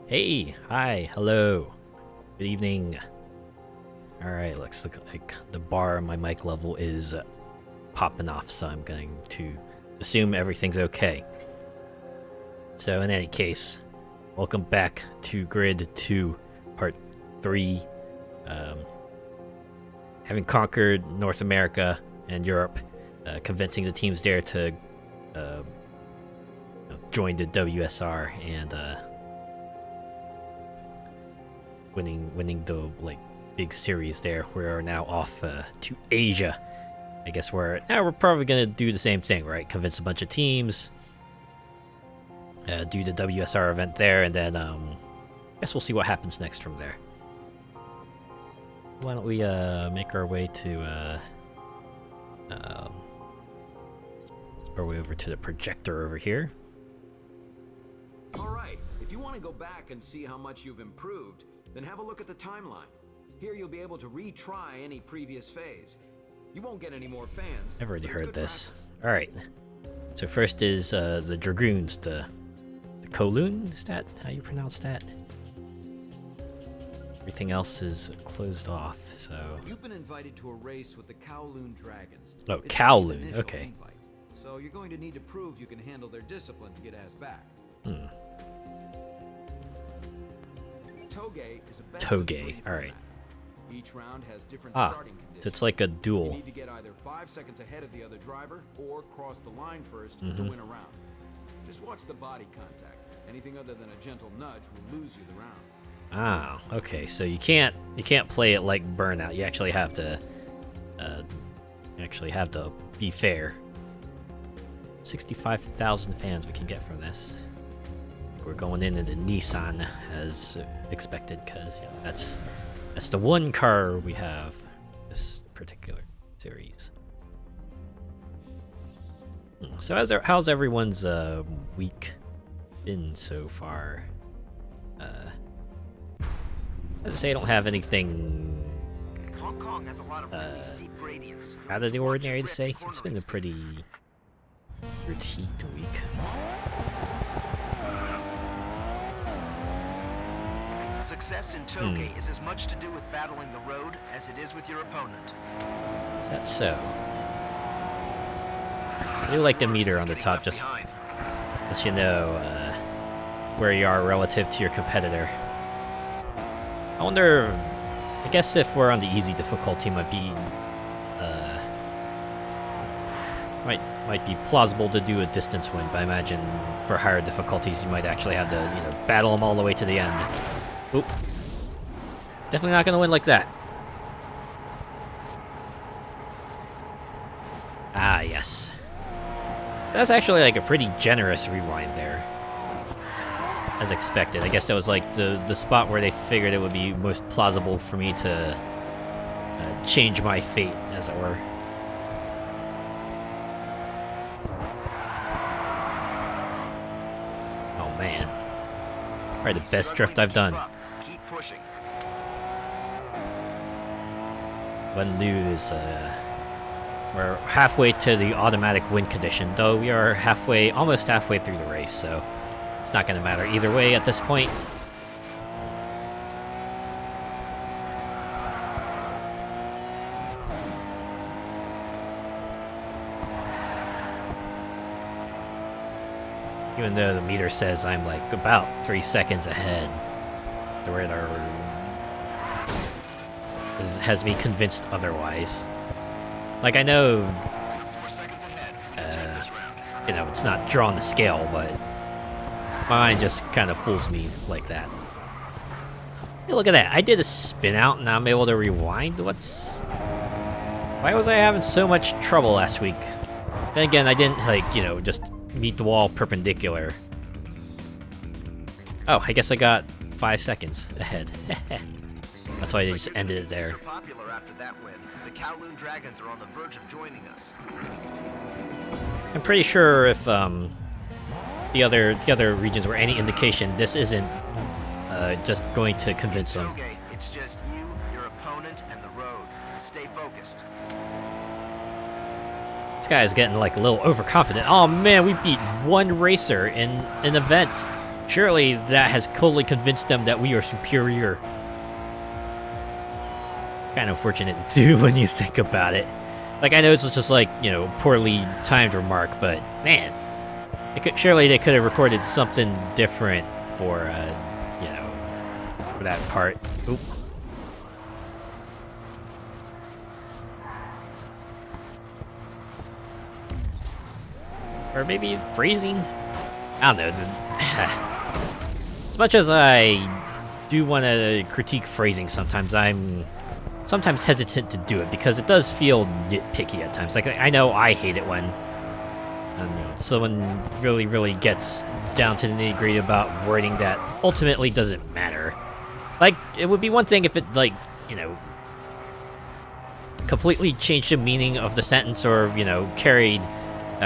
Hey, hi, hello, good evening. Alright, looks like the bar on my mic level is popping off, so I'm going to assume everything's okay. So in any case, welcome back to Grid 2, Part 3. Having conquered North America and Europe, convincing the teams there to join the WSR and winning the big series there. We are now off to Asia. I guess we're probably gonna do the same thing, right? Convince a bunch of teams, do the WSR event there, and then I guess we'll see what happens next from there. Why don't we make our way to over to the projector over here. All right, if you want to go back and see how much you've improved, then have a look at the timeline. Here you'll be able to retry any previous phase. You won't get any more fans. I've already heard this. All right. So first is the Dragoons, the Kowloon. Is that how you pronounce that? Everything else is closed off. So you've been invited to a race with the Kowloon Dragons. Oh, Kowloon. Okay. Invite. So you're going to need to prove you can handle their discipline to get asked back. Toge is a best Toge. All right. Each round has different starting conditions. So it's like a duel. You need to get either 5 seconds ahead of the other driver or cross the line first to win a round. Just watch the body contact. Anything other than a gentle nudge will lose you the round. Ah, okay. So you can't play it like Burnout. You actually have to be fair. 65,000 fans we can get from this. We're going into the Nissan as expected, because that's the one car we have this particular series. So how's everyone's week been so far? I would say I don't have anything Hong Kong has a lot of really steep gradients. out of the ordinary to say. It's been a pretty routine week. Success in Toge is as much to do with battling the road as it is with your opponent. Is that so? I really like the meter on the top, just lets you know where you are relative to your competitor. I wonder, I guess if we're on the easy difficulty, might be plausible to do a distance win, but I imagine for higher difficulties you might actually have to battle them all the way to the end. Oop. Definitely not gonna win like that. Ah, yes. That's actually like a pretty generous rewind there. As expected. I guess that was like the spot where they figured it would be most plausible for me to change my fate, as it were. Oh man. Probably the best drift I've done. Keep pushing. Wouldn't lose. We're halfway to the automatic win condition, though we are almost halfway through the race, so it's not going to matter either way at this point. Even though the meter says I'm like about 3 seconds ahead, the radar has me convinced otherwise. Like, I know, 4 seconds ahead. it's not drawn to scale, but my mind just kind of fools me like that. Hey, look at that. I did a spin out and now I'm able to rewind. Why was I having so much trouble last week? Then again, I didn't, just meet the wall perpendicular. Oh, I guess I got 5 seconds ahead. That's why they just ended it there. Popular after that win. The Kowloon Dragons are on the verge of joining us. I'm pretty sure if the other regions were any indication, this isn't just going to convince them. Okay, it's just you, your opponent, and the road. Stay focused. This guy is getting like a little overconfident. Oh man, we beat one racer in an event. Surely that has clearly convinced them that we are superior. Kind of unfortunate too when you think about it. Like, I know it's just like, you know, poorly timed remark, but man, surely they could have recorded something different for, you know, for that part. Oop. Or maybe freezing. I don't know. As much as I do want to critique phrasing sometimes, I'm sometimes hesitant to do it because it does feel nitpicky at times. Like, I know I hate it when you know, someone really gets down to the nitty-gritty about wording that ultimately doesn't matter. Like, it would be one thing if it, like, you know, completely changed the meaning of the sentence or, you know, carried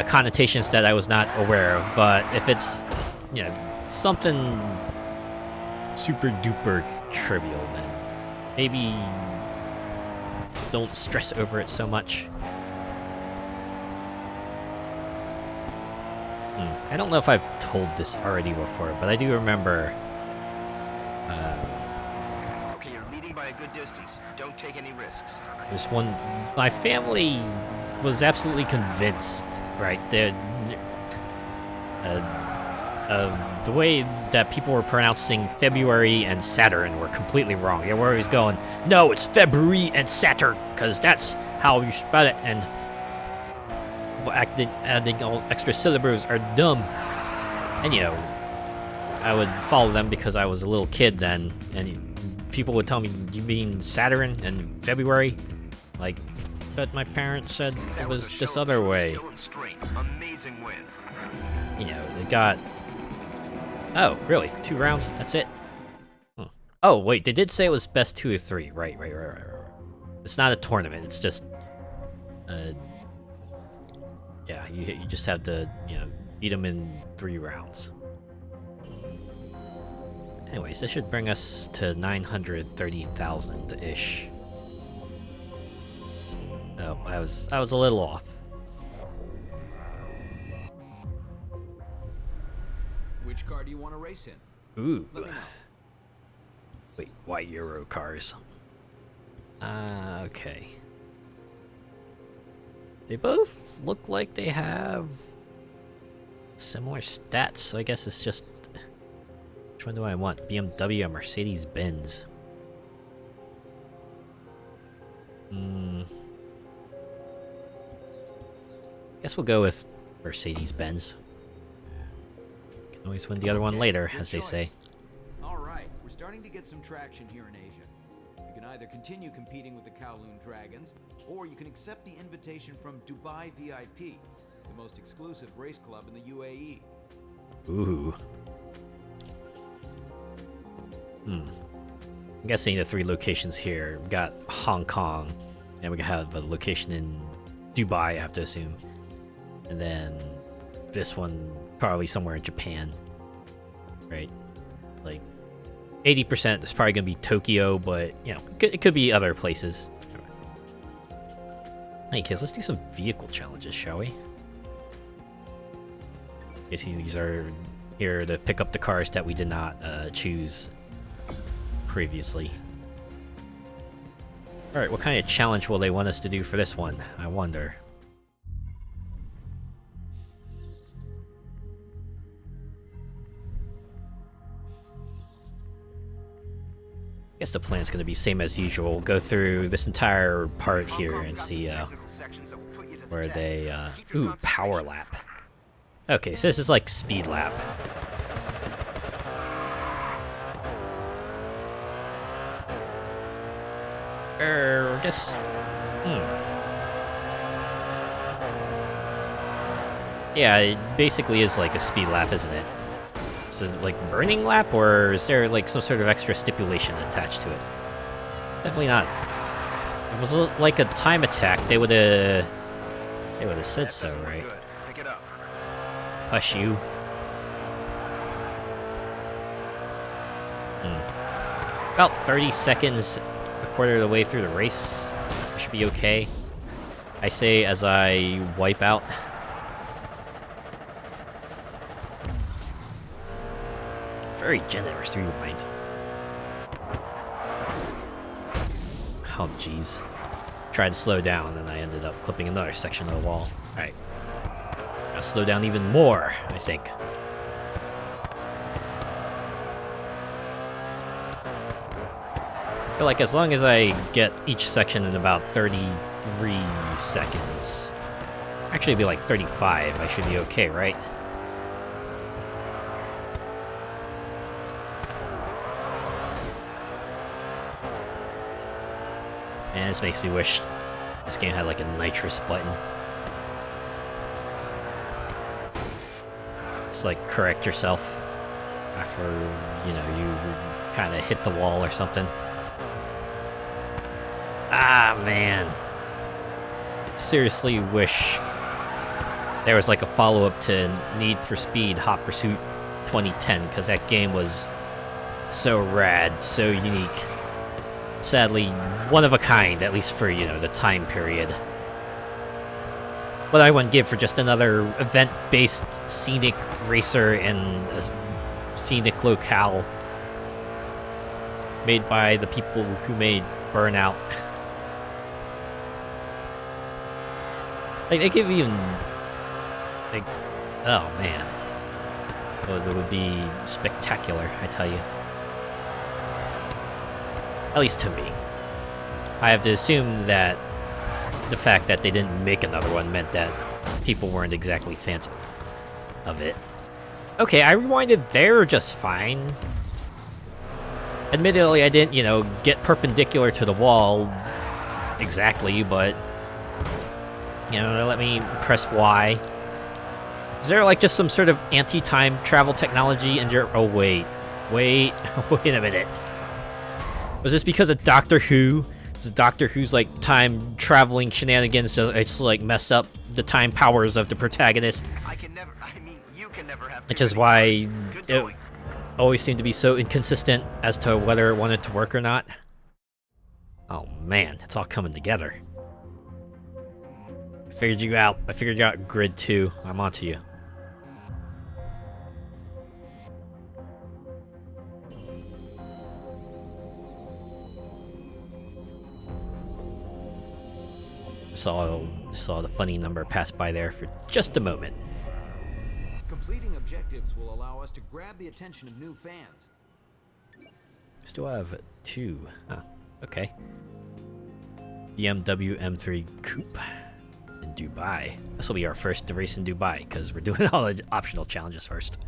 connotations that I was not aware of, but if it's, you know, something super duper trivial, then maybe don't stress over it so much. I don't know if I've told this already before, but I do remember. Okay, you're leading by a good distance. Don't take any risks. There's one. My family was absolutely convinced, right? The way that people were pronouncing February and Saturn were completely wrong. They were always going, no, it's February and Saturn, because that's how you spell it, and adding all extra syllables are dumb. And, you know, I would follow them because I was a little kid then, and people would tell me, you mean Saturn and February? Like, but my parents said it was this other way. Amazing win. You know, they got... Oh, really? 2 rounds? That's it? Oh, wait, they did say it was best 2 or 3. Right. It's not a tournament, it's just... yeah, you just have to, you know, beat them in 3 rounds. Anyways, this should bring us to 930,000-ish. Oh, I was a little off. Which car do you want to race in? Ooh. Let me know. Wait, white Euro cars. Okay. They both look like they have similar stats, so I guess it's just... Which one do I want? BMW or Mercedes-Benz? Guess we'll go with Mercedes-Benz. Can always win the other one later, as they say. All right, we're starting to get some traction here in Asia. You can either continue competing with the Kowloon Dragons, or you can accept the invitation from Dubai VIP, the most exclusive race club in the UAE. Ooh. I'm guessing the 3 locations here. We got Hong Kong, and we have a location in Dubai, I have to assume. And then this one probably somewhere in Japan. Right? Like 80% is probably gonna be Tokyo, but you know, it could be other places. Hey kids, let's do some vehicle challenges, shall we? I guess these are here to pick up the cars that we did not choose previously. Alright, what kind of challenge will they want us to do for this one? I wonder. I guess the plan's going to be same as usual. Go through this entire part here and see where they... Ooh, power lap. Okay, so this is like speed lap. I guess... Yeah, it basically is like a speed lap, isn't it? Is it like burning lap, or is there like some sort of extra stipulation attached to it? Definitely not. If it was like a time attack, they would have said so, right? Pick it up. Hush you. About 30 seconds, a quarter of the way through the race. Should be okay. I say as I wipe out. Very generous rewind. Oh, jeez. Tried to slow down, and I ended up clipping another section of the wall. Alright. Gotta slow down even more, I think. I feel like as long as I get each section in about 33 seconds, actually it'd be like 35, I should be okay, right? And this makes me wish this game had like a nitrous button. Just like correct yourself after, you know, you kind of hit the wall or something. Ah, man. Seriously wish there was like a follow-up to Need for Speed Hot Pursuit 2010, because that game was so rad, so unique. Sadly, one of a kind, at least for, you know, the time period. What I wouldn't give for just another event-based scenic racer in a scenic locale made by the people who made Burnout. Like, they could even, like, oh man. Oh, that would be spectacular, I tell you. At least to me. I have to assume that the fact that they didn't make another one meant that people weren't exactly fans of it. Okay, I rewinded there just fine. Admittedly, I didn't, you know, get perpendicular to the wall exactly, but, you know, let me press Y. Is there, like, just some sort of anti-time travel technology in your... Oh, wait. Wait a minute. Was this because of Doctor Who? Is Doctor Who's, like, time-traveling shenanigans just, like, mess up the time powers of the protagonist? You can never have which is why it always seemed to be so inconsistent as to whether it wanted to work or not. Oh man, it's all coming together. I figured you out. I figured you out, Grid 2. I'm onto you. Saw the funny number pass by there for just a moment. Completing objectives will allow us to grab the attention of new fans. Still have 2. Huh. Okay. BMW M3 Coupe in Dubai. This will be our first race in Dubai, because we're doing all the optional challenges first.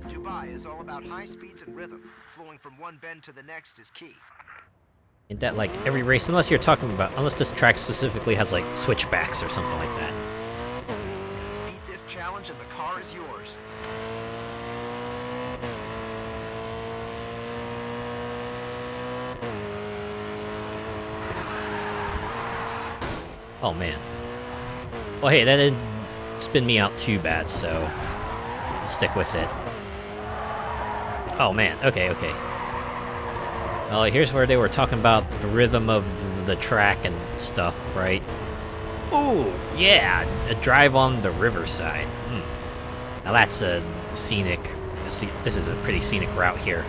Dubai is all about high speeds and rhythm. Flowing from one bend to the next is key. Ain't that like every race? Unless you're talking about... Unless this track specifically has like switchbacks or something like that. Beat this challenge and the car is yours. Oh man. Well hey, that didn't spin me out too bad, so I'll stick with it. Oh man, okay. Well, here's where they were talking about the rhythm of the track and stuff, right? Ooh, yeah, a drive on the riverside. Now that's a scenic... This is a pretty scenic route here.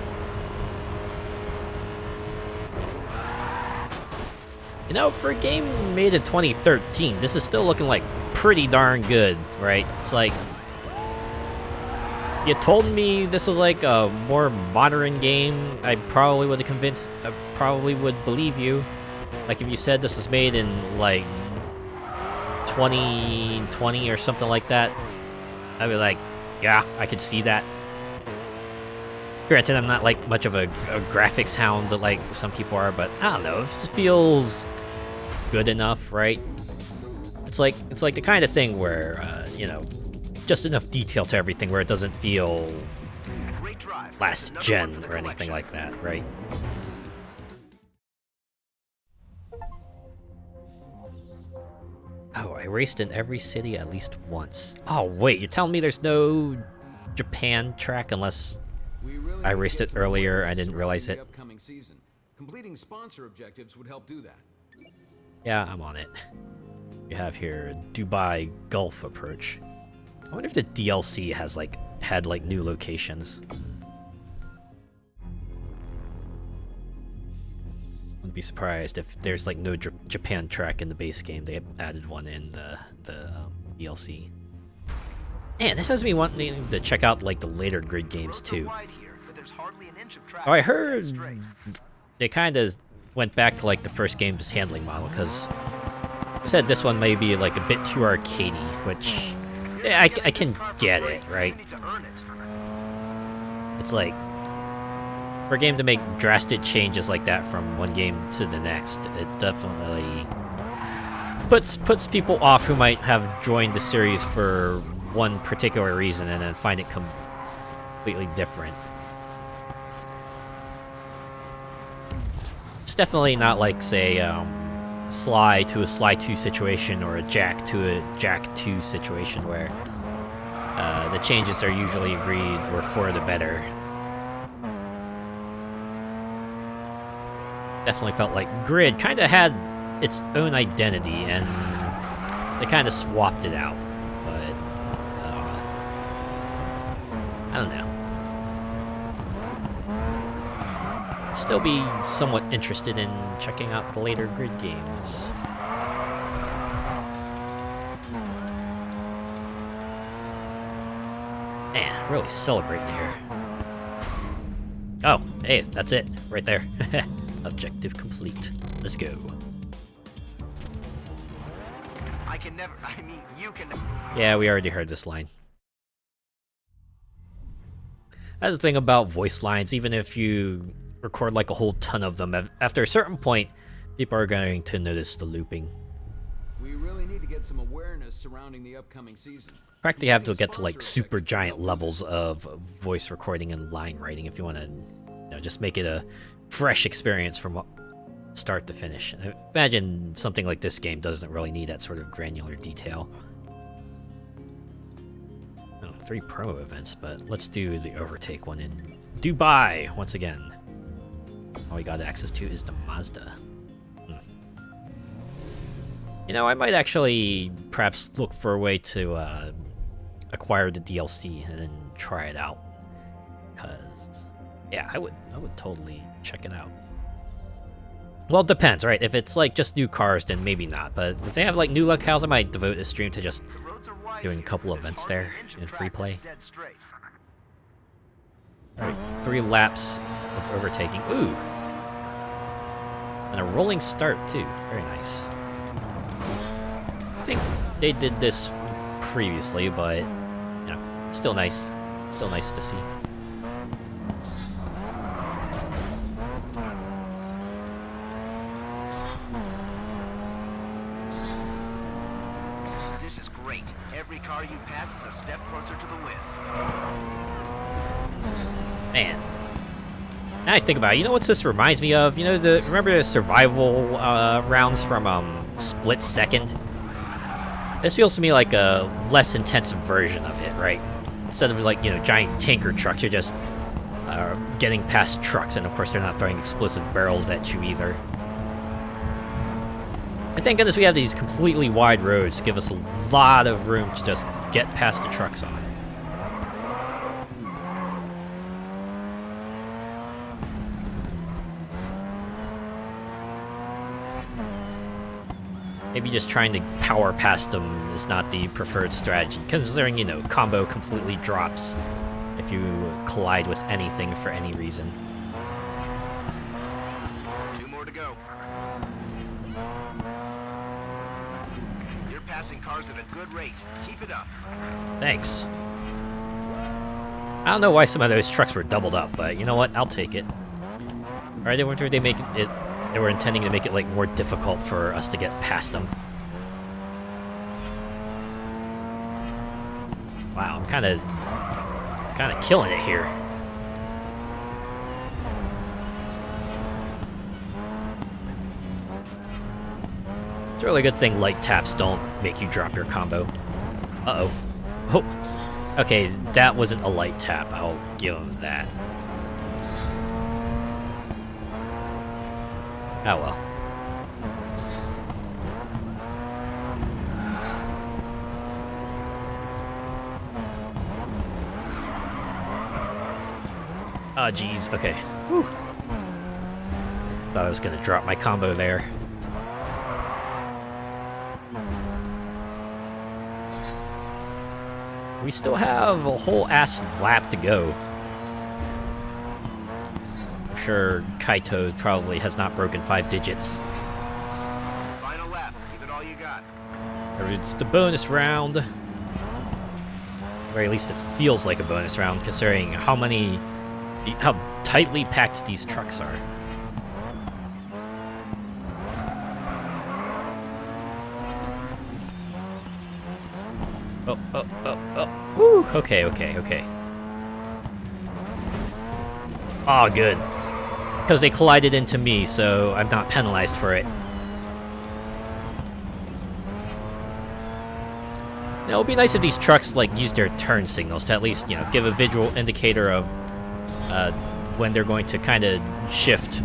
You know, for a game made in 2013, this is still looking like pretty darn good, right? It's like... You told me this was like a more modern game, I probably would believe you. Like if you said this was made in like 2020 or something like that, I'd be like, yeah, I could see that. Granted, I'm not like much of a graphics hound that like some people are, but I don't know, it feels good enough, right? It's like the kind of thing where, you know, just enough detail to everything where it doesn't feel last gen or anything like that, right? Oh, I raced in every city at least once. Oh wait, you're telling me there's no Japan track unless I raced it earlier, I didn't realize it. Completing sponsor objectives would help do that. Yeah, I'm on it. We have here Dubai Gulf approach. I wonder if the DLC has had new locations. Wouldn't be surprised if there's no Japan track in the base game. They added one in the DLC. Man, this has me wanting to check out the later Grid games too. Oh, I heard they kind of went back to the first game's handling model, because I said this one may be a bit too arcadey, which yeah, I can get it, right? It's for a game to make drastic changes like that from one game to the next, it definitely puts people off who might have joined the series for one particular reason and then find it completely different. It's definitely not say Sly to a Sly 2 situation or a Jack to a Jack 2 situation where the changes are usually agreed were for the better. Definitely felt like Grid kind of had its own identity and they kind of swapped it out, but I don't know. Still be somewhat interested in checking out the later Grid games. Man, really celebrating here. Oh, hey, that's it, right there. Objective complete. Let's go. You can. Yeah, we already heard this line. That's the thing about voice lines, even if you record a whole ton of them, after a certain point, people are going to notice the looping. We really need to get some awareness surrounding the upcoming season. In fact, you have to get to super giant levels of voice recording and line writing if you want to, just make it a fresh experience from start to finish. I imagine something like this game doesn't really need that sort of granular detail. 3 promo events, but let's do the overtake one in Dubai once again. All we got access to is the Mazda. I might actually perhaps look for a way to acquire the DLC and then try it out. Because, yeah, I would totally check it out. Well, it depends, right? If it's just new cars, then maybe not. But if they have new locales, I might devote a stream to just doing a couple events there in free play. Alright, 3 laps of overtaking. Ooh! And a rolling start, too. Very nice. I think they did this previously, but, still nice. Still nice to see. This is great. Every car you pass is a step closer to the win. Man. Now I think about it, what this reminds me of? Remember the survival rounds from Split Second? This feels to me like a less intensive version of it, right? Instead of giant tanker trucks, you're just getting past trucks, and of course they're not throwing explosive barrels at you either. And thank goodness we have these completely wide roads to give us a lot of room to just get past the trucks on. Maybe just trying to power past them is not the preferred strategy, considering, combo completely drops if you collide with anything for any reason. 2 more to go. You're passing cars at a good rate. Keep it up. Thanks. I don't know why some of those trucks were doubled up, but you know what? I'll take it. Alright, they were intending to make it more difficult for us to get past them. Wow, I'm kind of killing it here. It's a really good thing light taps don't make you drop your combo. Uh-oh. Oh. Okay, that wasn't a light tap. I'll give him that. Oh well. Oh, geez. Okay. Whew. Thought I was gonna drop my combo there. We still have a whole ass lap to go. I'm sure Kaito probably has not broken 5 digits. Final lap. Give it all you got. It's the bonus round. Or at least it feels like a bonus round, considering how tightly packed these trucks are. Oh. Woo! Okay. Oh, good. Because they collided into me, so I'm not penalized for it. Now, it would be nice if these trucks, like, use their turn signals to at least, give a visual indicator of when they're going to kind of shift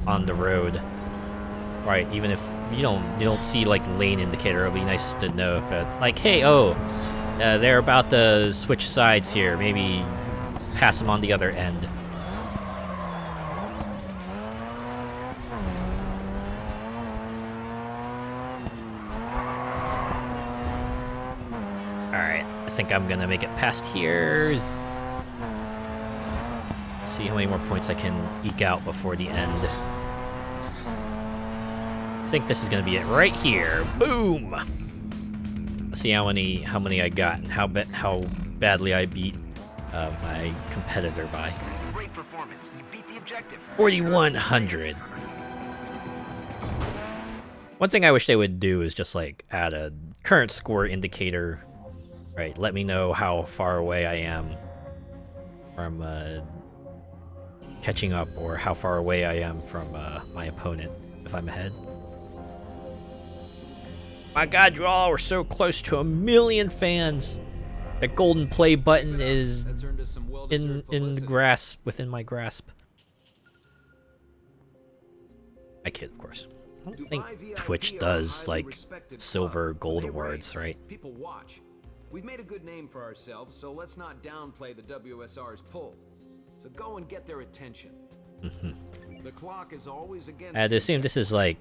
on the road. Right, even if you don't see, like, lane indicator, it'll be nice to know if, like, hey, they're about to switch sides here. Maybe pass them on the other end. Alright, I think I'm gonna make it past here. See how many more points I can eke out before the end. I think this is gonna be it right here. Boom! Let's see how many I got and how badly I beat my competitor by. Great performance. You beat the objective. 4,100. One thing I wish they would do is just like add a current score indicator. Right, let me know how far away I am from catching up, or how far away I am from my opponent if I'm ahead. My God, you all are so close to 1 million fans. That golden play button is in the grasp, within my grasp. I kid, of course. I don't think Twitch does like silver, gold awards, right? People watch. We've made a good name for ourselves, so let's not downplay the WSR's pull. So go and get their attention. The clock is always against. I'd assume this is like,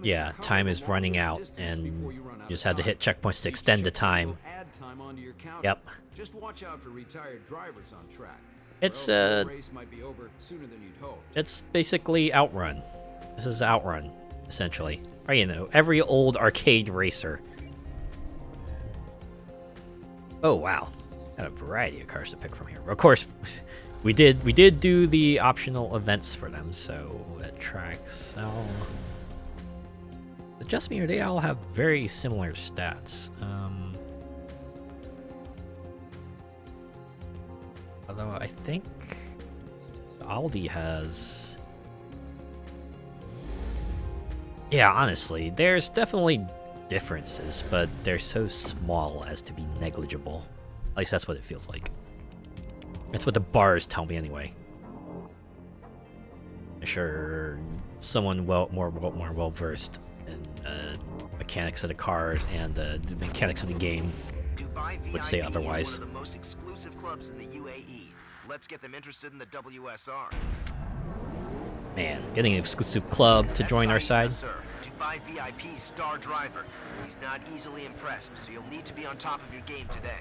yeah, time is running out, and you just had to hit checkpoints to extend the time. Yep. Just watch out for retired drivers on track. It's race might be over sooner than you'd hoped. It's basically Outrun. This is Outrun, essentially. Or every old arcade racer. Oh wow, got a variety of cars to pick from here. Of course, we did do the optional events for them, so that tracks. Just me, or they all have very similar stats. Although I think Aldi has. Yeah, honestly, there's definitely differences, but they're so small as to be negligible. At least that's what it feels like. That's what the bars tell me anyway. I'm sure someone more well versed in mechanics of the cars and the mechanics of the game would say otherwise. Is one of the most exclusive clubs in the UAE. Let's get them interested in the WSR. Man, getting an exclusive club to join our side. Sir. Dubai VIP's star driver. He's not easily impressed, so you'll need to be on top of your game today.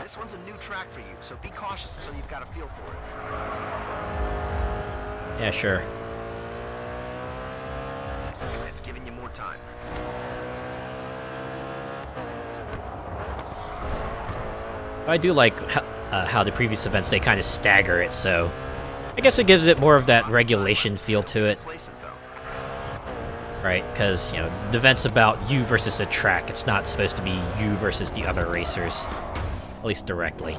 This one's a new track for you, so be cautious until you've got a feel for it. Yeah, sure. It's giving you more time. I do like how the previous events, they kind of stagger it, so I guess it gives it more of that regulation feel to it. Right, because, the event's about you versus the track. It's not supposed to be you versus the other racers, at least directly.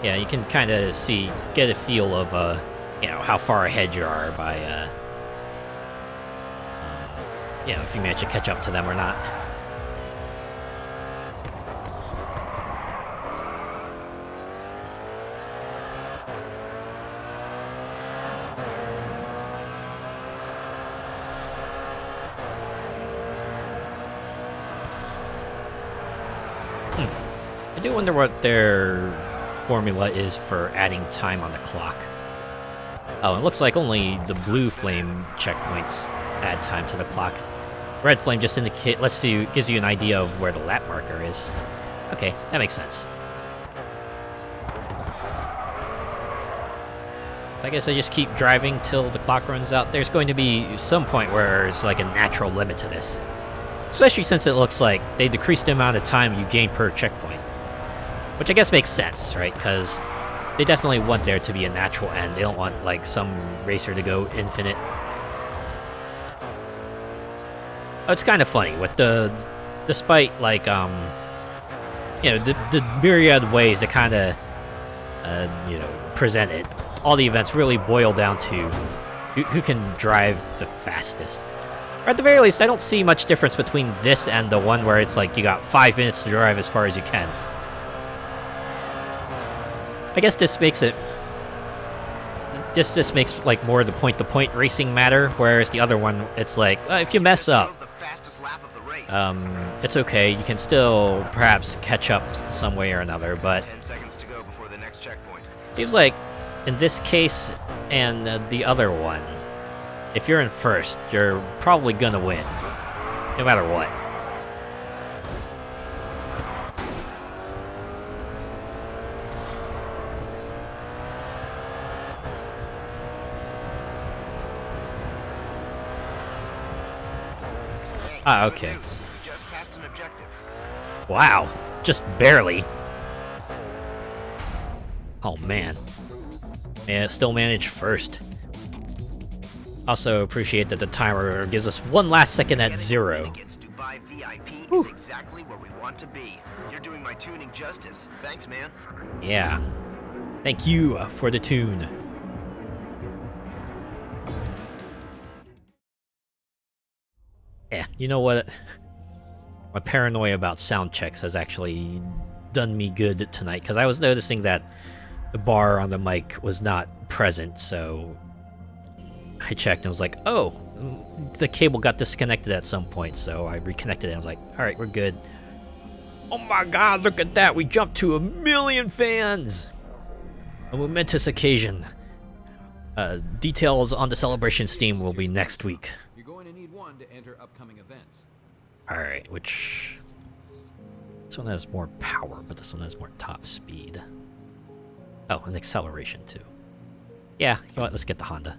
Yeah, you can kind of get a feel of, how far ahead you are by, if you manage to catch up to them or not. do wonder what their formula is for adding time on the clock. Oh, it looks like only the blue flame checkpoints add time to the clock. Red flame just gives you an idea of where the lap marker is. Okay, that makes sense. I guess I just keep driving till the clock runs out. There's going to be some point where there's like a natural limit to this. Especially since it looks like they decreased the amount of time you gain per checkpoint. Which I guess makes sense, right? Because they definitely want there to be a natural end. They don't want, like, some racer to go infinite. Oh, it's kind of funny with despite, like, you know, the myriad ways to kind of, you know, present it. All the events really boil down to who can drive the fastest. Or at the very least, I don't see much difference between this and the one where it's like you got 5 minutes to drive as far as you can. I guess this makes it... This makes, like, more the point-to-point racing matter, whereas the other one, it's like, if you mess up, it's okay, you can still perhaps catch up some way or another, but... 10 seconds to go before the next checkpoint. Seems like, in this case and the other one, if you're in first, you're probably gonna win, no matter what. Ah, okay. Just passed an objective. Wow, just barely. Oh man. Yeah, still managed first. Also appreciate that the timer gives us one last second at 0. Dubai VIP is exactly where we want to be. You're doing my tuning justice. Thanks, man. Yeah. Thank you for the tune. Yeah, you know what? My paranoia about sound checks has actually done me good tonight, because I was noticing that the bar on the mic was not present, so I checked and was like, oh, the cable got disconnected at some point, so I reconnected it. I was like, alright, we're good. Oh my god, look at that! We jumped to 1 million fans! A momentous occasion. Details on the celebration Steam will be next week. You're going to need one to enter upcoming events. Alright, which... This one has more power, but this one has more top speed. Oh, and acceleration too. Yeah, you know what, let's get the Honda.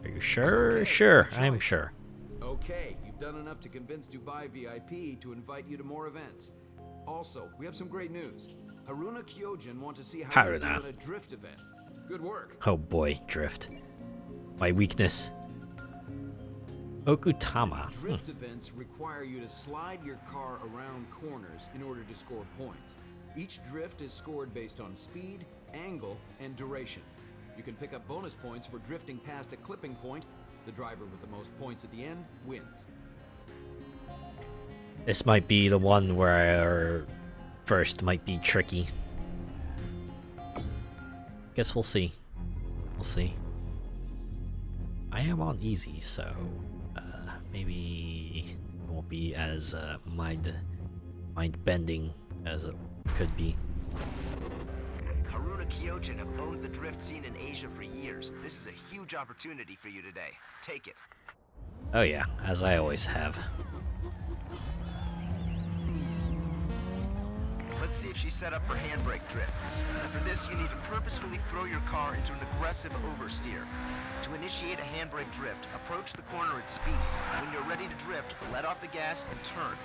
Are you sure? Okay, sure, good I'm choice. sure. Okay, you've done enough to convince Dubai VIP to invite you to more events. Also, we have some great news. Haruna Kyojin want to see how you're doing Haruna. at a drift event. Good work. Oh boy, drift. My weakness. Okutama. Drift events require you to slide your car around corners in order to score points. Each drift is scored based on speed, angle, and duration. You can pick up bonus points for drifting past a clipping point. The driver with the most points at the end wins. This might be the one where first might be tricky. Guess we'll see. We'll see. I am on easy, so maybe it won't be as mind-bending as it could be. Haruna Kyojin have owned the drift scene in Asia for years. This is a huge opportunity for you today. Take it. Oh yeah, as I always have. Let's see if she's set up for handbrake drifts. And for this, you need to purposefully throw your car into an aggressive oversteer. To initiate a handbrake drift, approach the corner at speed. When you're ready to drift, let off the gas and turn.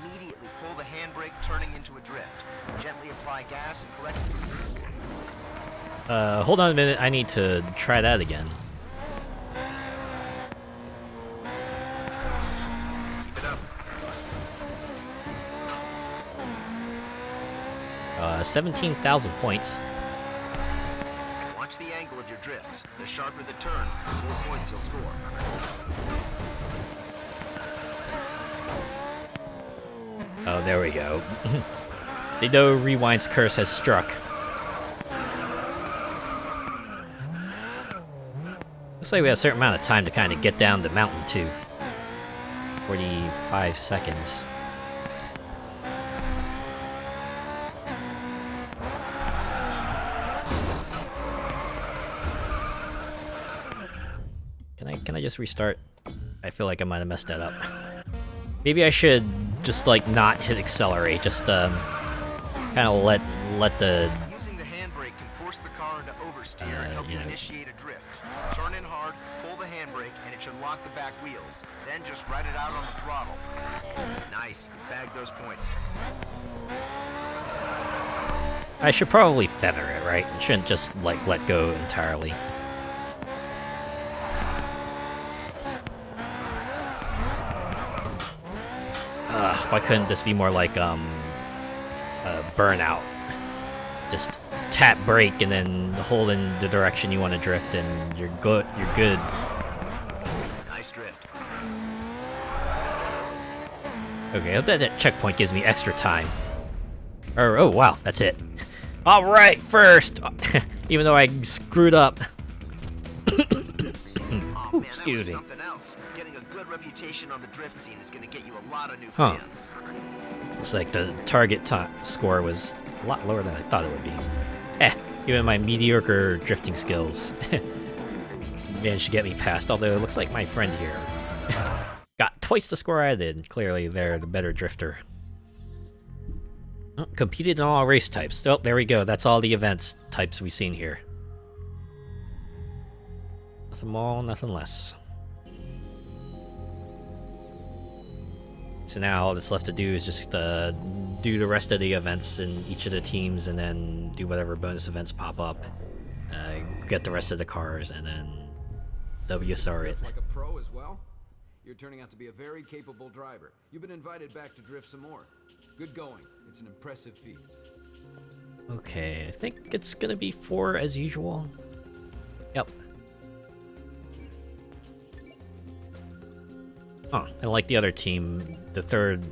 Immediately pull the handbrake, turning into a drift. Gently apply gas and correct. Hold on a minute, I need to try that again. Keep it up. 17,000 points. Watch the angle of your drifts. The sharper the turn, the more points you'll score. Oh, there we go. The No Rewind's curse has struck. Looks like we have a certain amount of time to kind of get down the mountain, too. 45 seconds. can I just restart? I feel like I might have messed that up. Maybe I should just like not hit accelerate, just kind of let the Using the handbrake can force the car into oversteer and help you initiate a drift. Turn in hard, pull the handbrake, and it should lock the back wheels. Then just ride it out on the throttle. Nice, you bagged those points. I should probably feather it, right? I shouldn't just like let go entirely. Why couldn't this be more like burnout? Just tap brake and then hold in the direction you want to drift, and you're good. You're good. Nice drift. Okay, I hope that checkpoint gives me extra time. Or oh wow, that's it. All right, first, even though I screwed up. Oh man, that Excuse was me. something else. Getting a good reputation on the drift scene is going to get you a lot of new Huh. fans. Looks like the target score was a lot lower than I thought it would be. Even my mediocre drifting skills managed to get me past, although it looks like my friend here got twice the score I did. Clearly, they're the better drifter. Oh, competed in all race types. Oh, there we go. That's all the events types we've seen here. Nothing more, nothing less. So now all that's left to do is just do the rest of the events in each of the teams, and then do whatever bonus events pop up. Get the rest of the cars, and then WSR it. Like a pro as well? You're turning out to be a very capable driver. You've been invited back to drift some more. Good going. It's an impressive feat. Okay, I think it's gonna be 4 as usual. Yep. Oh, and like the other team, the third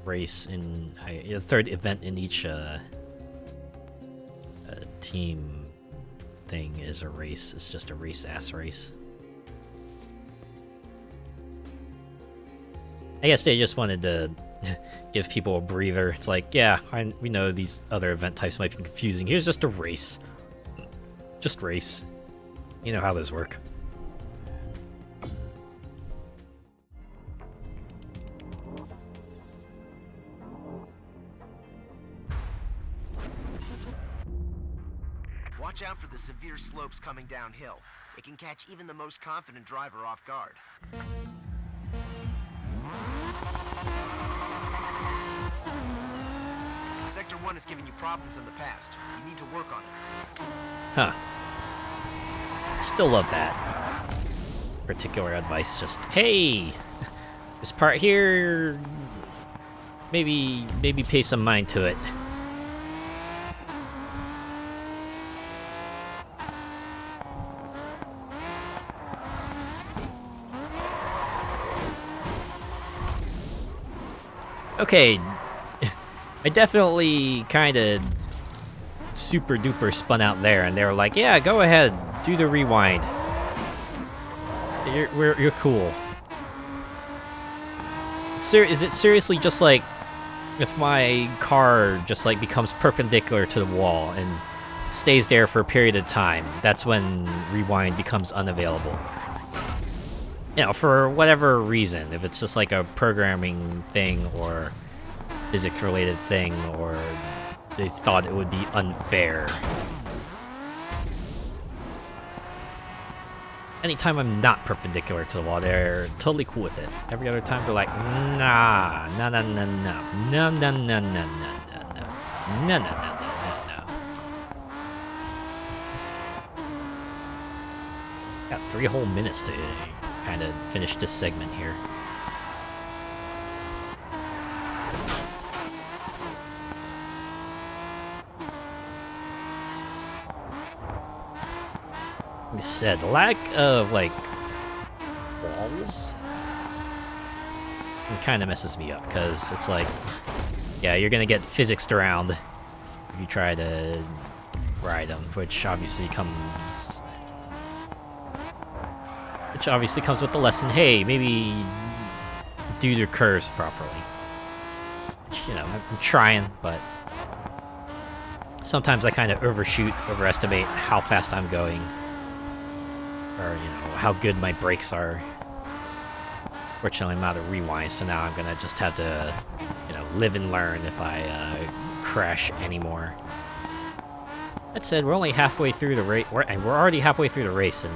race in the third event in each team thing is a race. It's just a race-ass race. I guess they just wanted to give people a breather. It's like, yeah, we know these other event types might be confusing. Here's just a race. Just race. You know how those work. Watch out for the severe slopes coming downhill. It can catch even the most confident driver off guard. Sector 1 has given you problems in the past. You need to work on it. Huh. Still love that particular advice. Just, hey, this part here, maybe pay some mind to it. Okay, I definitely kind of super duper spun out there, and they were like, yeah, go ahead, do the rewind. You're cool. Is it seriously just like if my car just like becomes perpendicular to the wall and stays there for a period of time, that's when rewind becomes unavailable? You know, for whatever reason, if it's just like a programming thing or physics-related thing, or they thought it would be unfair. Anytime I'm not perpendicular to the wall, they're totally cool with it. Every other time, they're like, nah, no, no, no, no, no, no, no, no, no, no, no, no, no, no. Got 3 whole minutes to kind of finish this segment here. Like I said, the lack of like walls kind of messes me up, because it's like, yeah, you're gonna get physicsed around if you try to ride them, which obviously comes with the lesson, hey, maybe do the curves properly. Which, you know, I'm trying, but sometimes I kind of overestimate how fast I'm going. or how good my brakes are. Fortunately, I'm out of rewind, so now I'm gonna just have to, live and learn if I crash anymore. That said, we're only halfway through the race, we're already halfway through the race, and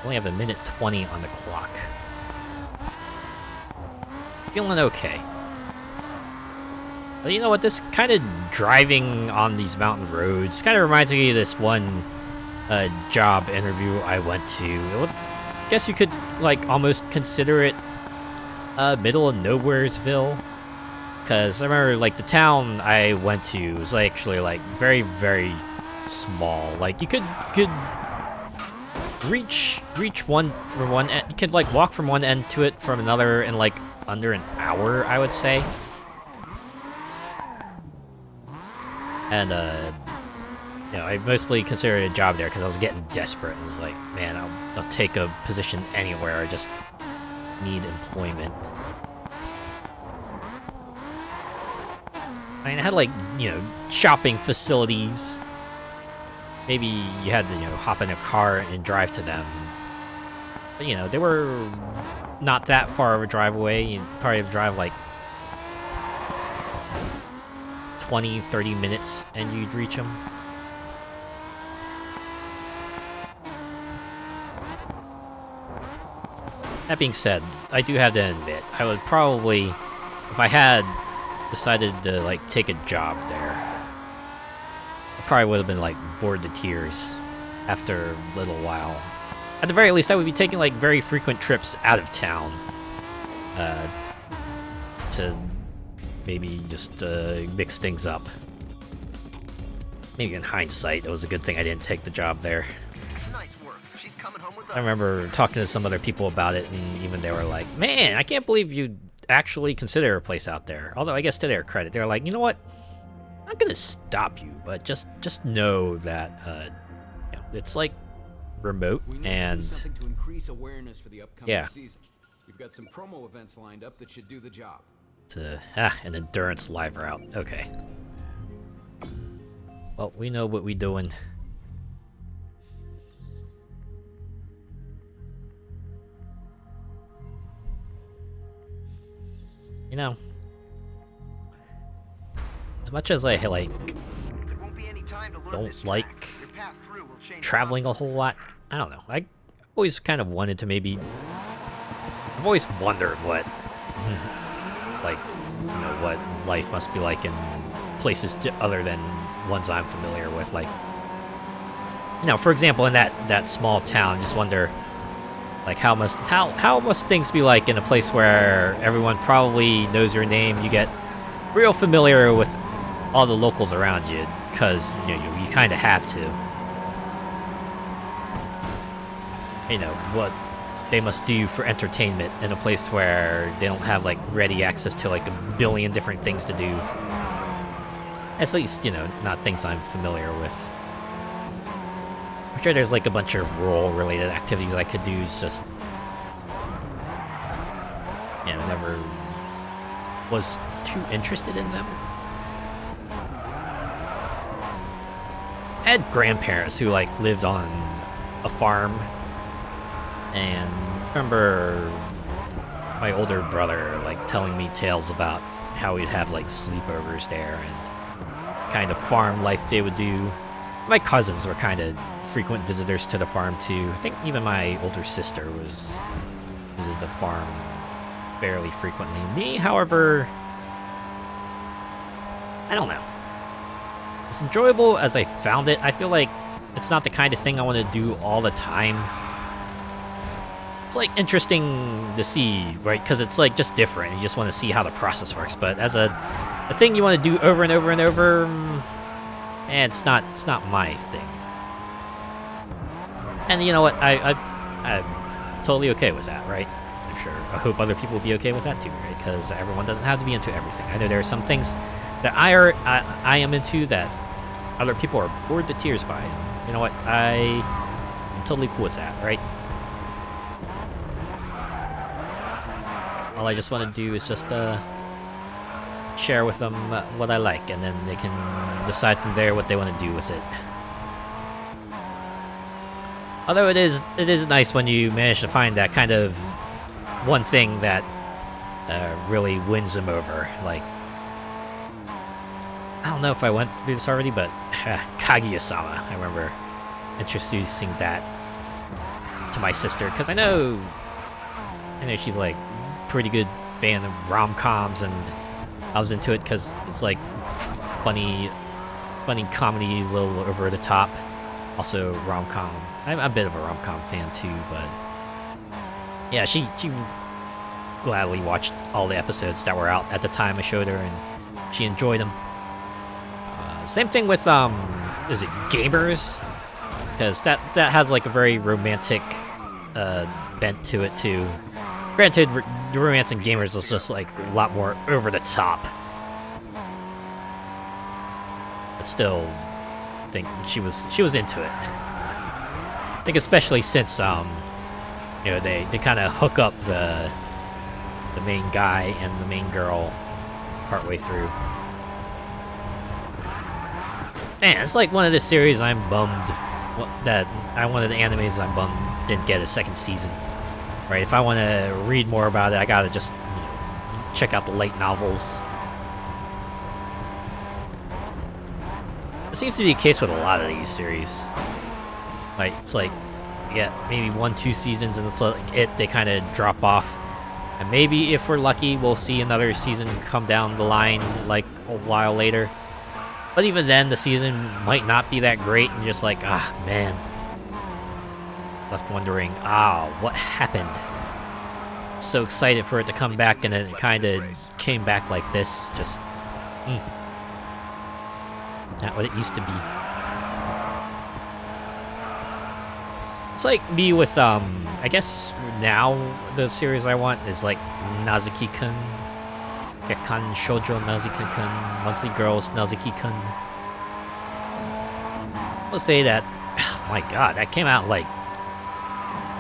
only have 1:20 on the clock. Feeling okay. But you know what? This kind of driving on these mountain roads kind of reminds me of this one job interview I went to. I guess you could almost consider it middle of nowheresville, because I remember the town I went to was actually very, very small. You could reach one from one end. You could walk from one end to it from another in under an hour, I would say. And I mostly considered a job there because I was getting desperate. I was like, man, I'll take a position anywhere. I just need employment. I mean, it had shopping facilities. Maybe you had to hop in a car and drive to them. But they were not that far of a drive away. You'd probably drive 20-30 minutes and you'd reach them. That being said, I do have to admit, I would probably, if I had decided to take a job there, I probably would have been bored to tears after a little while. At the very least, I would be taking very frequent trips out of town to maybe just mix things up. Maybe in hindsight, it was a good thing I didn't take the job there. Nice work. She's coming home with us. I remember talking to some other people about it, and even they were like, man, I can't believe you actually consider a place out there. Although, I guess to their credit, they're like, you know what? I'm not gonna stop you, but just know that it's remote and something to increase awareness for the upcoming yeah. season. We've got some promo events lined up that should do the job. It's an endurance live route. Okay. Well, we know what we doing. As much as I There won't be any time to learn don't this like track. Your path through will change traveling a whole lot, I don't know. I always kind of wanted to maybe. I've always wondered what, what life must be like in places other than ones I'm familiar with. For example, in that small town, just wonder, how must things be like in a place where everyone probably knows your name? You get real familiar with all the locals around you, because you kind of have to. What they must do for entertainment in a place where they don't have ready access to a billion different things to do. At least, not things I'm familiar with. I'm sure there's a bunch of role-related activities I could do. It's just, never was too interested in them. I had grandparents who lived on a farm, and I remember my older brother telling me tales about how we'd have sleepovers there and kind of farm life they would do. My cousins were kind of frequent visitors to the farm too. I think even my older sister visited the farm fairly frequently. Me, however, I don't know. As enjoyable as I found it, I feel like it's not the kind of thing I want to do all the time. It's interesting to see, right? Because it's just different. You just want to see how the process works. But as a thing you want to do over and over and over, it's not my thing. And you know what? I'm totally okay with that, right? I'm sure. I hope other people will be okay with that too, right? Because everyone doesn't have to be into everything. I know there are some things that I am into that other people are bored to tears by. And you know what? I'm totally cool with that, right? All I just want to do is just share with them what I like, and then they can decide from there what they want to do with it. Although it is nice when you manage to find that kind of one thing that really wins them over. Like, I don't know if I went through this already, but Kaguya-sama. I remember introducing that to my sister because I know she's like pretty good fan of rom-coms, and I was into it because it's like funny comedy, a little over the top. Also rom-com. I'm a bit of a rom-com fan too, but yeah, she gladly watched all the episodes that were out at the time I showed her, and she enjoyed them. Same thing with is it Gamers? Because that has like a very romantic bent to it too. Granted, the romance in Gamers is just like a lot more over the top, but still, I think she was into it. I think especially since they kind of hook up the main guy and the main girl partway through. Man, it's like one of the series I'm bummed that one of the animes I'm bummed didn't get a second season. Right? If I want to read more about it, I gotta just check out the light novels. It seems to be the case with a lot of these series. Like, it's like, yeah, maybe 1-2 seasons, and it's like they kind of drop off. And maybe if we're lucky, we'll see another season come down the line like a while later. But even then, the season might not be that great, and just like, man. Left wondering, what happened? So excited for it to come back, and then it kind of came back like this. Just, not what it used to be. It's like me with, I guess now the series I want is like Nazuki-kun. Gekkan Shoujo Nazuki-kun, Monthly Girls Nazuki-kun. I'll say that, oh my god, that came out like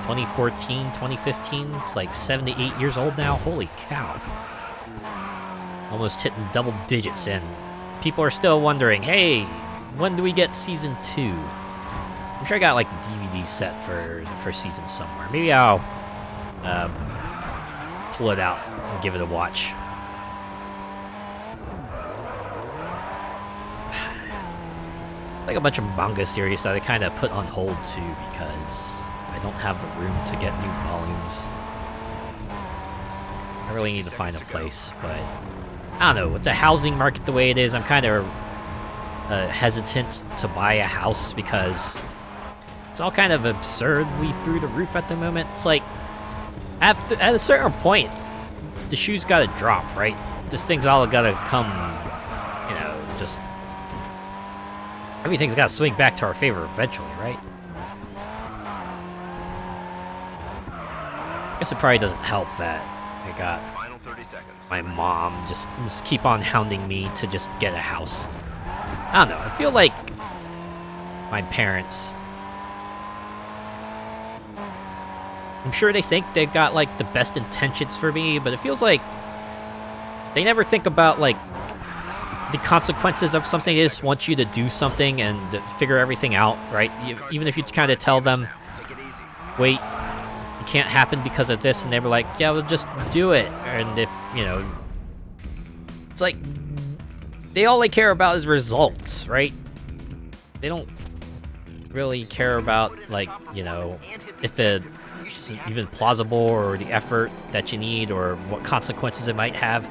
2014, 2015. It's like 7 to 8 years old now. Holy cow. Almost hitting double digits, and people are still wondering, hey, when do we get season 2? I'm sure I got like the DVD set for the first season somewhere. Maybe I'll pull it out and give it a watch. Like a bunch of manga series that I kind of put on hold too because I don't have the room to get new volumes. I really need to find a place, but I don't know. With the housing market the way it is, I'm kind of hesitant to buy a house because it's all kind of absurdly through the roof at the moment. It's like at a certain point, the shoe's got to drop, right? This thing's all got to come, just. Everything's got to swing back to our favor eventually, right? I guess it probably doesn't help that I got my mom just keep on hounding me to just get a house. I don't know. I feel like my parents, I'm sure they think they've got like the best intentions for me, but it feels like they never think about like the consequences of something. They just want you to do something and figure everything out, right? Even if you kind of tell them, wait, it can't happen because of this, and they were like, yeah, we'll just do it. And if, it's like, they all they care about is results, right? They don't really care about, like, if it's even plausible or the effort that you need or what consequences it might have.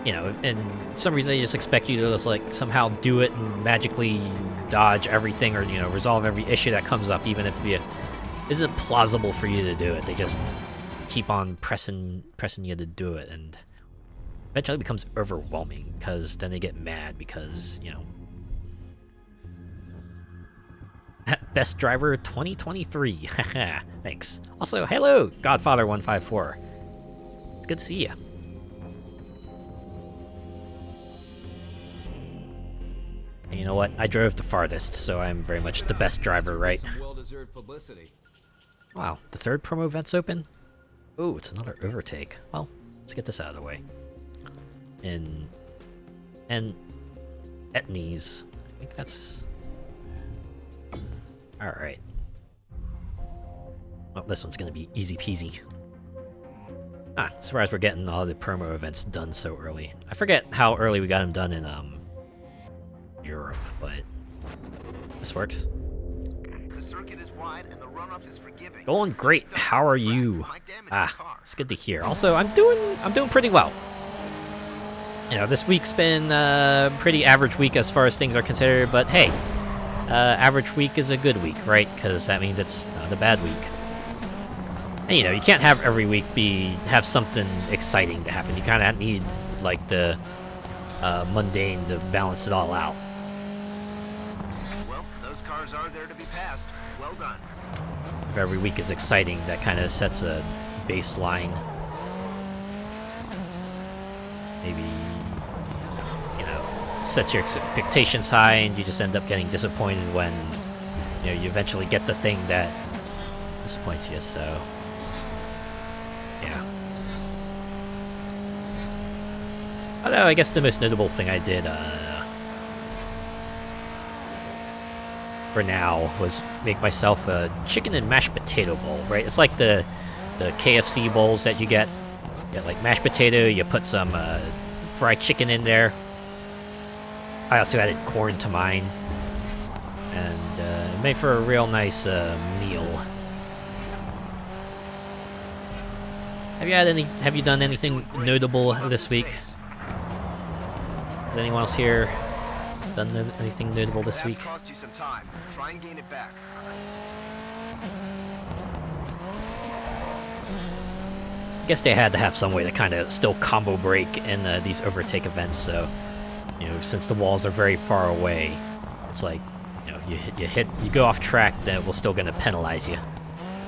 And some reason they just expect you to just like somehow do it and magically dodge everything or resolve every issue that comes up, even if it isn't plausible for you to do it. They just keep on pressing you to do it, and eventually it becomes overwhelming because then they get mad because Best Driver 2023. Thanks. Also, hello, Godfather154. It's good to see you. And you know what? I drove the farthest, so I'm very much the best driver, right? Wow, the third promo event's open? Ooh, it's another overtake. Well, let's get this out of the way. And Etnies. I think that's... Alright. Oh, this one's gonna be easy peasy. Ah, surprised we're getting all the promo events done so early. I forget how early we got them done in, Europe, but this works. The circuit is wide and the runoff is forgiving. Going great. How are you? Ah, it's good to hear. Also, I'm doing pretty well. You know, this week's been a pretty average week as far as things are considered, but hey, average week is a good week, right? Because that means it's not a bad week. And you know, you can't have every week have something exciting to happen. You kind of need like the mundane to balance it all out. Well, those cars are there to be passed. Well done. If every week is exciting, that kind of sets a baseline. Maybe, you know, sets your expectations high and you just end up getting disappointed when, you know, you eventually get the thing that disappoints you, so, yeah. Although, I guess the most notable thing I did, for now, was make myself a chicken and mashed potato bowl, right? It's like the KFC bowls that you get. You get like mashed potato, you put some fried chicken in there. I also added corn to mine, and made for a real nice meal. Have you done anything notable this week? Has anyone else here done anything notable this week? Cost you some time. Try and gain it back. I guess they had to have some way to kind of still combo break in these overtake events, so, you know, since the walls are very far away, it's like, you know, you go off track, then we're still going to penalize you.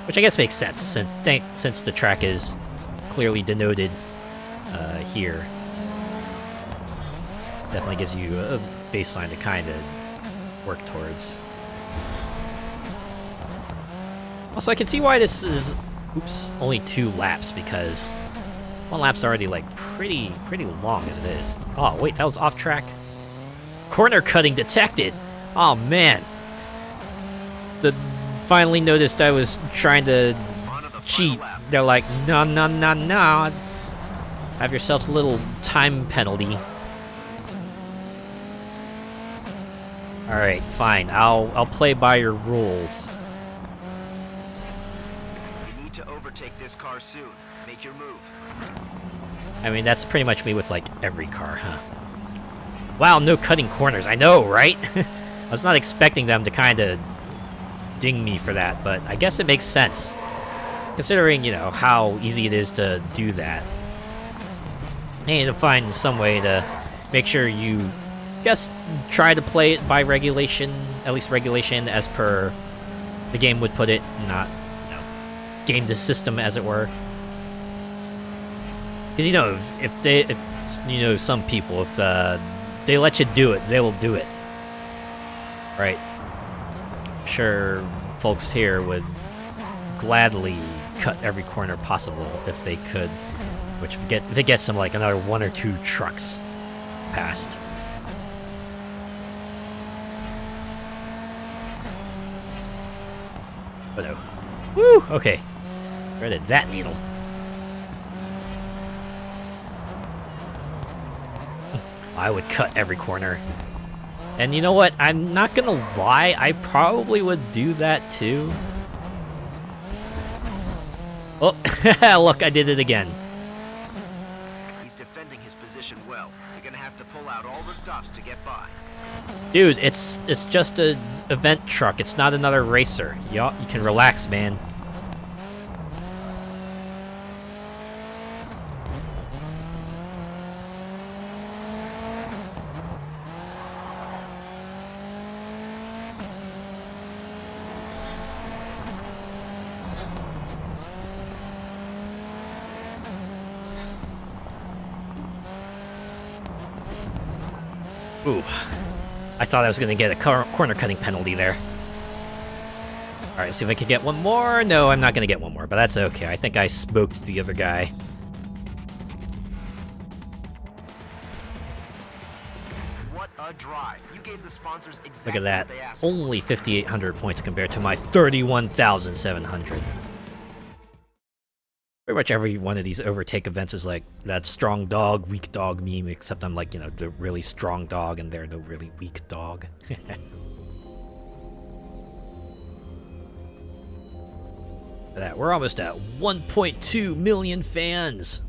Which I guess makes sense, since the track is clearly denoted here. Definitely gives you a baseline to kind of work towards. Also, I can see why this is, only 2 laps, because 1 lap's already, like, pretty long as it is. Oh, wait, that was off track? Corner cutting detected! Oh, man. Finally noticed I was trying to cheat. They're like, no. Have yourselves a little time penalty. Alright, fine. I'll play by your rules. You need to overtake this car soon. Make your move. I mean, that's pretty much me with, like, every car, huh? Wow, no cutting corners. I know, right? I was not expecting them to kind of ding me for that, but I guess it makes sense. Considering, you know, how easy it is to do that. I need to find some way to make sure you just try to play it by regulation, at least regulation as per the game would put it, not, you know, game the system as it were. Because, you know, if you know, some people, if they let you do it, they will do it. Right? I'm sure folks here would gladly cut every corner possible if they could, which if they get some, like, another 1 or 2 trucks past. But no. Woo! Okay. Threaded that needle. I would cut every corner. And you know what? I'm not gonna lie, I probably would do that too. Oh, look, I did it again. He's defending his position well. You're gonna have to pull out all the stops to get by. Dude, it's just an event truck. It's not another racer. You can relax, man. Ooh. I thought I was going to get a corner cutting penalty there. Alright, see if I can get one more. No, I'm not going to get one more, but that's okay. I think I smoked the other guy. What a drive. You gave give the sponsors Look exactly at that. what they asked for. Only 5,800 points compared to my 31,700. Pretty much every one of these overtake events is like that strong dog, weak dog meme, except I'm like, you know, the really strong dog and they're the really weak dog. That we're almost at 1.2 million fans.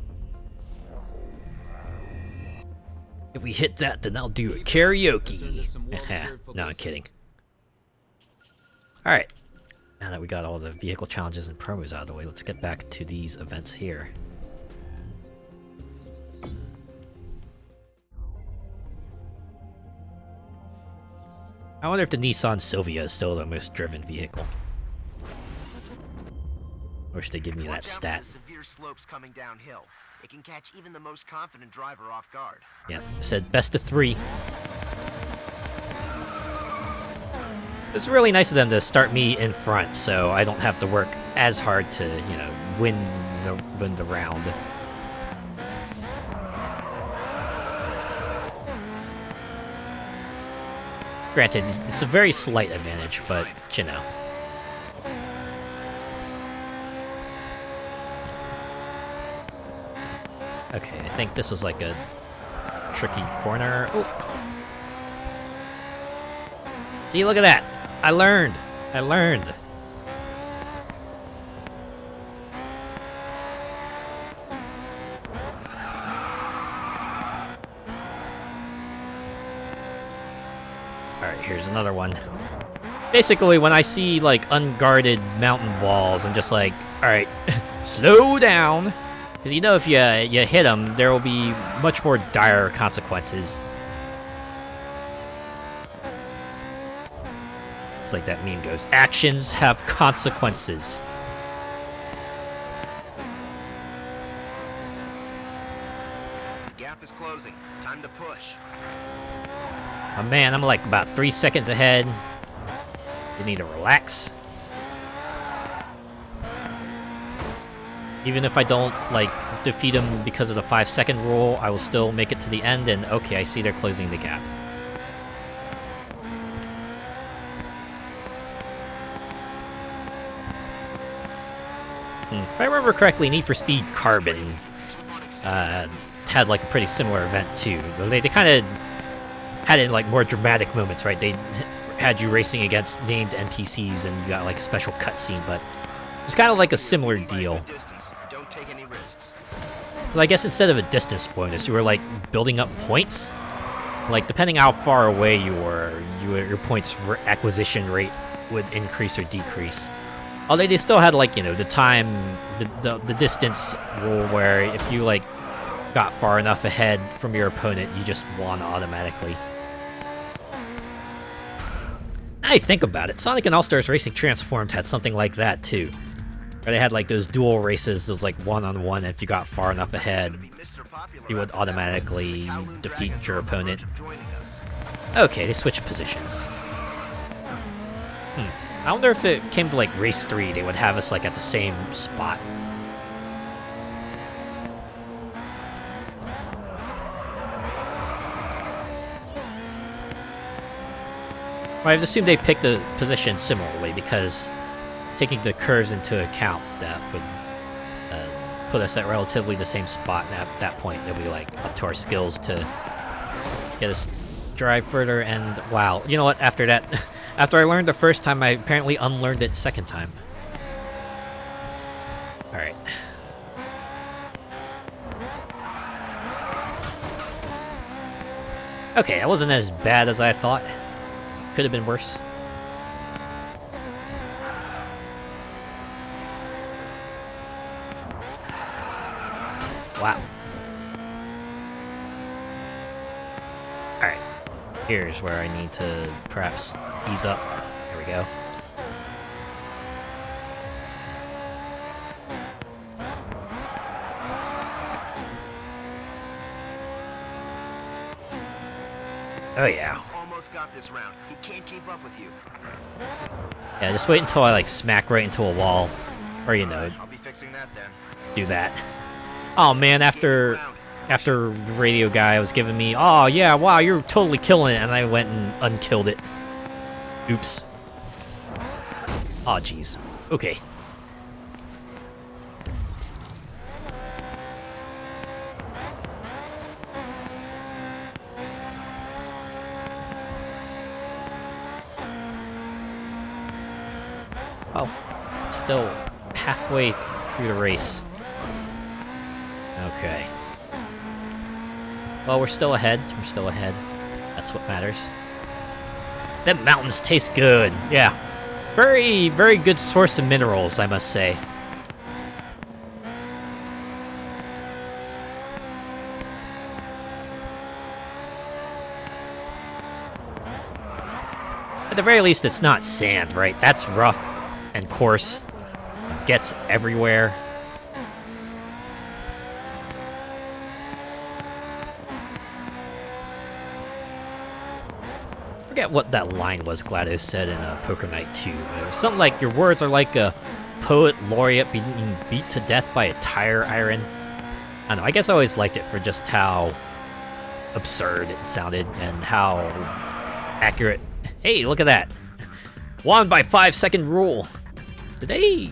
If we hit that, then I'll do a karaoke. No, I'm kidding. Alright. Now that we got all the vehicle challenges and promos out of the way, let's get back to these events here. I wonder if the Nissan Silvia is still the most driven vehicle. Or should they give me that Watch out for stat? the severe slopes coming downhill. It can catch even the most confident driver off guard. Yeah, it said best of 3. It's really nice of them to start me in front, so I don't have to work as hard to, you know, win the round. Granted, it's a very slight advantage, but you know. Okay, I think this was like a tricky corner. Oh. See, look at that. I learned. Alright, here's another one. Basically, when I see, like, unguarded mountain walls, I'm just like, alright, slow down. Because you know if you hit them, there will be much more dire consequences. It's like that meme goes, actions have consequences. The gap is closing. Time to push. Oh man, I'm like about 3 seconds ahead. You need to relax. Even if I don't, like, defeat him because of the 5-second rule, I will still make it to the end, and okay, I see they're closing the gap. If I remember correctly, Need for Speed Carbon had, like, a pretty similar event, too. They kind of had it in, like, more dramatic moments, right? They had you racing against named NPCs, and you got, like, a special cutscene, but it's kind of like a similar deal. Don't take any risks. But I guess instead of a distance bonus, you were like building up points. Like depending how far away you were, your points acquisition rate would increase or decrease. Although they still had like, you know, the time, the distance rule where if you like got far enough ahead from your opponent, you just won automatically. Now you think about it, Sonic and All-Stars Racing Transformed had something like that too. Where they had like those dual races, those like one-on-one, and if you got far enough ahead, you would automatically defeat your opponent. Okay, they switched positions. I wonder if it came to like race 3, they would have us like at the same spot. Well, I've assumed they picked the position similarly because taking the curves into account, that would put us at relatively the same spot, and at that point it'll be like up to our skills to get us drive further. And wow, you know what, after that, after I learned the first time, I apparently unlearned it second time. Alright. Okay, that wasn't as bad as I thought. Could have been worse. Wow. Alright. Here's where I need to perhaps ease up. There we go. Oh yeah. Almost got this round. He can't keep up with you. Yeah, just wait until I like smack right into a wall. Or you know, I'll be fixing that then. do that. Oh man, after after the radio guy was giving me, oh yeah, wow, you're totally killing it, and I went and unkilled it. Oops. Oh jeez. Okay. Oh, still halfway through the race. Okay. Well, we're still ahead. We're still ahead. That's what matters. Them mountains taste good. Yeah. Very, very good source of minerals, I must say. At the very least, it's not sand, right? That's rough and coarse. It gets everywhere. I forget what that line was GLaDOS said in Poker Night 2. It was something like, your words are like a poet laureate being beat to death by a tire iron. I don't know, I guess I always liked it for just how absurd it sounded and how accurate. Hey, look at that. Won by 5-second rule. Did they...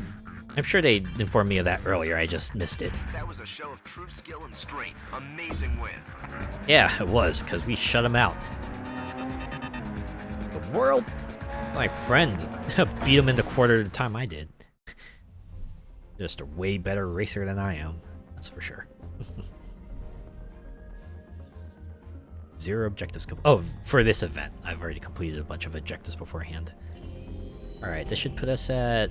I'm sure they informed me of that earlier, I just missed it. That was a show of true skill and strength. Amazing win. Yeah, it was, because we shut him out. The world? My friend beat him in the quarter the time I did. Just a way better racer than I am, that's for sure. 0 objectives complete. Oh, for this event. I've already completed a bunch of objectives beforehand. Alright, this should put us at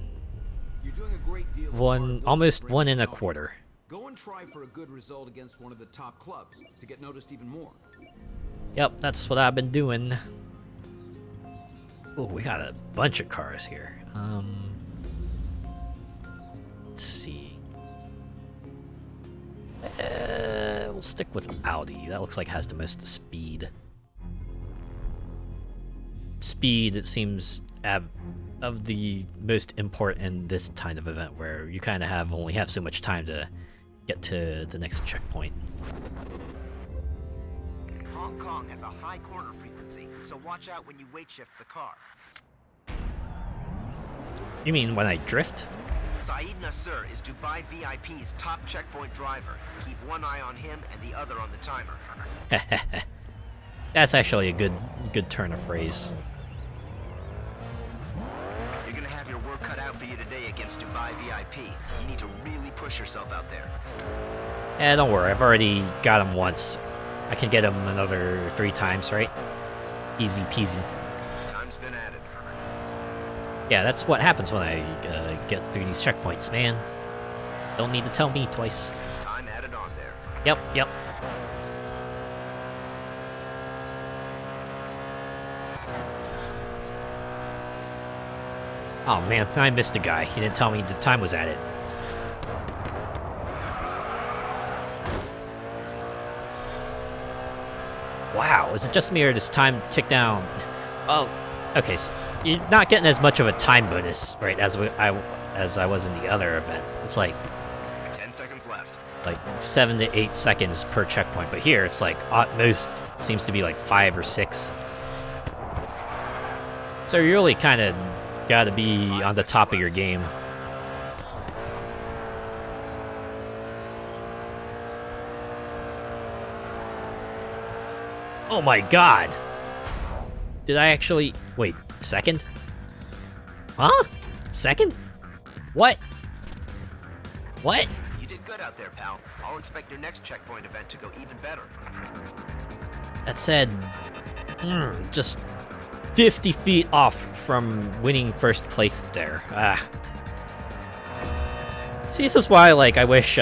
You're doing a great deal of almost hard work. 1.25. Go and try for a good result against one of the top clubs to get noticed even more. Yep, that's what I've been doing. Oh, we got a bunch of cars here. Let's see. We'll stick with Audi. That looks like it has the most speed. Speed, it seems, of the most import in this kind of event, where you kind of only have so much time to get to the next checkpoint. Hong Kong has a high corner frequency, so watch out when you weight shift the car. You mean when I drift? Saeed Nasser is Dubai VIP's top checkpoint driver. Keep one eye on him and the other on the timer. That's actually a good turn of phrase. You're gonna have your work cut out for you today against Dubai VIP. You need to really push yourself out there. Eh, don't worry, I've already got him once. I can get him another 3 times, right? Easy peasy. Time's been added. Yeah, that's what happens when I get through these checkpoints, man. Don't need to tell me twice. Time added on there. Yep. Oh man, I missed a guy. He didn't tell me the time was added. Wow, is it just me or does time tick down? Oh, okay, so you're not getting as much of a time bonus, right, as I was in the other event. It's like 10 seconds left. like 7 to 8 seconds per checkpoint, but here it's like at most seems to be like 5 or 6. So you really kind of got to be on the top of your game. Oh my god! Did I actually... Wait, second? Huh? Second? What? What? You did good out there, pal. I'll expect your next checkpoint event to go even better. That said, just 50 feet off from winning first place there. Ah. See, this is why, like, I wish,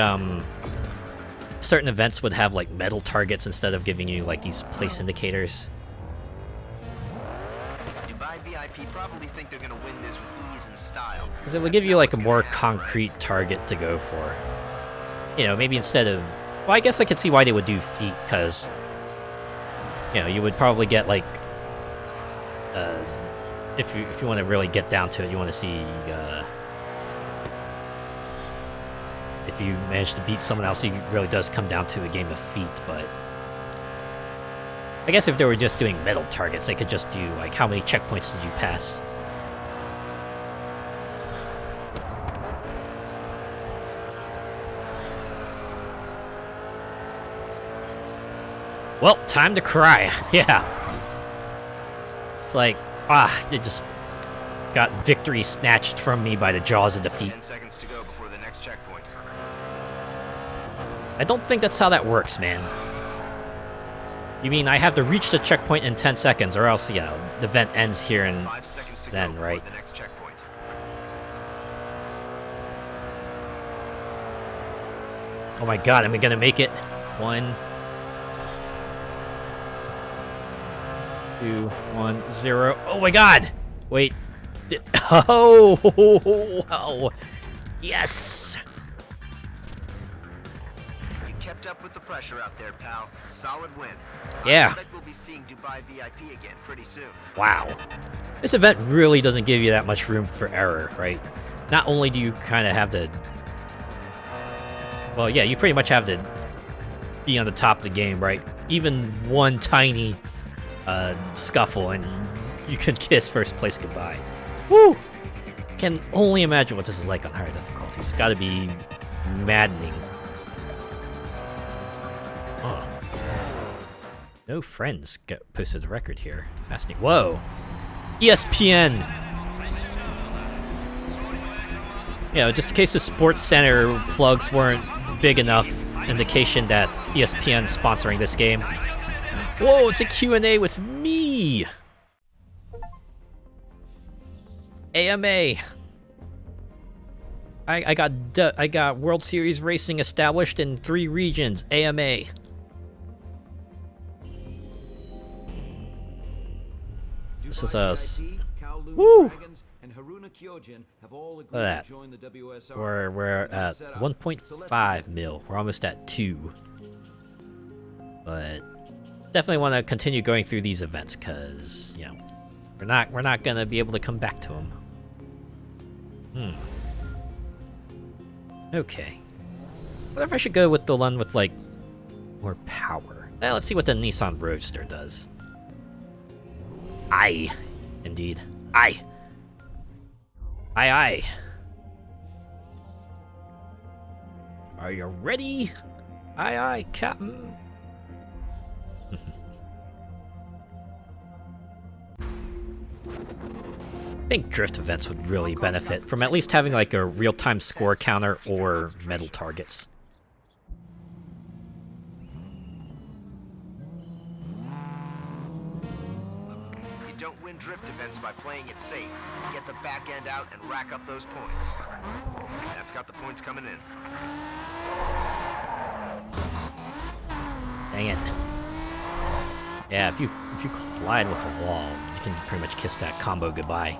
certain events would have, like, medal targets instead of giving you, like, these place indicators. Dubai VIP probably think they're gonna win this with ease and style. Because it would give you, like, a more concrete target to go for. You know, maybe instead of... Well, I guess I could see why they would do feet, because... You know, you would probably get, like... If you want to really get down to it, you want to see, if if you manage to beat someone else, it really does come down to a game of feet, but... I guess if they were just doing metal targets, they could just do, like, how many checkpoints did you pass? Well, time to cry. Yeah. It's like, it just got victory snatched from me by the jaws of defeat. 10 seconds to go before the next checkpoint. I don't think that's how that works, man. You mean I have to reach the checkpoint in 10 seconds, or else, you know, the event ends here and 5 seconds to then, go right? before the next checkpoint. Oh my god, am I gonna make it? 1, 2, 1, 0. Oh my god! Wait. Oh! Wow! Yes! You kept up with the pressure out there, pal. Solid win. Yeah. I expect we'll be seeing Dubai VIP again pretty soon. Wow. This event really doesn't give you that much room for error, right? Not only do you kind of have to... Well, yeah, you pretty much have to be on the top of the game, right? Even one tiny scuffle and you can kiss first place goodbye. Woo! Can only imagine what this is like on higher difficulties. It's gotta be maddening. Oh. No friends posted a record here. Fascinating. Whoa! ESPN! You know, just in case the Sports Center plugs weren't big enough, indication that ESPN's sponsoring this game. Whoa, it's a Q&A with me! AMA. I got World Series racing established in 3 regions. AMA. This is us. Woo! Look at that. We're at 1.5 mil. We're almost at 2. But definitely want to continue going through these events because, you know, we're not gonna be able to come back to them. Okay. What if I should go with the one with like more power? Let's see what the Nissan Roadster does. Aye, indeed. Aye. Aye, aye. Are you ready? Aye, aye, Captain. I think drift events would really benefit from at least having like a real-time score counter or medal targets. You don't win drift events by playing it safe. Get the back end out and rack up those points. That's got the points coming in. Dang it. Yeah, if you collide with a wall, you can pretty much kiss that combo goodbye.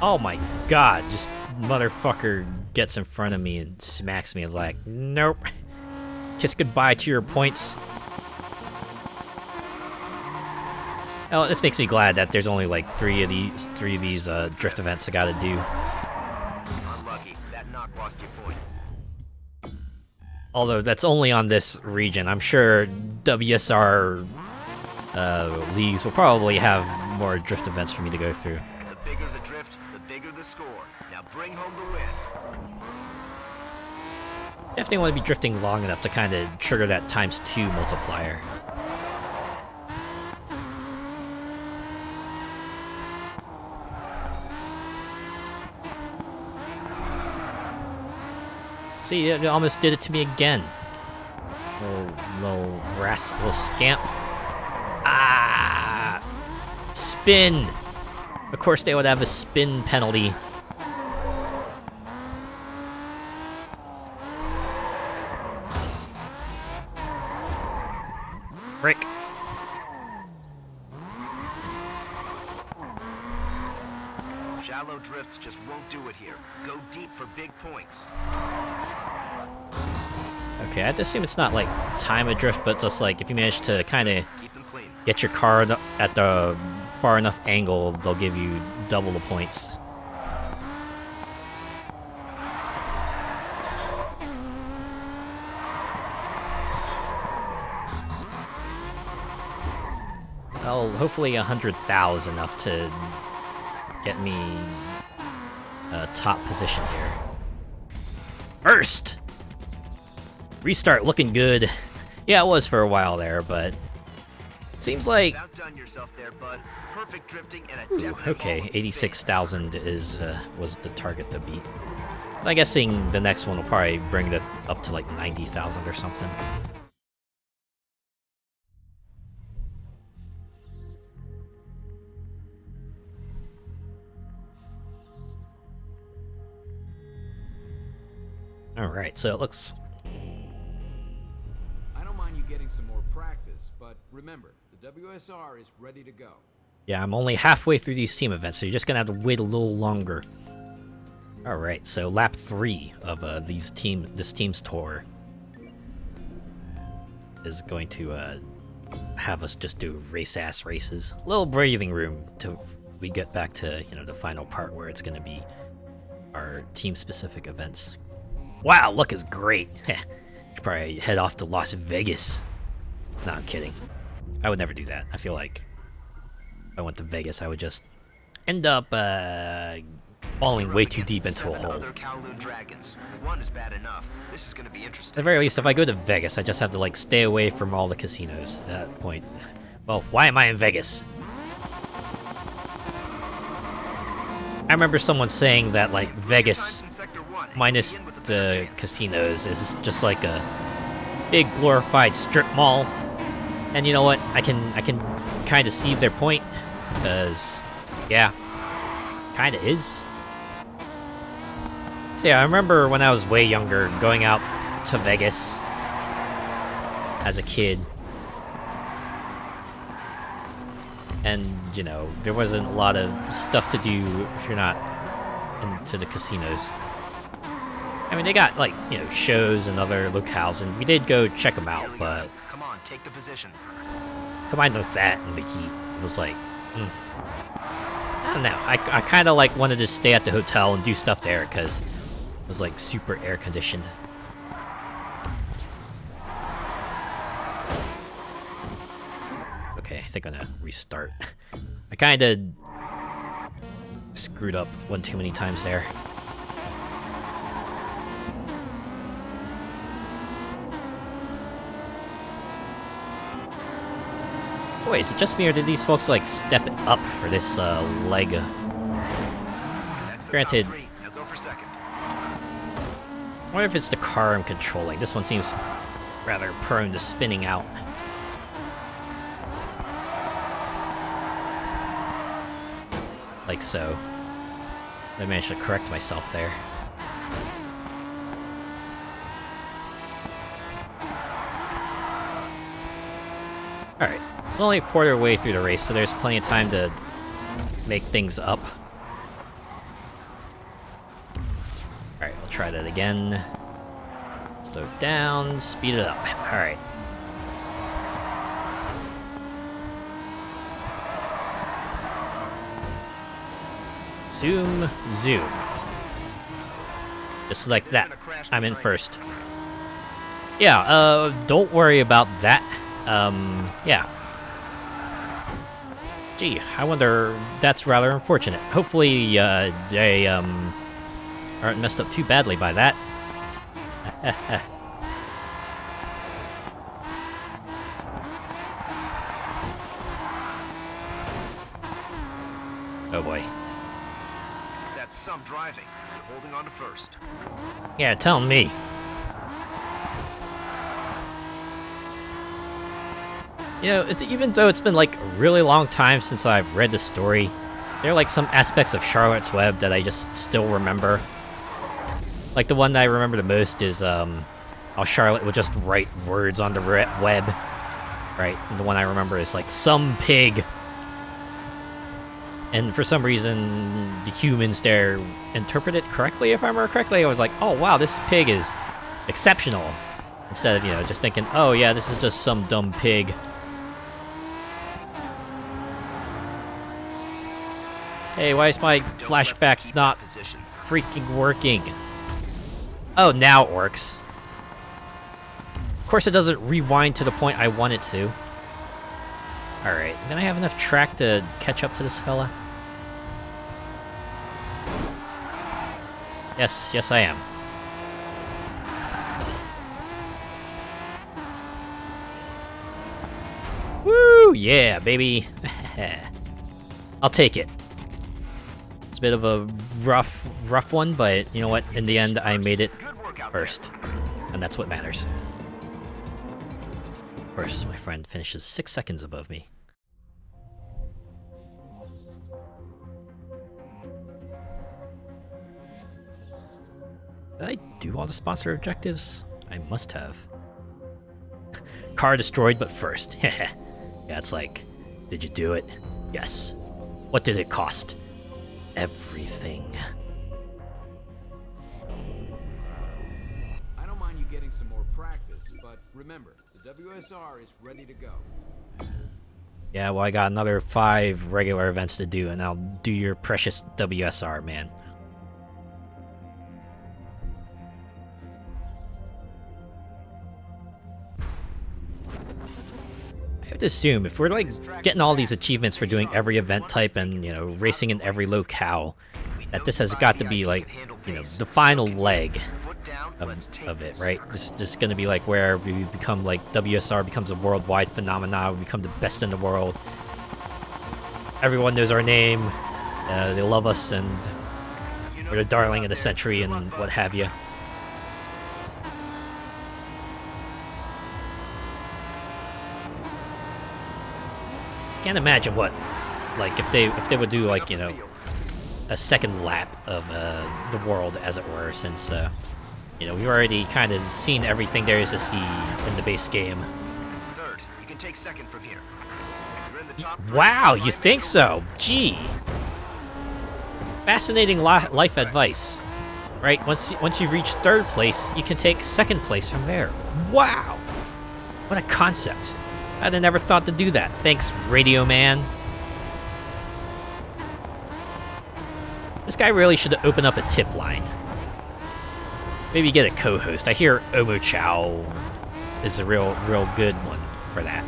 Oh my god, just motherfucker gets in front of me and smacks me. It's like, nope. Kiss goodbye to your points. Oh, this makes me glad that there's only like three of these drift events I gotta do. Unlucky. That knock lost your point. Although that's only on this region. I'm sure WSR leagues will probably have more drift events for me to go through. The bigger the drift, the bigger the score. Now bring home the win. Definitely want to be drifting long enough to kind of trigger that ×2 multiplier. See, it almost did it to me again. Little rascal scamp. Ah! Spin! Of course they would have a spin penalty. Frick. Shallow drifts just won't do it here. Go deep for big points. Okay, I have to assume it's not like time of drift, but just like if you manage to kind of Keep them clean. get your car at the far enough angle, they'll give you double the points. Well, hopefully 100,000 enough to get me a top position here. First! Restart looking good. Yeah, it was for a while there, but seems like... Outdone yourself there, bud. Perfect drifting and a definite Okay, 86,000 was the target to beat. I'm guessing the next one will probably bring that up to like 90,000 or something. Alright, so it looks... I don't mind you getting some more practice, but remember, the WSR is ready to go. Yeah, I'm only halfway through these team events, so you're just gonna have to wait a little longer. Alright, so lap 3 of this team's tour is going to have us just do race-ass races. A little breathing room till we get back to, you know, the final part where it's gonna be our team-specific events. Wow, luck is great. Should probably head off to Las Vegas. No, I'm kidding. I would never do that. I feel like if I went to Vegas, I would just end up falling way too deep into a hole. Other Kowloon dragons. One is bad enough. This is going to be interesting. At the very least, if I go to Vegas, I just have to like stay away from all the casinos at that point. Well, why am I in Vegas? I remember someone saying that like Vegas minus the casinos is just like a big glorified strip mall. And you know what? I can kind of see their point, because yeah, kind of is. So yeah, I remember when I was way younger going out to Vegas as a kid. And, you know, there wasn't a lot of stuff to do if you're not into the casinos. I mean, they got, like, you know, shows and other locales, and we did go check them out, but... Come on, take the position. Combined with that and the heat, it was like... I don't know, I kind of, like, wanted to stay at the hotel and do stuff there, because it was, like, super air-conditioned. Okay, I think I'm gonna restart. I kind of screwed up one too many times there. Wait, is it just me, or did these folks, like, step it up for this, leg? Granted, Now go for second. I wonder if it's the car I'm controlling. This one seems rather prone to spinning out. Like so. I managed to correct myself there. Alright, it's only a quarter way through the race, so there's plenty of time to make things up. Alright, I'll try that again. Slow down, speed it up. Alright. Zoom, zoom. Just like that. I'm in first. Yeah, don't worry about that. Yeah. Gee, I wonder, that's rather unfortunate. Hopefully, they, aren't messed up too badly by that. Oh boy. That's some driving. You're holding on to first. Yeah, tell me. You know, even though it's been like a really long time since I've read the story, there are like some aspects of Charlotte's Web that I just still remember. Like the one that I remember the most is how Charlotte would just write words on the web. Right? And the one I remember is like, some pig. And for some reason, the humans there interpret it correctly, if I remember correctly. I was like, oh wow, this pig is exceptional. Instead of, you know, just thinking, oh yeah, this is just some dumb pig. Hey, why is my Don't let them flashback keep not that position. freaking working? Oh, now it works. Of course it doesn't rewind to the point I want it to. Alright, I'm gonna have enough track to catch up to this fella. Yes, I am. Woo! Yeah, baby. I'll take it. It's a bit of a rough one, but you know what? In the end, I made it Good work out first. And that's what matters. First, my friend finishes 6 seconds above me. Did I do all the sponsor objectives? I must have. Car destroyed, but first. Yeah, it's like, did you do it? Yes. What did it cost? Everything. I don't mind you getting some more practice, but remember, the WSR is ready to go. Yeah, well, I got another 5 regular events to do, and I'll do your precious WSR, man. I have to assume, if we're, like, getting all these achievements for doing every event type and, you know, racing in every locale, that this has got to be, like, you know, the final leg of it, right? This is just gonna be, like, where we become, like, WSR becomes a worldwide phenomenon, we become the best in the world. Everyone knows our name, they love us, and we're the darling of the century and what have you. Can't imagine what, like, if they would do, like, you know, a second lap of the world, as it were, since you know, we've already kind of seen everything there is to see in the base game. Third, you can take second from here. You're in the top three. Wow, you think so? Gee, fascinating life advice, right? Once you reach 3rd place, you can take 2nd place from there. Wow, what a concept! I'd have never thought to do that. Thanks, Radio Man. This guy really should open up a tip line. Maybe get a co-host. I hear Omo Chow is a real good one for that.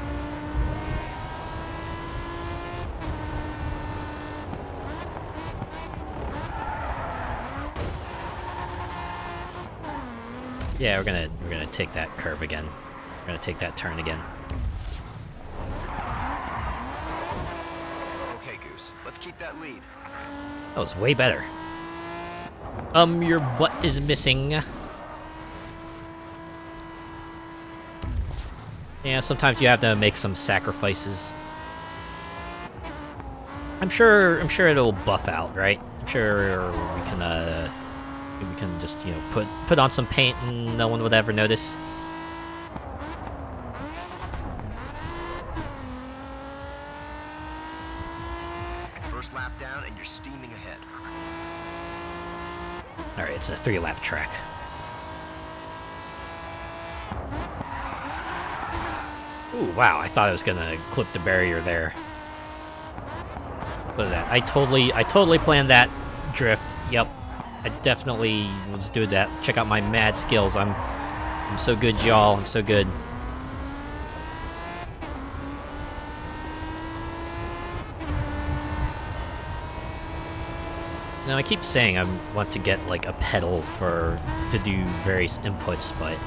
Yeah, we're gonna take that curve again. We're gonna take that turn again. Okay, Goose. Let's keep that lead. That was way better. Your butt is missing. Yeah, sometimes you have to make some sacrifices. I'm sure it'll buff out, right? I'm sure we can just, you know, put on some paint and no one would ever notice. First lap down, and you're steaming ahead. Alright, it's a 3-lap track. Ooh, wow, I thought I was gonna clip the barrier there. Look at that. I totally planned that drift. Yep. I definitely was doing that. Check out my mad skills. I'm so good, y'all. I'm so good. Now, I keep saying I want to get, like, a pedal to do various inputs, but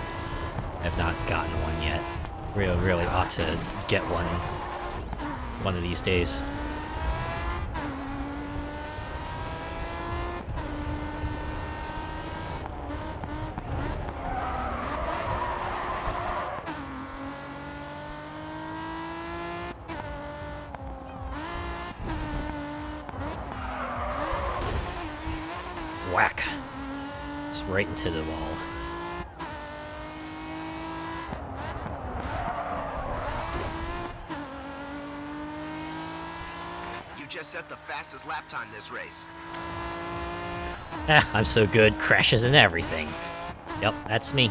I have not gotten one yet. Really ought to get one of these days. Whack. Just right into the wall. You just set the fastest lap time this race. I'm so good. Crashes and everything. Yep, that's me.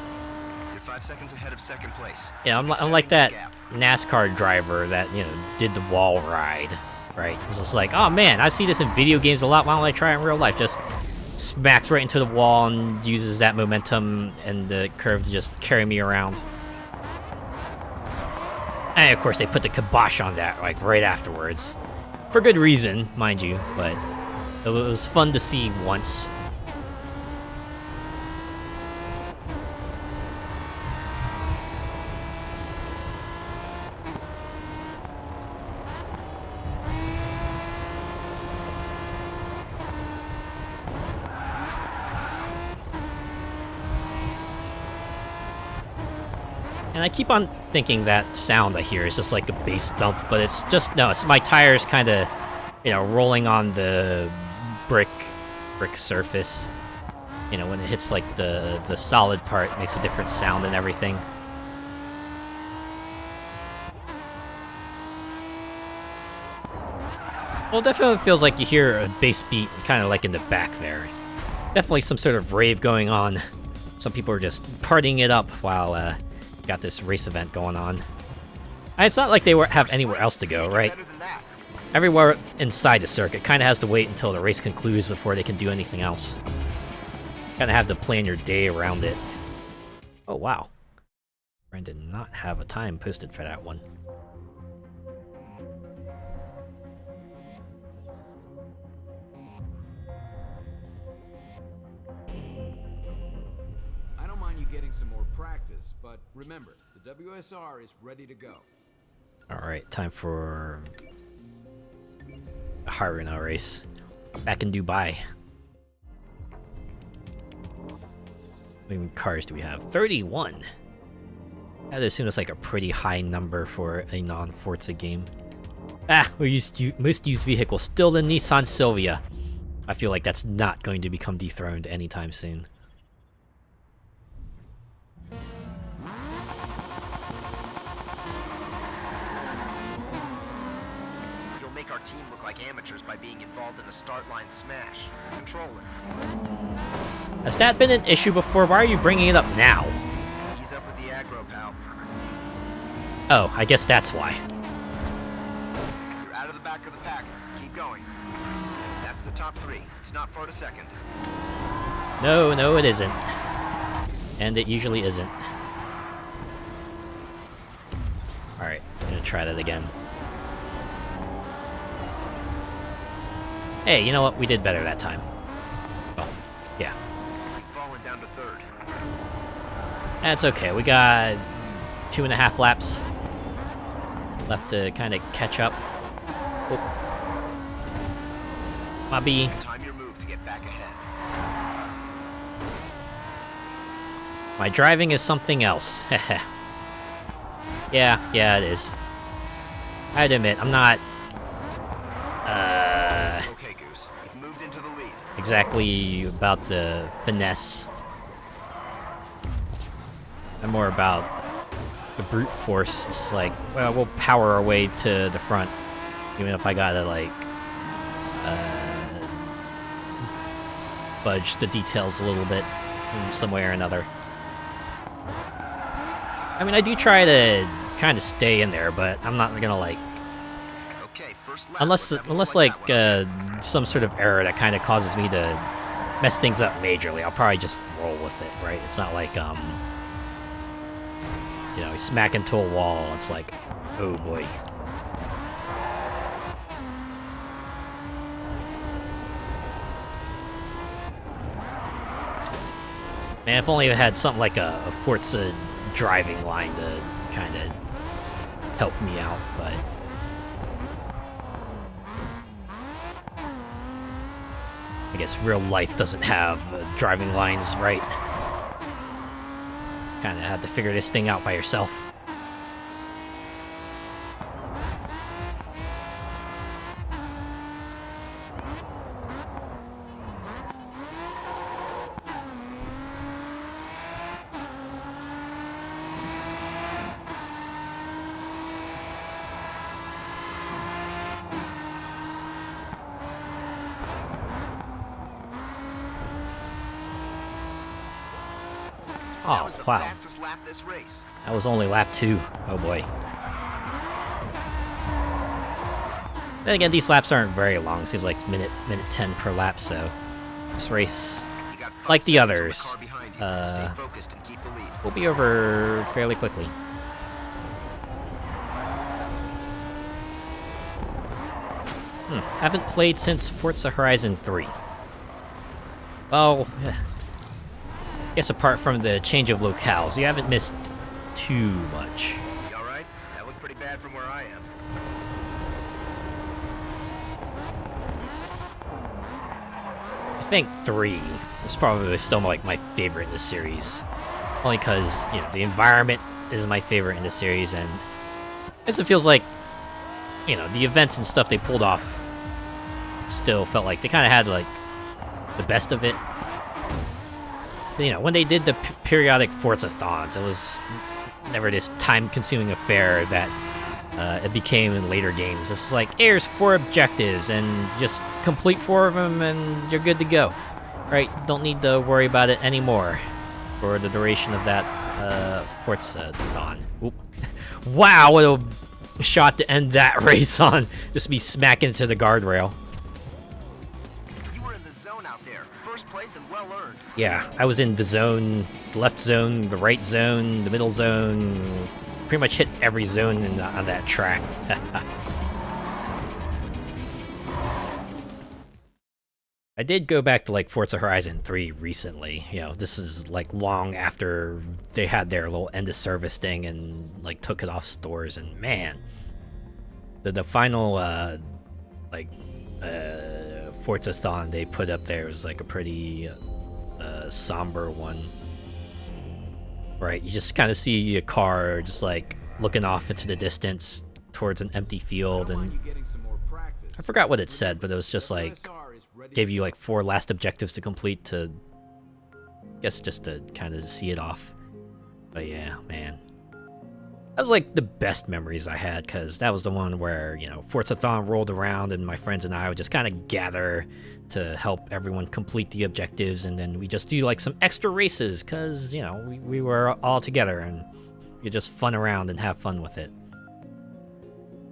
You're 5 seconds ahead of 2nd place. Yeah, I'm like that NASCAR driver that, you know, did the wall ride, right? It's just like, oh man, I see this in video games a lot. Why don't I try it in real life? Just smacks right into the wall and uses that momentum and the curve to just carry me around. And of course, they put the kibosh on that like right afterwards, for good reason, mind you. But it was fun to see once. And I keep on thinking that sound I hear is just like a bass dump, but it's just, no, it's my tires kind of, you know, rolling on the brick surface. You know, when it hits like the solid part, it makes a different sound and everything. Well, it definitely feels like you hear a bass beat kind of like in the back there. Definitely some sort of rave going on. Some people are just partying it up while got this race event going on. And it's not like they have anywhere else to go, right? Everywhere inside the circuit kind of has to wait until the race concludes before they can do anything else. Kind of have to plan your day around it. Oh, wow. I did not have a time posted for that one. I don't mind you getting some more practice, but remember, the WSR is ready to go. Alright, time for a Haruna race. Back in Dubai. How many cars do we have? 31! I'd assume that's like a pretty high number for a non-Forza game. Ah, most used vehicle, still the Nissan Silvia. I feel like that's not going to become dethroned anytime soon. You'll make our team look like amateurs by being involved in a start line smash. Control it. Has that been an issue before? Why are you bringing it up now? Ease up with the aggro, pal. Oh, I guess that's why. You're out of the back of the pack. Keep going. That's the top three. It's not far to second. No, no, it isn't. And it usually isn't. Alright, I'm gonna try that again. Hey, you know what? We did better that time. Oh, yeah. We've fallen down to third. That's okay. We got 2.5 laps left to kind of catch up. Oh. Bobby. Time your move to get back ahead. My driving is something else. yeah, it is. I'd admit, I'm not Okay, Goose. You've moved into the lead. exactly about the finesse. I'm more about the brute force. It's like, well, we'll power our way to the front, even if I gotta, like, budge the details a little bit in some way or another. I mean, I do try to kind of stay in there, but I'm not gonna, like, Okay, first lap. unless like some sort of error that kind of causes me to mess things up majorly, I'll probably just roll with it, right? It's not like you know, smack into a wall. It's like, oh boy. Man, if only I had something like a Forza driving line to kind of help me out, but I guess real life doesn't have driving lines, right? Kind of have to figure this thing out by yourself. That Oh, was the wow. fastest lap this race. That was only lap 2. Oh boy. Then again, these laps aren't very long. Seems like minute 10 per lap, so this race, You got 5 like the seconds on others, car behind you. Stay focused and keep the lead. will be over fairly quickly. Haven't played since Forza Horizon 3. Well, I guess apart from the change of locales, you haven't missed too much. You alright? That looked pretty bad from where I am. I think 3 is probably still like my favorite in the series. Only because, you know, the environment is my favorite in the series, and it feels like, you know, the events and stuff they pulled off still felt like they kind of had like the best of it. You know, when they did the periodic Forza-thons, it was never this time-consuming affair that it became in later games. It's like, here's 4 objectives, and just complete 4 of them, and you're good to go. Right? Don't need to worry about it anymore for the duration of that Forza-thon. Oop. Wow, what a shot to end that race on. Just me smacking into the guardrail. You were in the zone out there. First place and well earned. Yeah, I was in the zone, the left zone, the right zone, the middle zone. Pretty much hit every zone on that track. I did go back to like Forza Horizon 3 recently. You know, this is like long after they had their little end of service thing and like took it off stores. And man, the final Forza-thon they put up there was like a pretty somber one. Right, you just kind of see a car just like looking off into the distance towards an empty field, and I forgot what it said, but it was just like gave you like 4 last objectives to complete to, I guess, just to kind of see it off. But yeah, man, that was like the best memories I had, because that was the one where, you know, Forza-thon rolled around and my friends and I would just kind of gather to help everyone complete the objectives, and then we just do like some extra races, because, you know, we were all together and you just fun around and have fun with it.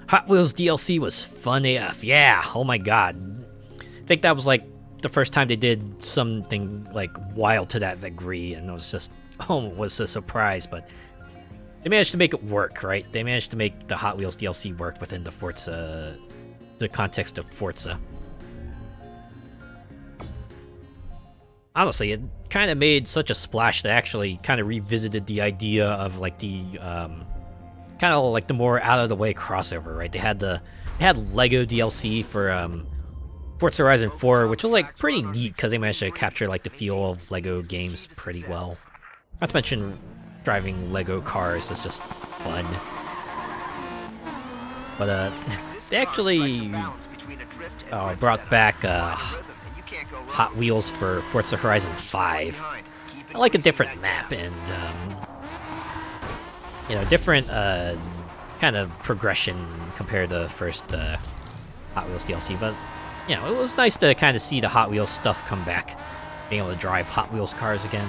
Hot Wheels DLC was fun AF. Yeah, oh my god. I think that was like the first time they did something like wild to that degree, and it was just, oh, it was a surprise, but they managed to make it work, right? They managed to make the Hot Wheels DLC work within the Forza, the context of Forza. Honestly, it kind of made such a splash that actually kind of revisited the idea of like the kind of like the more out of the way crossover, right? They had Lego DLC for Forza Horizon 4, which was like pretty neat because they managed to capture like the feel of Lego games pretty well. Not to mention driving Lego cars is just fun. But they actually brought back Hot Wheels for Forza Horizon 5. I like a different map and you know, different kind of progression compared to the first Hot Wheels DLC. But you know, it was nice to kind of see the Hot Wheels stuff come back, being able to drive Hot Wheels cars again.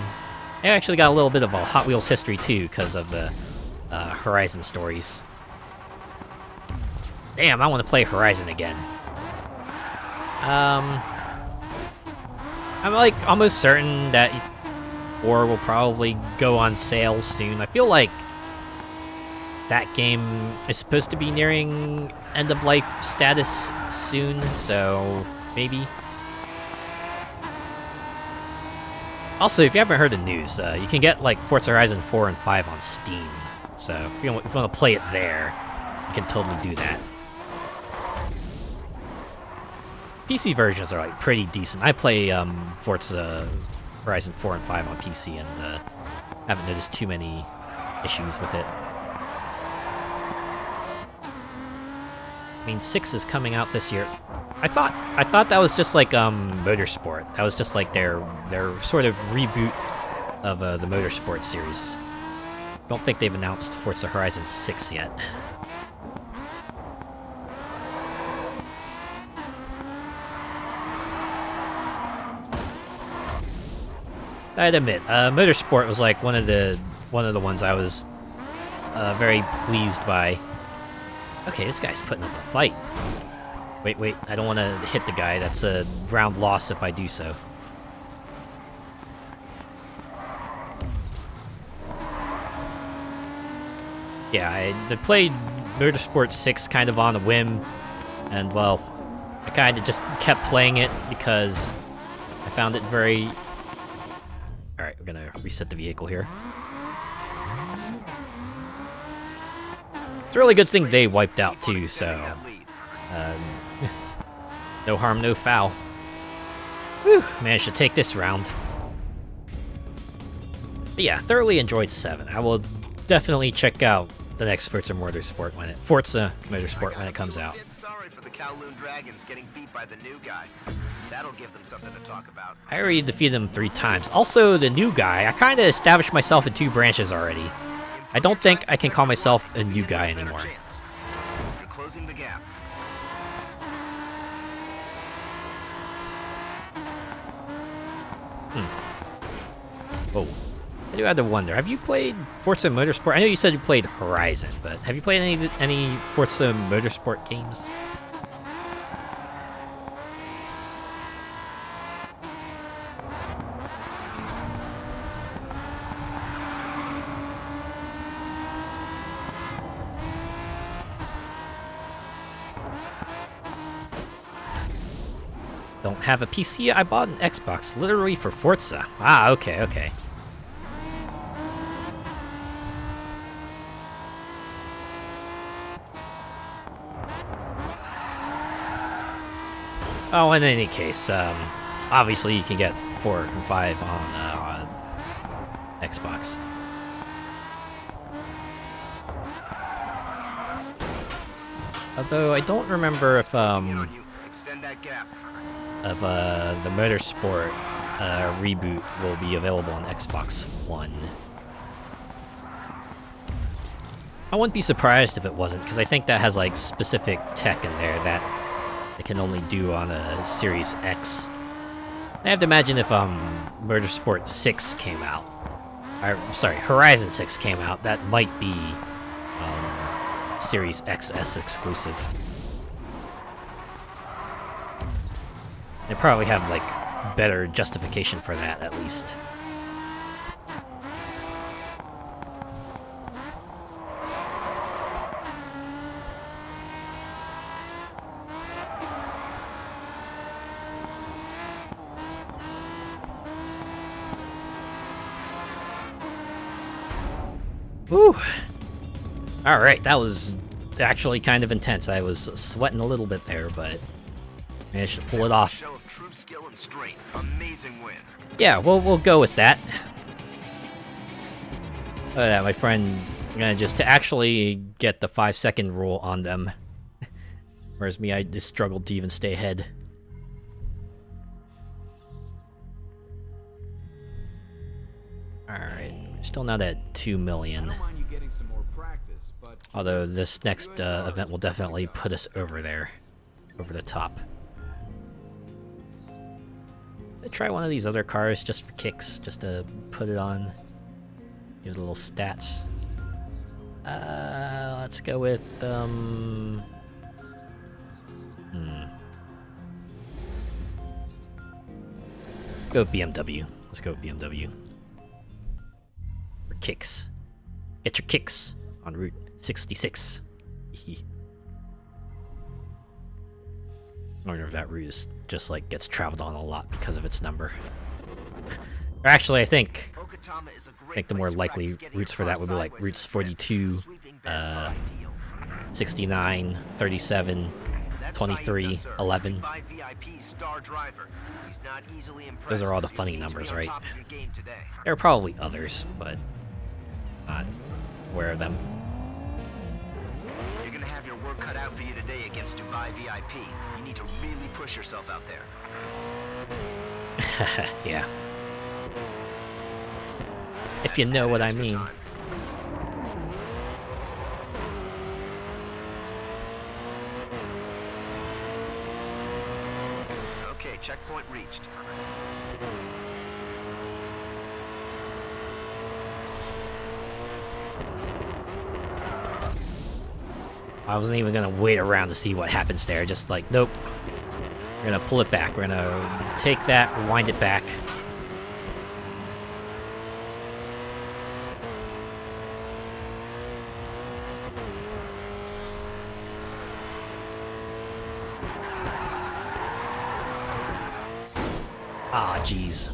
I actually got a little bit of a Hot Wheels history too because of the Horizon stories. Damn, I want to play Horizon again. I'm like almost certain that 4 will probably go on sale soon. I feel like that game is supposed to be nearing end of life status soon, so maybe. Also, if you haven't heard the news, you can get like Forza Horizon 4 and 5 on Steam. So if you want to play it there, you can totally do that. PC versions are like pretty decent. I play Forza Horizon 4 and 5 on PC, and haven't noticed too many issues with it. I mean, 6 is coming out this year. I thought that was just like Motorsport. That was just like their sort of reboot of the Motorsport series. Don't think they've announced Forza Horizon 6 yet. I'd admit, Motorsport was like one of the ones I was very pleased by. Okay, this guy's putting up a fight. Wait, I don't want to hit the guy. That's a round loss if I do so. Yeah, I played Motorsport 6 kind of on a whim, and well, I kind of just kept playing it because I found it very... Alright, we're gonna reset the vehicle here. It's a really good thing they wiped out too, so... no harm, no foul. Whew, managed to take this round. But yeah, thoroughly enjoyed 7. I will definitely check out the next Forza Motorsport when it comes out. Sorry for the Kowloon Dragons getting beat by the new guy. That'll give them something to talk about. I already defeated him 3 times. Also, the new guy, I kind of established myself in 2 branches already. I don't think I can call myself a new guy anymore. You're closing the gap. Whoa. I do have to wonder, have you played Forza Motorsport? I know you said you played Horizon, but have you played any Forza Motorsport games? Don't have a PC, I bought an Xbox literally for Forza. Ah, okay. Oh, in any case, obviously you can get 4 and 5 on Xbox. Although I don't remember if Extend that gap. the Motorsport reboot will be available on Xbox One. I wouldn't be surprised if it wasn't, because I think that has like specific tech in there that it can only do on a Series X. I have to imagine if Motorsport 6 came out, or sorry, Horizon 6 came out, that might be Series XS exclusive. They probably have like better justification for that, at least. Whew. Alright, that was actually kind of intense. I was sweating a little bit there, but managed to pull it off. Show of true skill and strength. Amazing win. Yeah, we'll go with that. Look at that, my friend. Just to actually get the 5-second rule on them. Whereas me, I just struggled to even stay ahead. Alright, we're still not at 2 million. Although this next event will definitely put us over there. Over the top. I'll try one of these other cars just for kicks, just to put it on. Give it a little stats. Let's go with, Go with BMW. Let's go with BMW. For kicks. Get your kicks on Route 66. I wonder if that route is just like gets traveled on a lot because of its number. Or actually, I think the more likely routes for that would be like routes 42, 69, 37, 23, 11. Those are all the funny numbers, right? There are probably others, but not aware of them. You're gonna have your work cut out for you today against Dubai VIP. You need to really push yourself out there. Yeah. If you know what I mean. Okay, checkpoint reached. I wasn't even gonna wait around to see what happens there. Just like, nope. We're gonna pull it back. We're gonna take that, wind it back. Ah, jeez.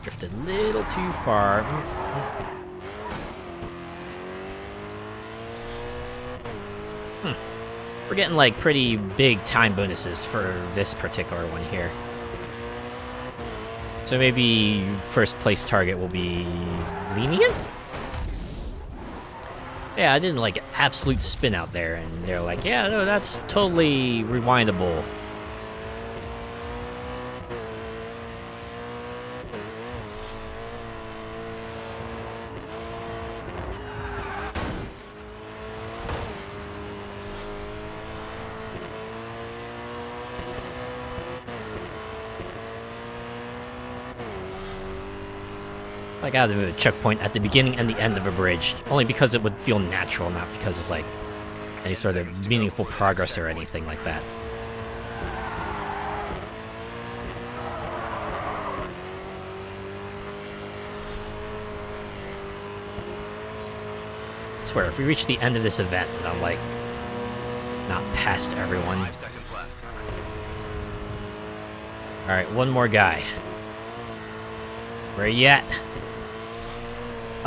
Drifted a little too far. We're getting like pretty big time bonuses for this particular one here. So maybe first place target will be lenient? Yeah, I didn't like absolute spin out there, and they're like, yeah, no, that's totally rewindable. I gotta do a checkpoint at the beginning and the end of a bridge, only because it would feel natural, not because of like any sort of meaningful progress or anything like that. I swear, if we reach the end of this event and I'm like not past everyone. 5 seconds left. Alright, one more guy. Where you at?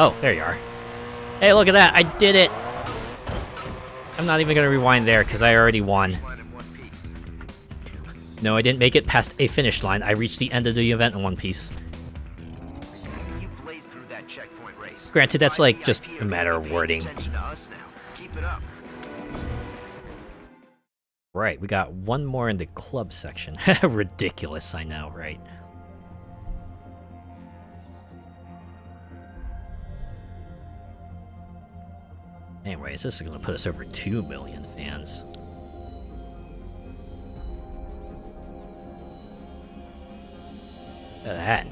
Oh, there you are. Hey, look at that! I did it! I'm not even gonna rewind there, because I already won. Line in one piece. No, I didn't make it past a finish line. I reached the end of the event in one piece. You blazed through that checkpoint race. Granted, that's like just VIP a matter of paying wording. attention to us now. Keep it up. Right, we got one more in the club section. Ridiculous, I know, right? Anyways, this is gonna put us over 2 million fans. Look at that.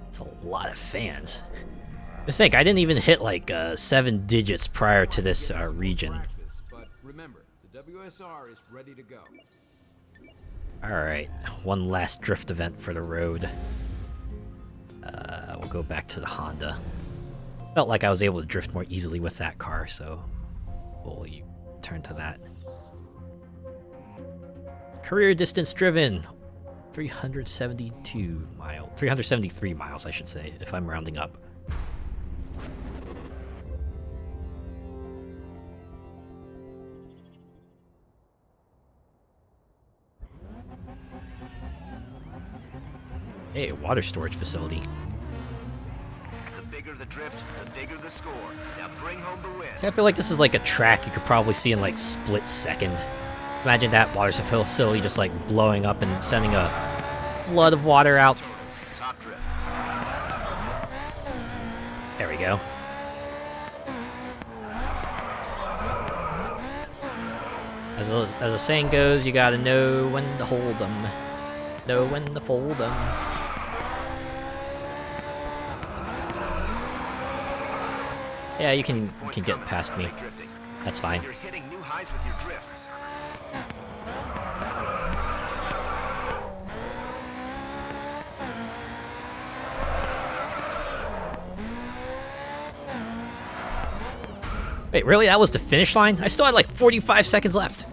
That's a lot of fans. To think, I didn't even hit like 7 digits prior to this region. Practice, but remember, the WSR is ready to go. Alright, one last drift event for the road. We'll go back to the Honda. Felt like I was able to drift more easily with that car, so we'll turn to that. Career distance driven, 373 miles, I should say, if I'm rounding up. Hey, water storage facility. The bigger the drift, the bigger the score. Now bring home the win. See, I feel like this is like a track you could probably see in like split second. Imagine that water facility just like blowing up and sending a flood of water out. Top drift. There we go. As the saying goes, you gotta know when to hold 'em. Know when to fold 'em. Yeah, you can get past me. Drifting. That's fine. You're hitting new highs with your drifts. Wait, really? That was the finish line? I still had like 45 seconds left.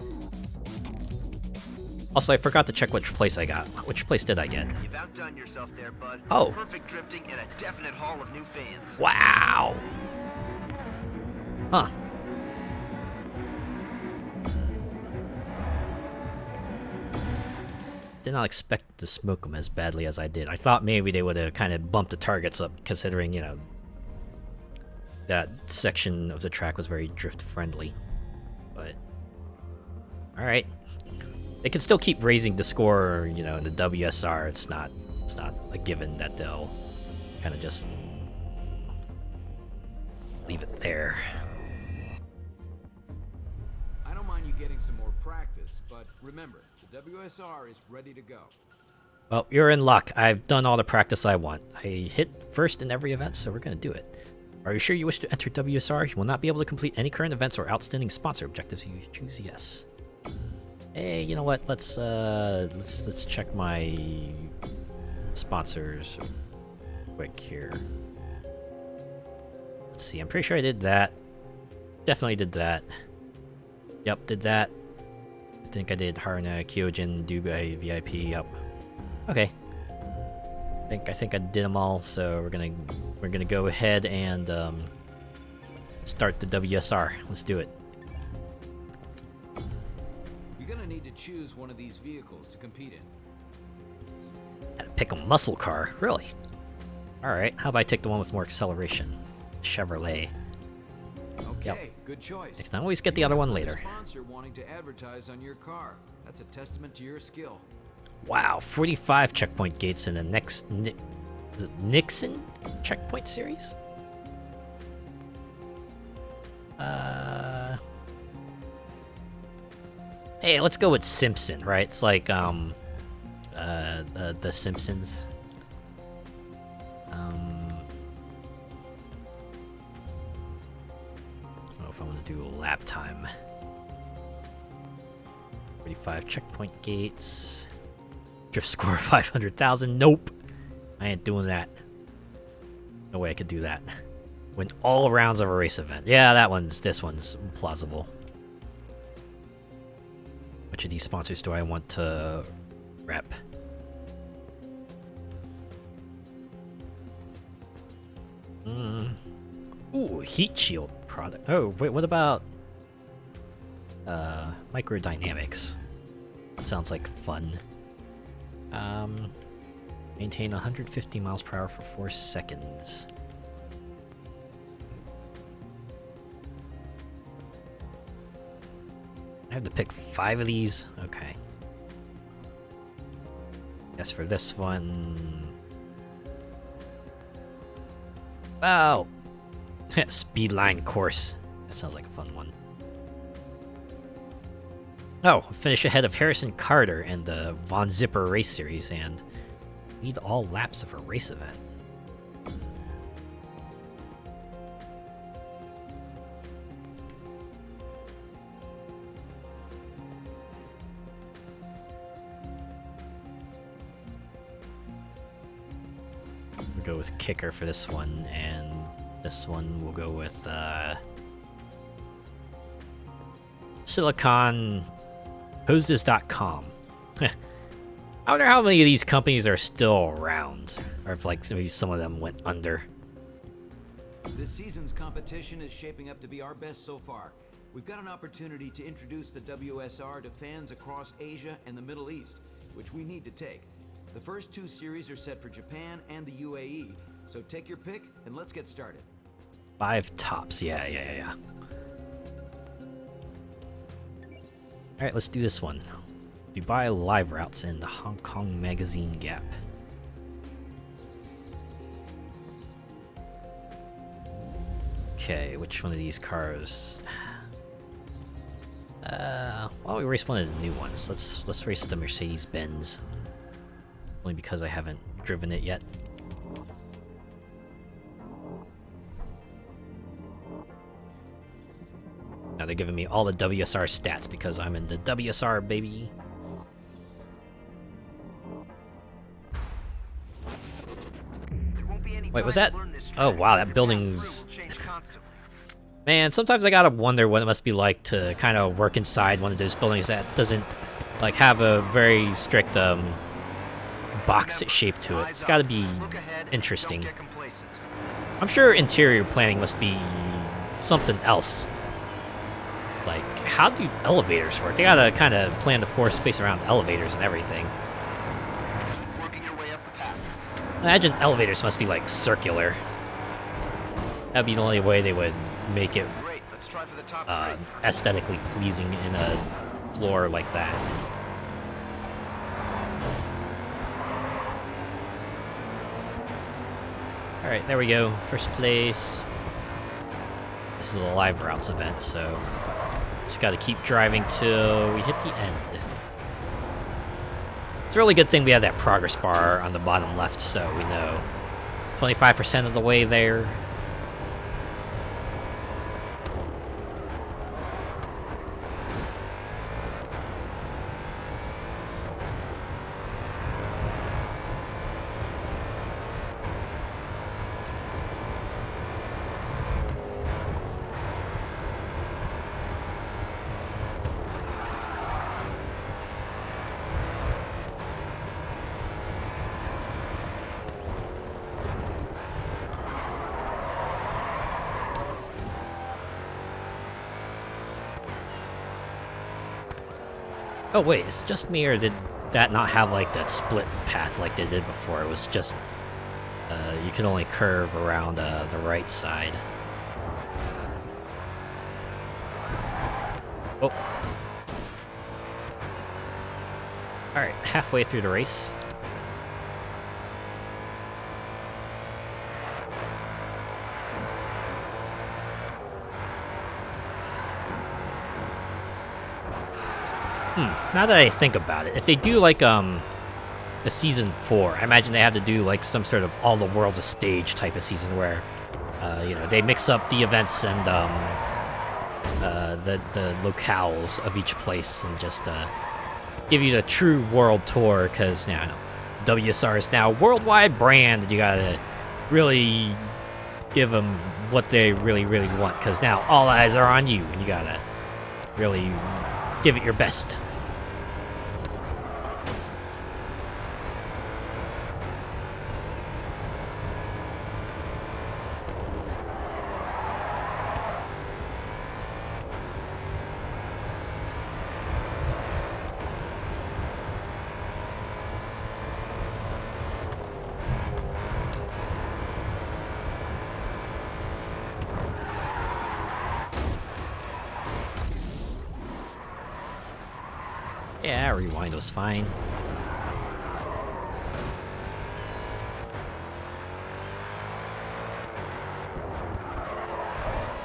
Also, I forgot to check which place I got. Which place did I get? You've outdone yourself there, bud. Oh. Perfect drifting and a definite haul of new fans. Wow. Huh. Did not expect to smoke them as badly as I did. I thought maybe they would have kind of bumped the targets up, considering, you know, that section of the track was very drift friendly. But alright. They can still keep raising the score, you know, in the WSR. It's not a given that they'll kind of just leave it there. I don't mind you getting some more practice, but remember, the WSR is ready to go. Well, you're in luck. I've done all the practice I want. I hit first in every event, so we're gonna do it. Are you sure you wish to enter WSR? You will not be able to complete any current events or outstanding sponsor objectives. You choose yes. Hey, you know what? Let's check my sponsors quick here. Let's see. I'm pretty sure I did that. Definitely did that. Yep, did that. I think I did Haruna, Kyojin, Dubai, VIP. Yep. Okay. I think I did them all. So we're gonna go ahead and start the WSR. Let's do it. You're gonna need to choose one of these vehicles to compete in. Had to pick a muscle car, really? Alright, how about I take the one with more acceleration? Chevrolet. Okay, Yep. good choice. I can always get the other one later. Sponsor wanting to advertise on your car. That's a testament to your skill. Wow, 45 checkpoint gates in the next Nixon checkpoint series? Hey, let's go with Simpson, right? It's like the Simpsons. I don't know if I want to do a lap time. 45 checkpoint gates. Drift score 500,000. Nope. I ain't doing that. No way I could do that. Win all rounds of a race event. Yeah, this one's plausible. Which of these sponsors do I want to rep? Ooh, heat shield product. Oh, wait, what about microdynamics? That sounds like fun. Maintain 150 miles per hour for 4 seconds. I have to pick 5 of these? Okay. Yes, for this one... Oh! Speedline course. That sounds like a fun one. Oh, finish ahead of Harrison Carter in the Von Zipper race series and lead all laps of a race event. We'll go with kicker for this one, and this one we'll go with Silicon Hostess.com. I wonder how many of these companies are still around, or if like maybe some of them went under. This season's competition is shaping up to be our best so far. We've got an opportunity to introduce the WSR to fans across Asia and the Middle East, which we need to take. The first 2 series are set for Japan and the UAE, so take your pick and let's get started. 5 tops, yeah. Alright, let's do this one. Dubai live routes in the Hong Kong magazine gap. Okay, which one of these cars? Why don't we race one of the new ones? Let's race the Mercedes-Benz. Only because I haven't driven it yet. Now they're giving me all the WSR stats because I'm in the WSR, baby. Wait, was that? Oh wow, that building's... Man, sometimes I gotta wonder what it must be like to kind of work inside one of those buildings that doesn't like have a very strict box shape to it. It's gotta be interesting. I'm sure interior planning must be something else. Like, how do elevators work? They gotta kind of plan the floor space around the elevators and everything. I imagine elevators must be like circular. That'd be the only way they would make it aesthetically pleasing in a floor like that. Alright, there we go. First place. This is a live routes event, so just gotta keep driving till we hit the end. It's a really good thing we have that progress bar on the bottom left, so we know 25% of the way there. Oh wait, is it just me, or did that not have like that split path like they did before? It was just you can only curve around the right side. Oh. Alright, halfway through the race. Now that I think about it, if they do like a season 4, I imagine they have to do like some sort of all the world's a stage type of season where you know, they mix up the events and the locales of each place and just give you the true world tour, because you know, WSR is now a worldwide brand and you gotta really give them what they really want, because now all eyes are on you and you gotta really give it your best. Yeah, rewind was fine.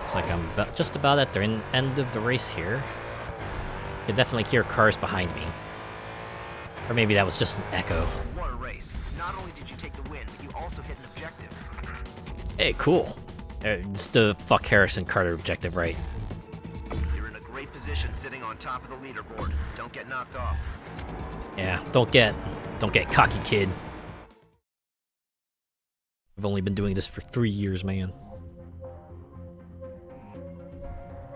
Looks like I'm just about at the end of the race here. I can definitely hear cars behind me. Or maybe that was just an echo. What a race. Not only did you take the win, but you also hit an objective. Hey, cool. It's the fuck Harrison Carter objective, right? You're in a great position sitting on top of the leaderboard. Don't get knocked off. Yeah, don't get cocky, kid. I've only been doing this for 3 years, man.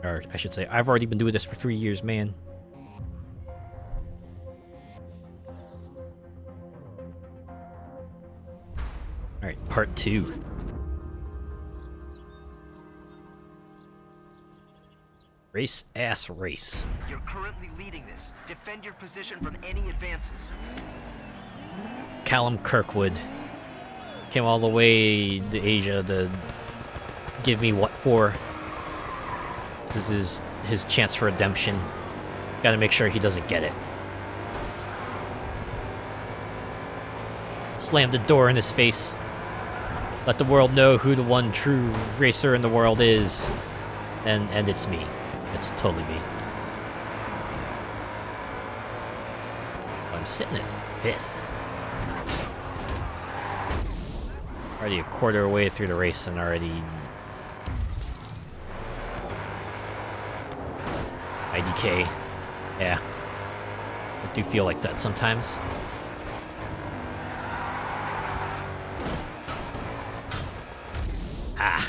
Or I should say, I've already been doing this for 3 years, man. Alright, part 2. Race ass race. You're currently leading this. Defend your position from any advances. Callum Kirkwood came all the way to Asia to give me what for. This is his chance for redemption. Gotta make sure he doesn't get it. Slam the door in his face. Let the world know who the one true racer in the world is. And it's me. It's totally me. I'm sitting at 5th. Already a quarter way through the race and already... IDK. Yeah. I do feel like that sometimes. Ah.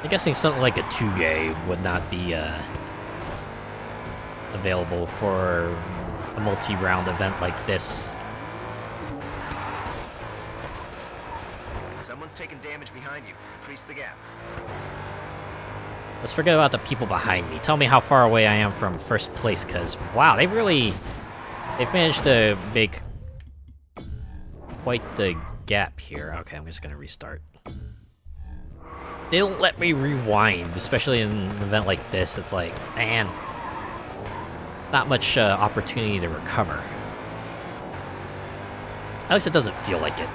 I'm guessing something like a 2-gay would not be available for a multi-round event like this. Someone's taking damage behind you. Increase the gap. Let's forget about the people behind me. Tell me how far away I am from first place, because, wow, they've managed to make quite the gap here. Okay, I'm just going to restart. They don't let me rewind, especially in an event like this. It's like, man, not much opportunity to recover. At least it doesn't feel like it.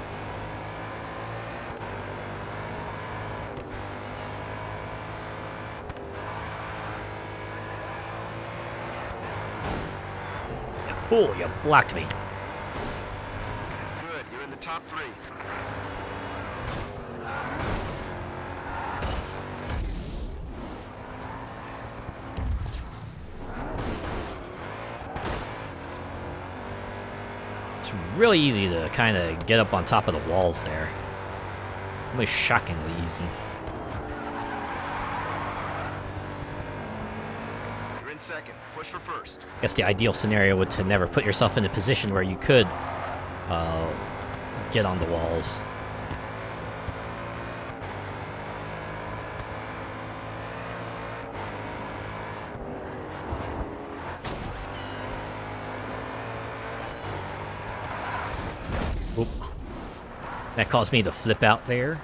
You fool, you blocked me. Good, you're in the top 3. It's really easy to kind of get up on top of the walls there. Almost shockingly easy. You're in second. Push for first. I guess the ideal scenario would to never put yourself in a position where you could get on the walls. Oop. That caused me to flip out there.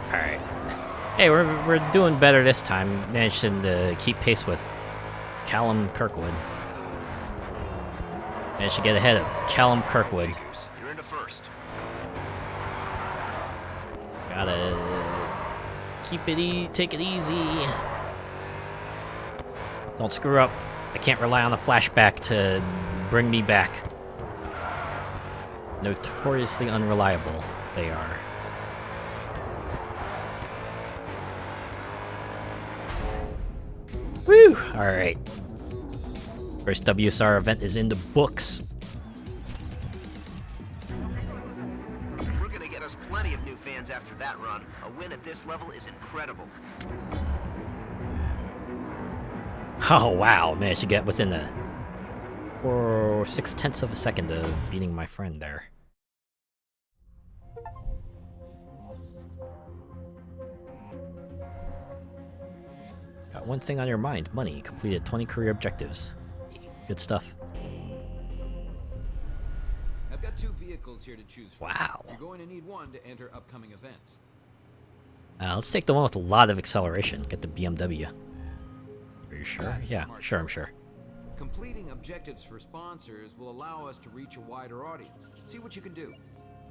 Alright. Hey, we're doing better this time. Managing to keep pace with Callum Kirkwood. Managed to get ahead of Callum Kirkwood. You're into first. Gotta take it easy. Don't screw up. I can't rely on the flashback to bring me back. Notoriously unreliable they are. Woo! Alright. First WSR event is in the books. We're gonna get us plenty of new fans after that run. A win at this level is incredible. Oh wow, managed to get within the 6/10 of a second of beating my friend there. Got one thing on your mind, money. Completed 20 career objectives. Good stuff. I've got 2 vehicles here to choose from. Wow. You're going to need one to enter upcoming events. Let's take the one with a lot of acceleration. Get the BMW. Are you sure? Yeah, sure, I'm sure. Completing objectives for sponsors will allow us to reach a wider audience. See what you can do.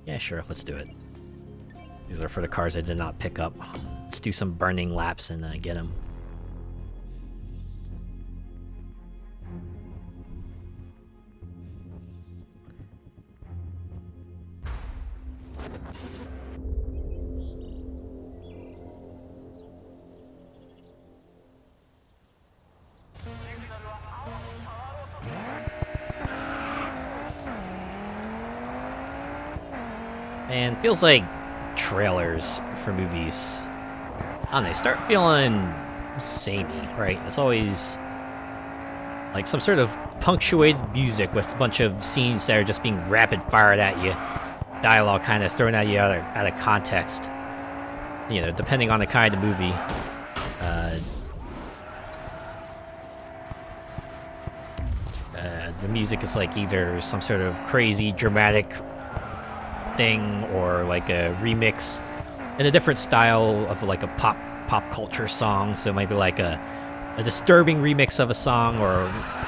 Yeah, sure, let's do it. These are for the cars I did not pick up. Let's do some burning laps and get them. And feels like trailers for movies, I don't know, they start feeling samey, right? It's always like some sort of punctuated music with a bunch of scenes that are just being rapid fired at you. Dialogue kind of thrown at you out of context. You know, depending on the kind of movie. The music is like either some sort of crazy dramatic thing or like a remix in a different style of like a pop culture song. So it might be like a disturbing remix of a song, or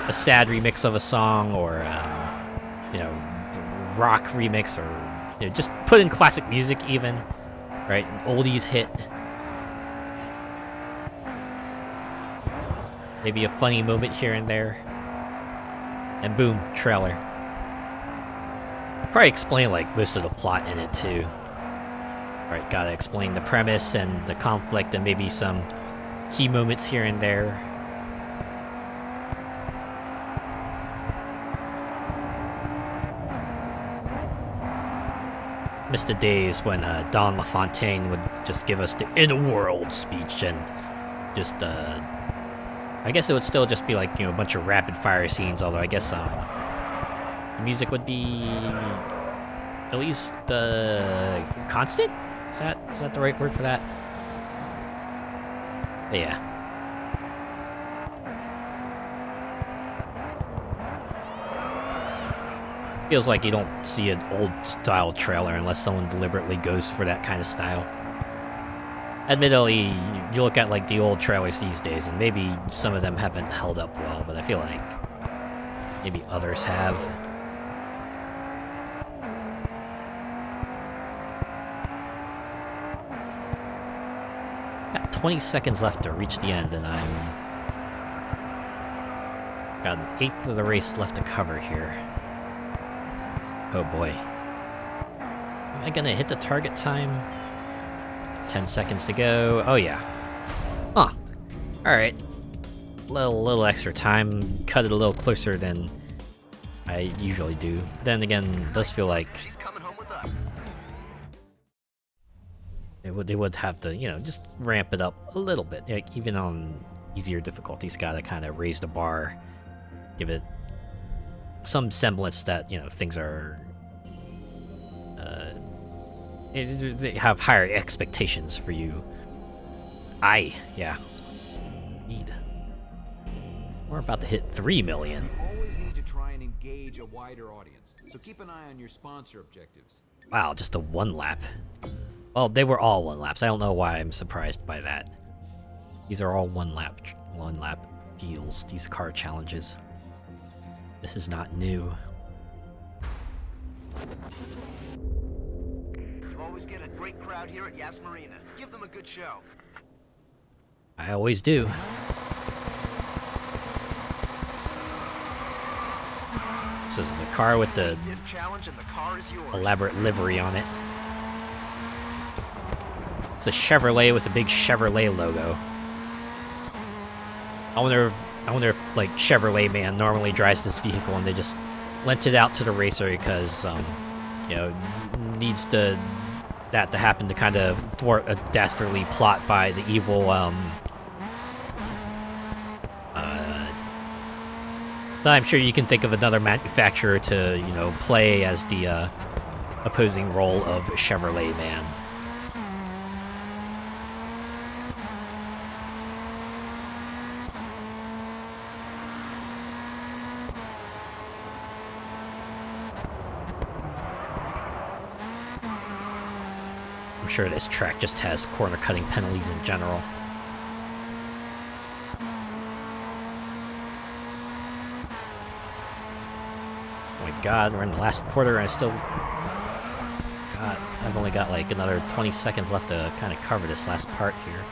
a sad remix of a song, or you know, rock remix, or you know, just put in classic music even, right? An oldies hit. Maybe a funny moment here and there. And boom, trailer. Probably explain like most of the plot in it too. Right, gotta explain the premise and the conflict and maybe some key moments here and there. Missed the days when Don LaFontaine would just give us the inner world speech and just I guess it would still just be like, you know, a bunch of rapid fire scenes, although I guess the music would be at least constant? Is that the right word for that? But yeah. Feels like you don't see an old style trailer unless someone deliberately goes for that kind of style. Admittedly, you look at like the old trailers these days, and maybe some of them haven't held up well, but I feel like maybe others have. Got 20 seconds left to reach the end, and I'm got an eighth of the race left to cover here. Oh boy. Am I gonna hit the target time? 10 seconds to go. Oh yeah. Huh. Alright. Little extra time. Cut it a little closer than I usually do. Then again, it does feel like She's coming home with us. they would have to, you know, just ramp it up a little bit. Like, even on easier difficulties, gotta kind of raise the bar. Give it some semblance that, you know, things are they have higher expectations for you. Yeah. Need. We're about to hit 3 million. You always need to try and engage a wider audience, so keep an eye on your sponsor objectives. Wow, just a 1 lap. Well, they were all 1 laps. I don't know why I'm surprised by that. These are all 1 lap deals, these car challenges. This is not new. You always get a great crowd here at Yas Marina. Give them a good show. I always do. This is a car with the This challenge and the car is yours. elaborate livery on it. It's a Chevrolet with a big Chevrolet logo. I wonder if like Chevrolet man normally drives this vehicle and they just lent it out to the racer because you know, needs that to happen to kind of thwart a dastardly plot by the evil I'm sure you can think of another manufacturer to, you know, play as the opposing role of Chevrolet man. I'm sure this track just has corner cutting penalties in general. Oh my god, we're in the last quarter and I've only got like another 20 seconds left to kind of cover this last part here.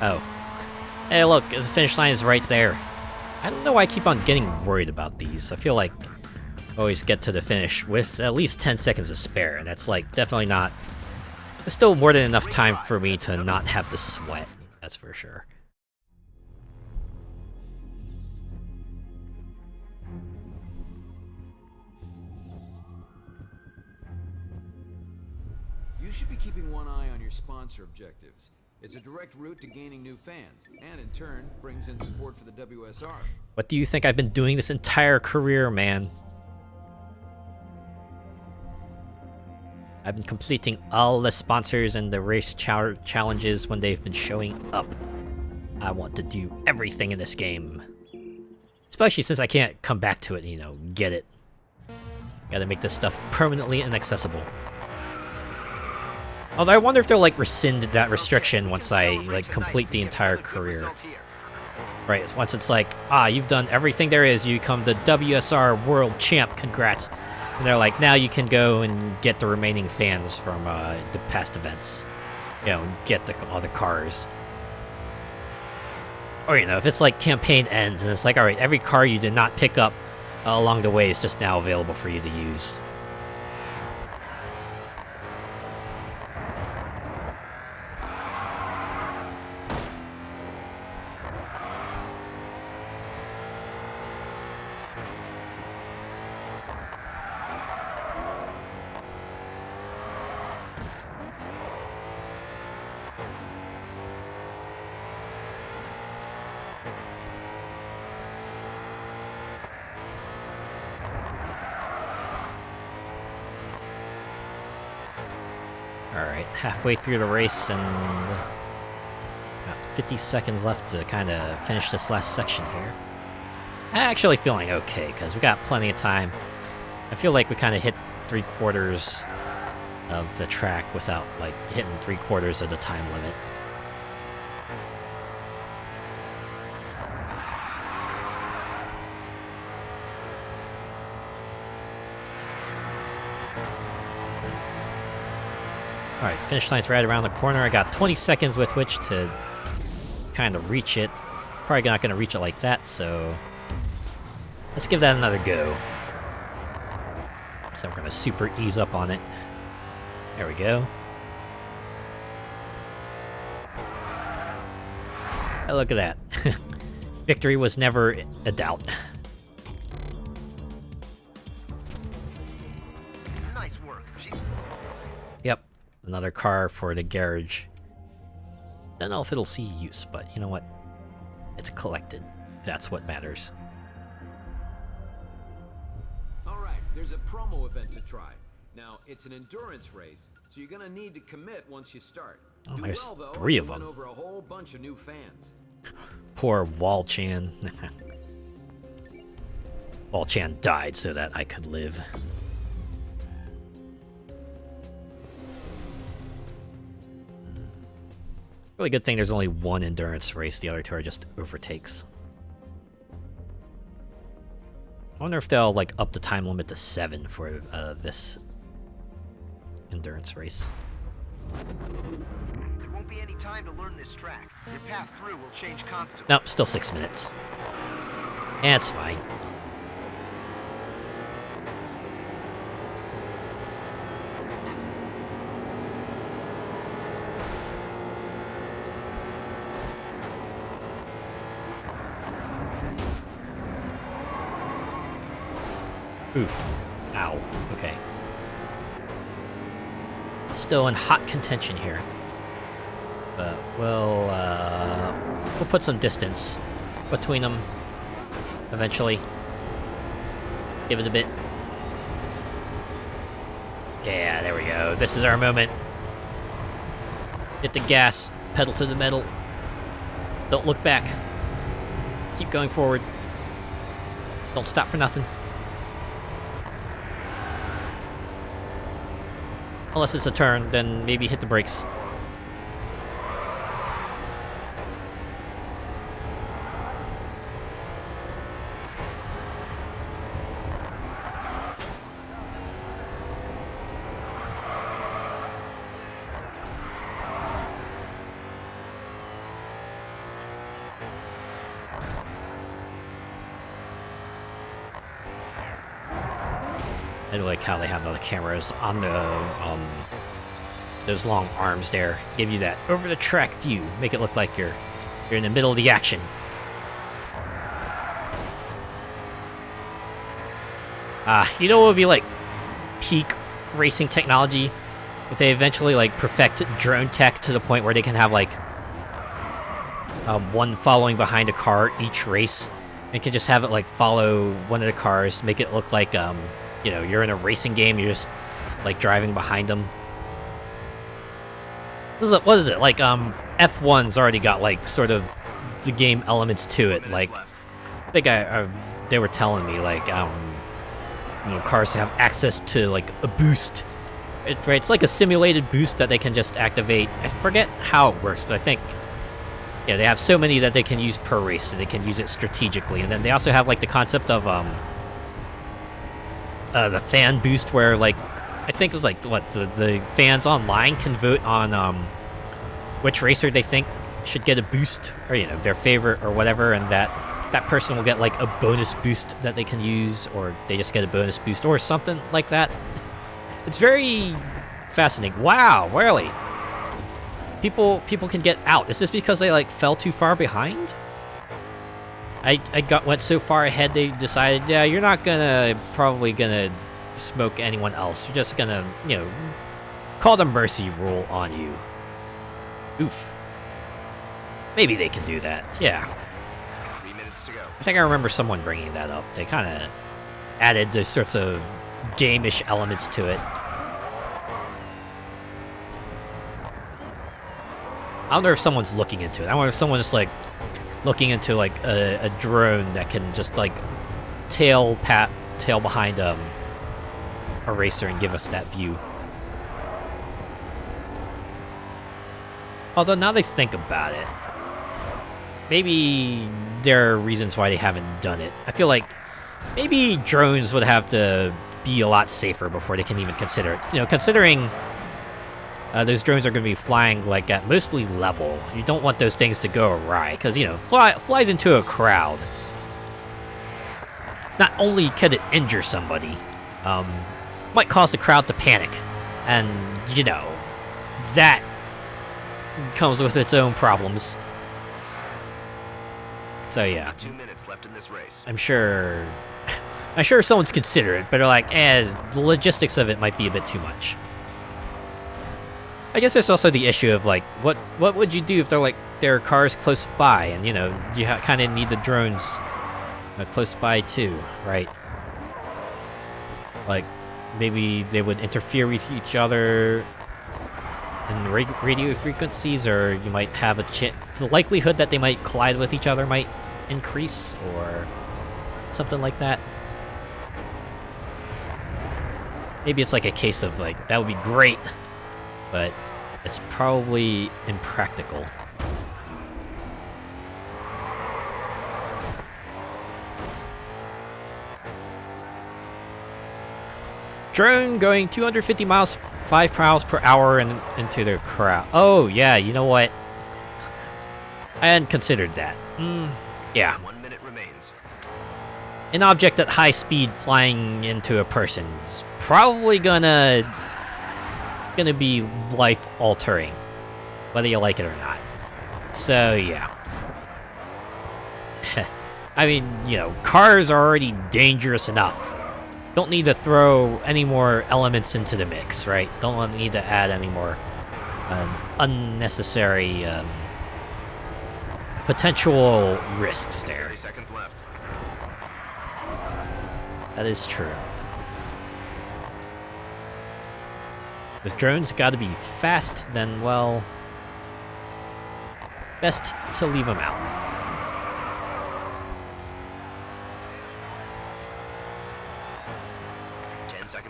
Oh. Hey look, the finish line is right there. I don't know why I keep on getting worried about these. I feel like I always get to the finish with at least 10 seconds to spare, and that's like definitely not... It's still more than enough time for me to not have to sweat, that's for sure. You should be keeping one eye on your sponsor objectives. It's a direct route to gaining new fans, and in turn, brings in support for the WSR. What do you think I've been doing this entire career, man? I've been completing all the sponsors and the race challenges when they've been showing up. I want to do everything in this game. Especially since I can't come back to it, you know, get it. Gotta make this stuff permanently inaccessible. Although I wonder if they'll like rescind that restriction once I like complete the entire career. Right, once it's like, you've done everything there is, you become the WSR World Champ, congrats. And they're like, now you can go and get the remaining fans from the past events. You know, and get all the cars. Or, you know, if it's like campaign ends and it's like, alright, every car you did not pick up along the way is just now available for you to use. Alright, halfway through the race and got 50 seconds left to kind of finish this last section here. I'm actually feeling okay, because we got plenty of time. I feel like we kind of hit 3/4 of the track without, like, hitting 3/4 of the time limit. Alright, finish line's right around the corner. I got 20 seconds with which to kind of reach it. Probably not going to reach it like that, so let's give that another go. So I'm going to super ease up on it. There we go. Oh, look at that. Victory was never a doubt. Nice work. Yep, another car for the garage. Don't know if it'll see use, but you know what? It's collected. That's what matters. Alright, there's a promo event to try. Now, it's an endurance race, so you're gonna need to commit once you start. Oh, Do there's well, though, 3 of you win them. over a whole bunch of new fans. Poor Wall-Chan. Wall-Chan died so that I could live. Really good thing there's only one endurance race, the other 2 are just overtakes. I wonder if they'll like up the time limit to 7 for this endurance race. There won't be any time to learn this track. Your path through will change constantly. Nope, still 6 minutes. Yeah, it's fine. Oof. Ow. Okay. Still in hot contention here. But we'll put some distance between them eventually. Give it a bit. Yeah, there we go. This is our moment. Hit the gas, pedal to the metal. Don't look back. Keep going forward. Don't stop for nothing. Unless it's a turn, then maybe hit the brakes. I like how they have the cameras on the those long arms there, give you that over the track view, make it look like you're in the middle of the action. You know what would be like peak racing technology? If they eventually like perfect drone tech to the point where they can have like one following behind a car each race, and can just have it like follow one of the cars, make it look like you know, you're in a racing game, you're just like driving behind them. What is it? Like F1's already got like sort of the game elements to it. Like I think they were telling me like you know, cars have access to like a boost. Right, it's like a simulated boost that they can just activate. I forget how it works, but I think yeah, they have so many that they can use per race, so they can use it strategically. And then they also have like the concept of the fan boost, where like I think it was like what the fans online can vote on which racer they think should get a boost, or you know, their favorite or whatever, and that person will get like a bonus boost that they can use, or they just get a bonus boost or something like that. It's very fascinating. Wow, really? People can get out. Is this because they like fell too far behind? I went so far ahead they decided, yeah, you're not probably gonna smoke anyone else. You're just gonna, you know, call the mercy rule on you. Oof. Maybe they can do that. Yeah. 3 minutes to go. I think I remember someone bringing that up. They kind of added those sorts of game-ish elements to it. I wonder if someone's looking into it. I wonder if someone's like looking into like a drone that can just like tail behind a racer and give us that view. Although now they think about it, maybe there are reasons why they haven't done it. I feel like maybe drones would have to be a lot safer before they can even consider it. You know, considering those drones are going to be flying like at mostly level. You don't want those things to go awry, because, you know, flies into a crowd. Not only can it injure somebody, might cause the crowd to panic. And, you know, that comes with its own problems. So, yeah. 2 minutes left in this race. I'm sure someone's considerate, but they're like, the logistics of it might be a bit too much. I guess there's also the issue of like, what would you do if they're like there are cars close by, and you know you kind of need the drones close by too, right? Like, maybe they would interfere with each other in radio frequencies, or you might have the likelihood that they might collide with each other might increase, or something like that. Maybe it's like a case of like, that would be great, but it's probably impractical. Drone going 250 miles, 5 miles per hour into the crowd. Oh, yeah, you know what? I hadn't considered that. Yeah. 1 minute remains. An object at high speed flying into a person is probably gonna be life-altering, whether you like it or not. So, yeah. I mean, you know, cars are already dangerous enough. Don't need to throw any more elements into the mix, right? Don't need to add any more unnecessary potential risks there. 30 seconds left. That is true. The drone's got to be fast, then, well, best to leave them out.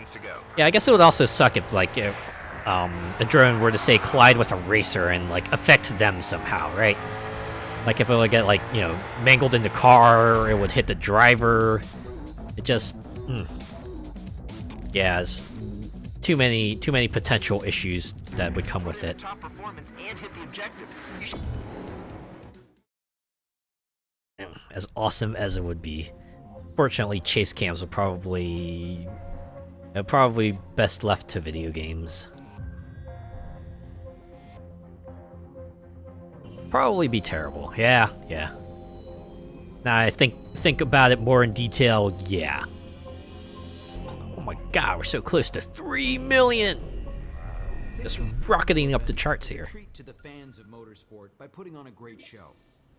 To go. Yeah, I guess it would also suck if, like, a drone were to, say, collide with a racer and, like, affect them somehow, right? Like, if it would get, like, you know, mangled in the car, it would hit the driver. It just, yeah, it's too many potential issues that would come with it. Top performance and hit the objective. As awesome as it would be, fortunately, chase cams would probably best left to video games. Probably be terrible. Yeah. Now I think about it more in detail. Yeah. Oh my God, we're so close to 3 million. Just rocketing up the charts here. Treat to the fans of motorsport by putting on a great show.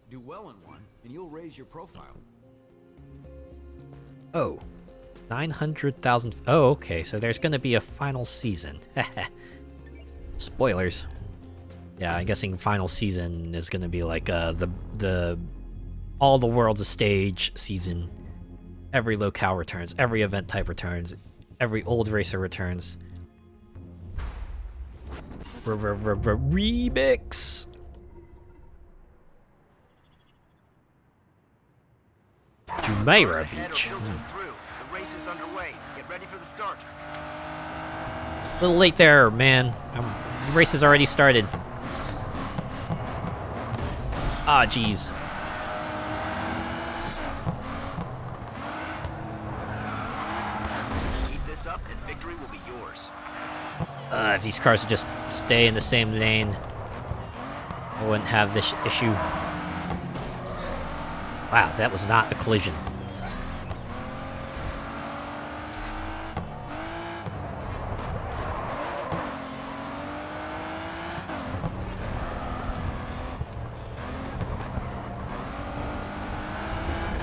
Do well in one, and you'll raise your profile. Oh. 900,000. Oh, okay. So there's gonna be a final season. Spoilers. Yeah, I'm guessing final season is gonna be like the all the world's a stage season. Every locale returns. Every event type returns. Every old racer returns. Remix. Jumeirah Beach. The race is underway. Get ready for the start. A little late there, man. The race has already started. Ah, jeez. Keep this up and victory will be yours. If these cars would just stay in the same lane, I wouldn't have this issue. Wow, that was not a collision.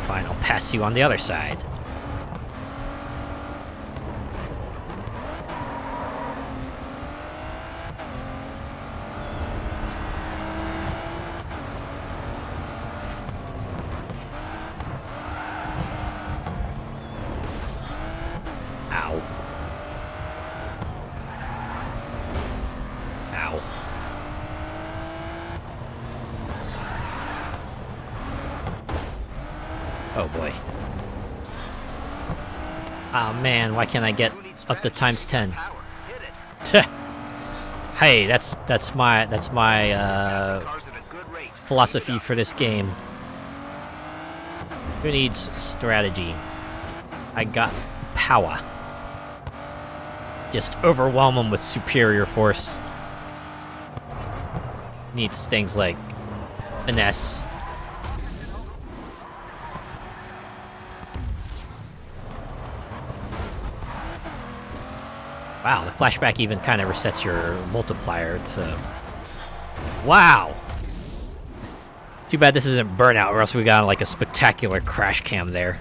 Fine, I'll pass you on the other side. Ow. Ow. Oh boy. Oh man, why can't I get up to times 10? Hey, that's my philosophy for this game. Who needs strategy? I got power. Just overwhelm them with superior force. Needs things like finesse. Wow, the flashback even kind of resets your multiplier to... Wow! Too bad this isn't Burnout, or else we got like a spectacular crash cam there.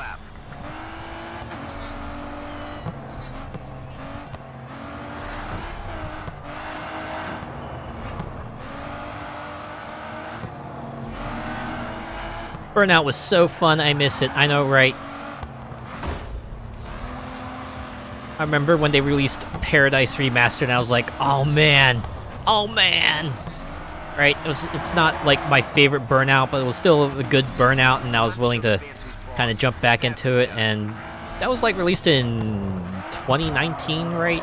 lap. Burnout was so fun, I miss it. I know, right? I remember when they released Paradise Remastered, and I was like, oh man, oh man. Right? It's not like my favorite Burnout, but it was still a good Burnout, and I was willing to kind of jump back into it. And that was like released in 2019, right?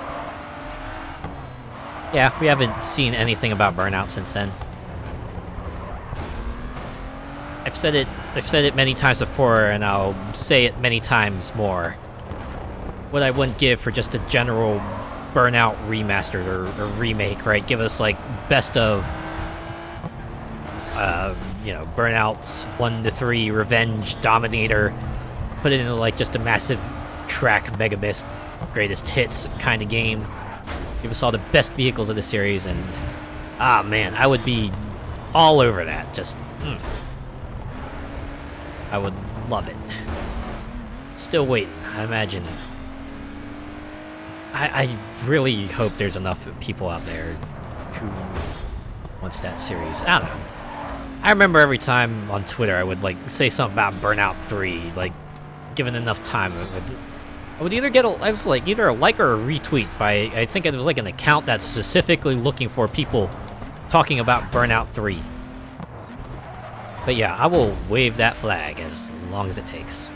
Yeah, we haven't seen anything about Burnout since then. I've said it many times before, and I'll say it many times more. What I wouldn't give for just a general Burnout remastered or remake, right? Give us like best of, Burnouts 1 to 3, Revenge, Dominator. Put it into like just a massive track Megamist greatest hits kind of game. Give us all the best vehicles of the series, and man, I would be all over that. Just. I would love it. Still waiting, I imagine. I really hope there's enough people out there who wants that series. I don't know. I remember every time on Twitter I would like say something about Burnout 3, like given enough time, I would either get either a like or a retweet by, I think it was like an account that's specifically looking for people talking about Burnout 3. But yeah, I will wave that flag as long as it takes.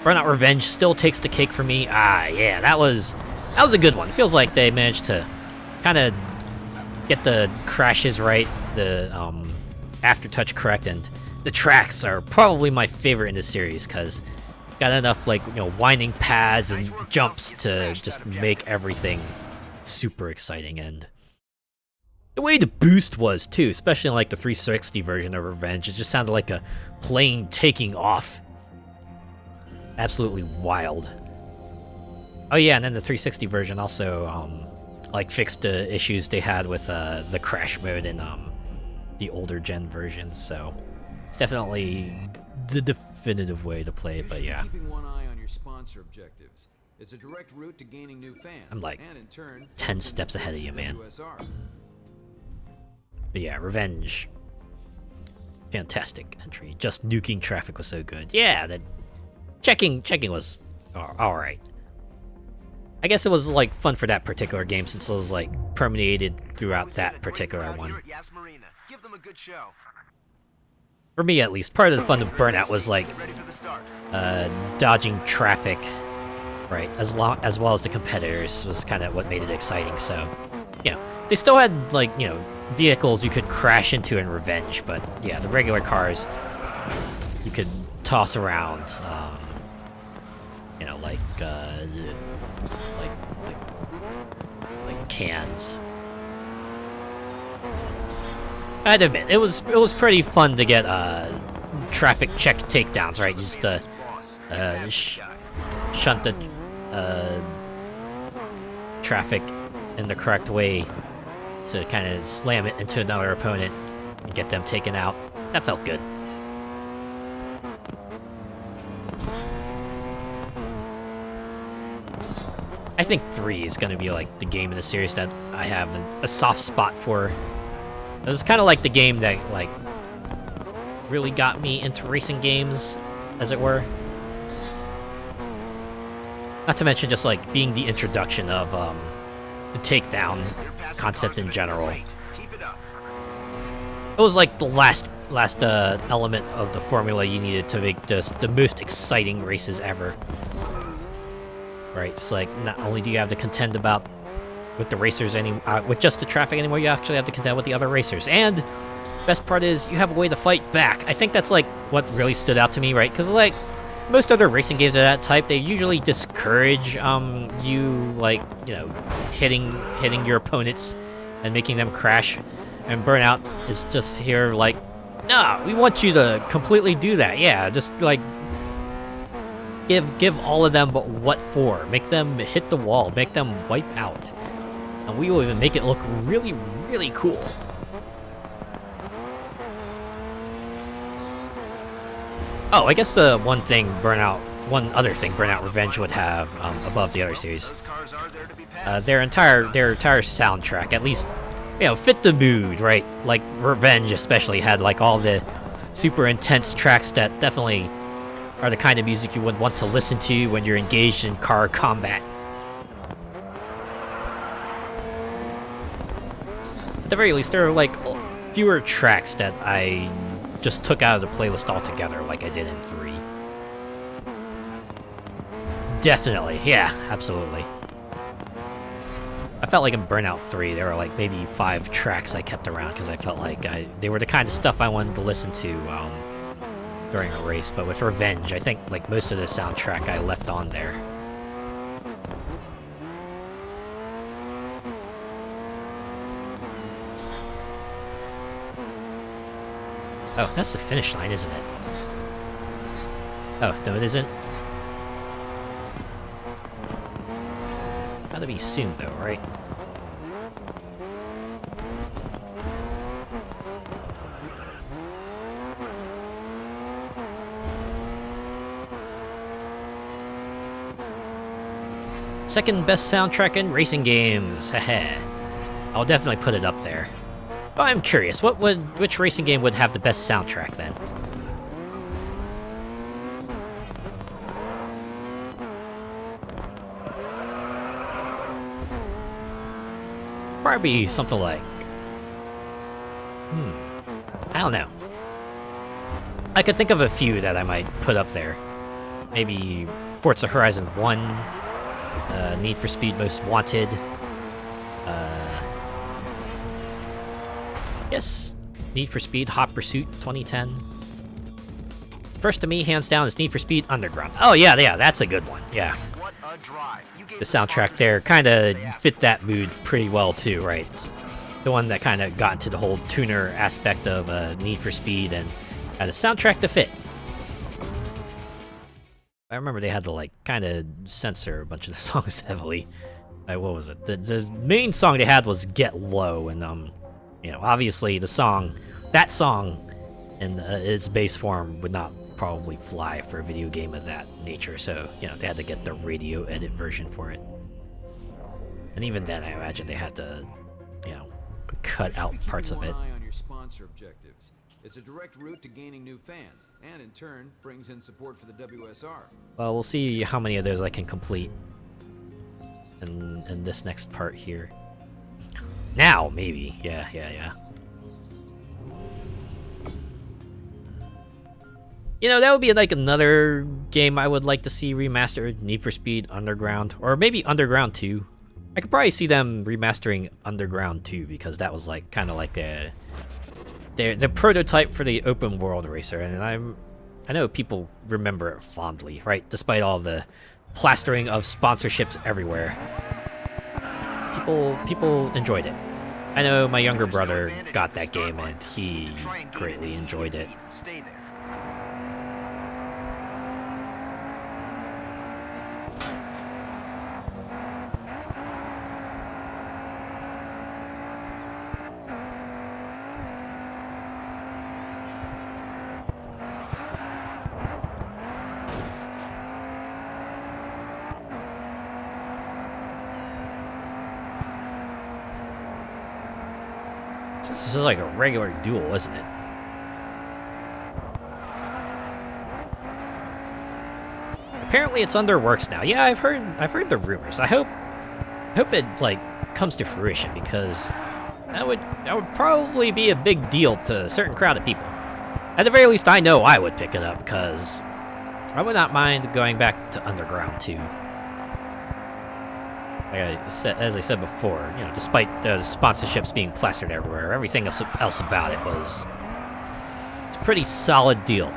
Burnout Revenge still takes the cake for me. Yeah, that was a good one. It feels like they managed to kind of get the crashes right, the aftertouch correct, and the tracks are probably my favorite in this series because got enough winding pads and jumps to just make everything super exciting. And the way the boost was, too, especially in, like, the 360 version of Revenge, it just sounded like a plane taking off. Absolutely wild. Oh, yeah, and then the 360 version also, fixed the issues they had with, the crash mode in, the older gen versions, so it's definitely the definitive way to play it, but yeah. Keeping one eye on your sponsor objectives. It's a direct route to gaining new fans. I'm, like, and in turn, 10 steps ahead of you, man. USR. But yeah, Revenge. Fantastic entry. Just nuking traffic was so good. Yeah, that checking was alright. I guess it was like fun for that particular game since it was like permeated throughout that particular one. Give them a good show. For me at least, part of the fun of Burnout was like dodging traffic, right? As well as the competitors was kind of what made it exciting. So, they still had vehicles you could crash into in Revenge, but yeah, the regular cars you could toss around, like cans. I'd admit it was pretty fun to get traffic check takedowns, right? Just shunt the traffic in the correct way to kind of slam it into another opponent and get them taken out. That felt good. I think 3 is going to be like the game in the series that I have a soft spot for. It was kind of like the game that really got me into racing games, as it were. Not to mention just being the introduction of the takedown concept in general. It was like the last element of the formula you needed to make just the most exciting races ever. Right? It's like not only do you have to contend with the racers with just the traffic anymore, you actually have to contend with the other racers. And best part is you have a way to fight back. I think that's what really stood out to me, right? Because most other racing games of that type, they usually discourage you hitting your opponents and making them crash. And Burnout is just here no, we want you to completely do that. Yeah, just give all of them but what for. Make them hit the wall, make them wipe out. And we will even make it look really, really cool. Oh, I guess the one other thing Burnout Revenge would have above the other series, Those cars are there to be passed. their entire soundtrack, at least, fit the mood, right? Like Revenge especially had like all the super intense tracks that definitely are the kind of music you would want to listen to when you're engaged in car combat. At the very least, there are like fewer tracks that I just took out of the playlist altogether, like I did in 3. Definitely, yeah, absolutely. I felt like in Burnout 3, there were like maybe 5 tracks I kept around because I felt like they were the kind of stuff I wanted to listen to during a race. But with Revenge, I think like most of the soundtrack I left on there. Oh, that's the finish line, isn't it? Oh, no, it isn't. Gotta be soon, though, right? Second best soundtrack in racing games. Heh. I'll definitely put it up there. But I'm curious, which racing game would have the best soundtrack then? Probably something like... I don't know. I could think of a few that I might put up there. Maybe Forza Horizon 1, Need for Speed Most Wanted, yes, Need for Speed Hot Pursuit 2010. First to me, hands down, is Need for Speed Underground. Oh yeah, that's a good one, yeah. What a drive. You gave The soundtrack there kind of fit that mood pretty well too, right? It's the one that kind of got into the whole tuner aspect of Need for Speed and had a soundtrack to fit. I remember they had to like kind of censor a bunch of the songs heavily. What was it? The main song they had was "Get Low," and obviously that song in its base form would not probably fly for a video game of that nature. So they had to get the radio edit version for it. And even then, I imagine they had to, cut out parts of it. Keep an eye on your sponsor objectives. It's a direct route to gaining new fans, and in turn brings in support for the WSR. Well, we'll see how many of those I can complete in this next part here. Now, maybe. Yeah. That would be like another game I would like to see remastered, Need for Speed Underground, or maybe Underground 2. I could probably see them remastering Underground 2 because that was like kind of like the prototype for the open world racer, and I know people remember it fondly, right? Despite all the plastering of sponsorships everywhere, people enjoyed it. I know my younger brother got that game and he greatly enjoyed it. Stay there. This is like a regular duel, isn't it? Apparently it's under works now. Yeah, I've heard the rumors. I hope it like comes to fruition because that would probably be a big deal to a certain crowd of people. At the very least, I know I would pick it up because I would not mind going back to Underground 2. As I said before, despite the sponsorships being plastered everywhere, everything else about it was a pretty solid deal.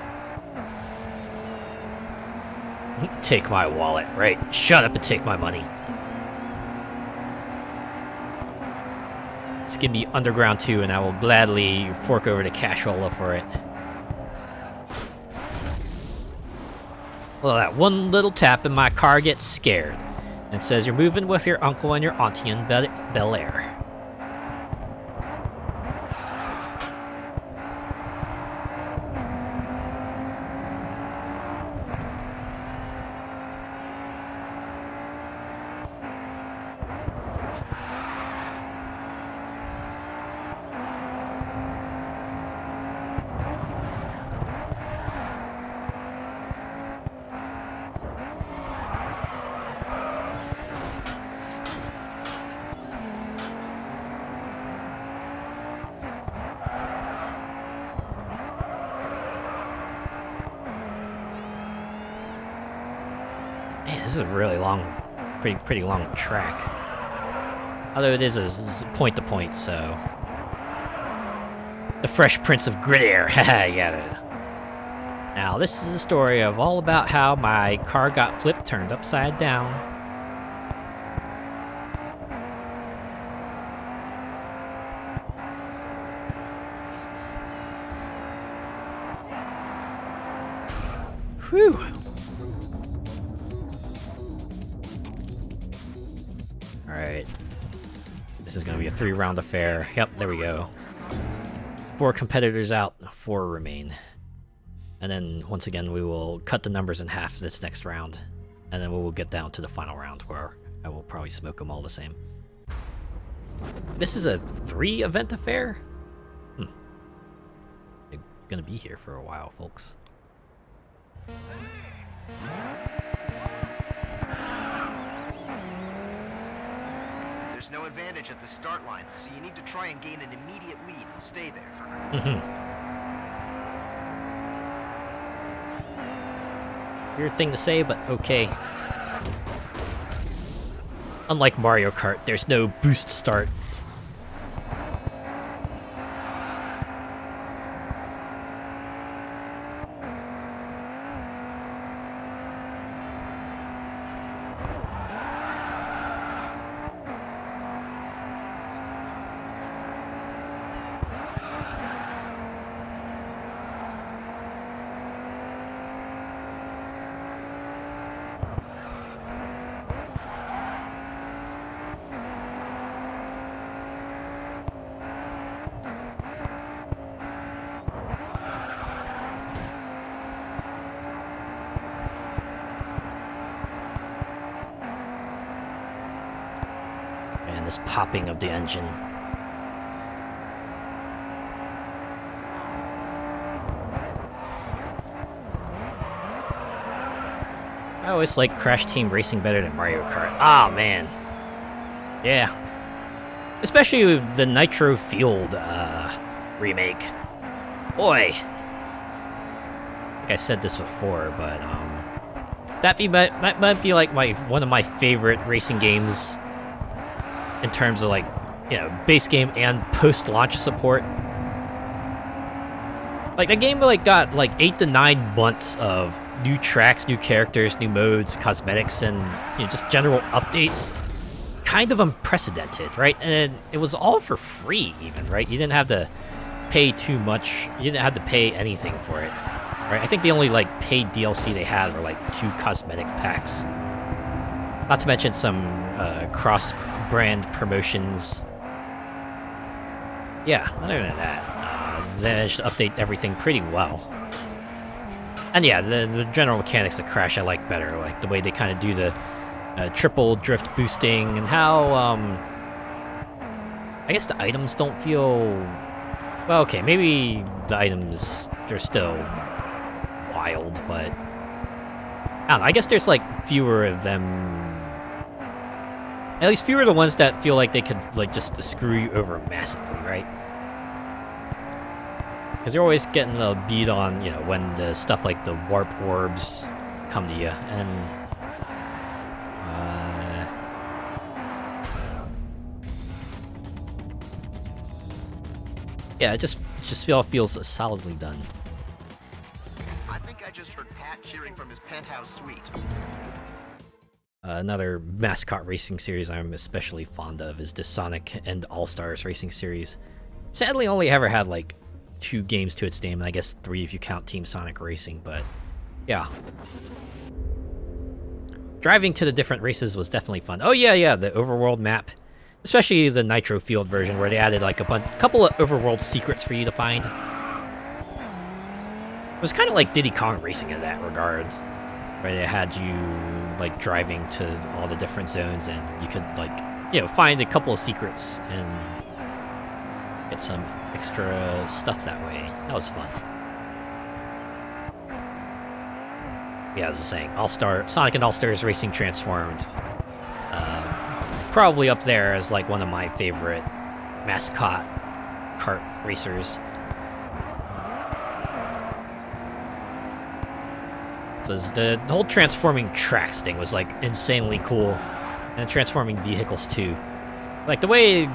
Take my wallet, right? Shut up and take my money. Just give me Underground 2 and I will gladly fork over the cashola for it. Well, that one little tap and my car gets scared. And says you're moving with your uncle and your auntie in Bel Air. this is a really long, pretty long track. Although it is point to point, so. The Fresh Prince of Grid Air, haha, yeah. Now, this is a story of all about how my car got flipped, turned upside down. Whew. Alright. This is gonna be a 3-round affair. Yep, there we go. 4 competitors out, 4 remain. And then, once again, we will cut the numbers in half this next round. And then we will get down to the final round, where I will probably smoke them all the same. This is a 3-event affair? I'm gonna be here for a while, folks. There's no advantage at the start line, so you need to try and gain an immediate lead and stay there. Weird thing to say, but okay. Unlike Mario Kart, there's no boost start. And this popping of the engine. I always like Crash Team Racing better than Mario Kart. Ah, man. Yeah. Especially with the Nitro Fueled remake. Boy. I think I said this before, but that might be like one of my favorite racing games in terms of, like, you know, base game and post-launch support. Like, the game got like 8 to 9 months of new tracks, new characters, new modes, cosmetics, and, you know, just general updates. Kind of unprecedented, right? And it was all for free, even, right? You didn't have to pay too much. You didn't have to pay anything for it, right? I think the only, like, paid DLC they had were like 2 cosmetic packs. Not to mention some cross-brand promotions. Yeah, other than that, they managed to update everything pretty well. And yeah, the general mechanics of Crash I like better, like the way they kind of do the triple drift boosting, and how, I guess the items don't feel... Well, okay, maybe the items, they're still wild, but... I don't know, I guess there's, like, fewer of them... At least fewer of the ones that feel like they could, like, just screw you over massively, right? Because you're always getting a beat on, you know, when the stuff like the warp orbs come to you, and... yeah, it just feels solidly done. I think I just heard Pat cheering from his penthouse suite. Another mascot racing series I'm especially fond of is the Sonic and All-Stars racing series. Sadly, only ever had like 2 games to its name, and I guess 3 if you count Team Sonic Racing, but yeah. Driving to the different races was definitely fun. Oh yeah, the overworld map. Especially the Nitro Field version, where they added like a couple of overworld secrets for you to find. It was kind of like Diddy Kong Racing in that regard, where they had you like driving to all the different zones, and you could, like, you know, find a couple of secrets and get some extra stuff that way. That was fun. Yeah, as I was saying, Sonic and All-Stars Racing Transformed. Probably up there as like one of my favorite mascot kart racers. So the whole transforming tracks thing was like insanely cool, and transforming vehicles too. Like the way,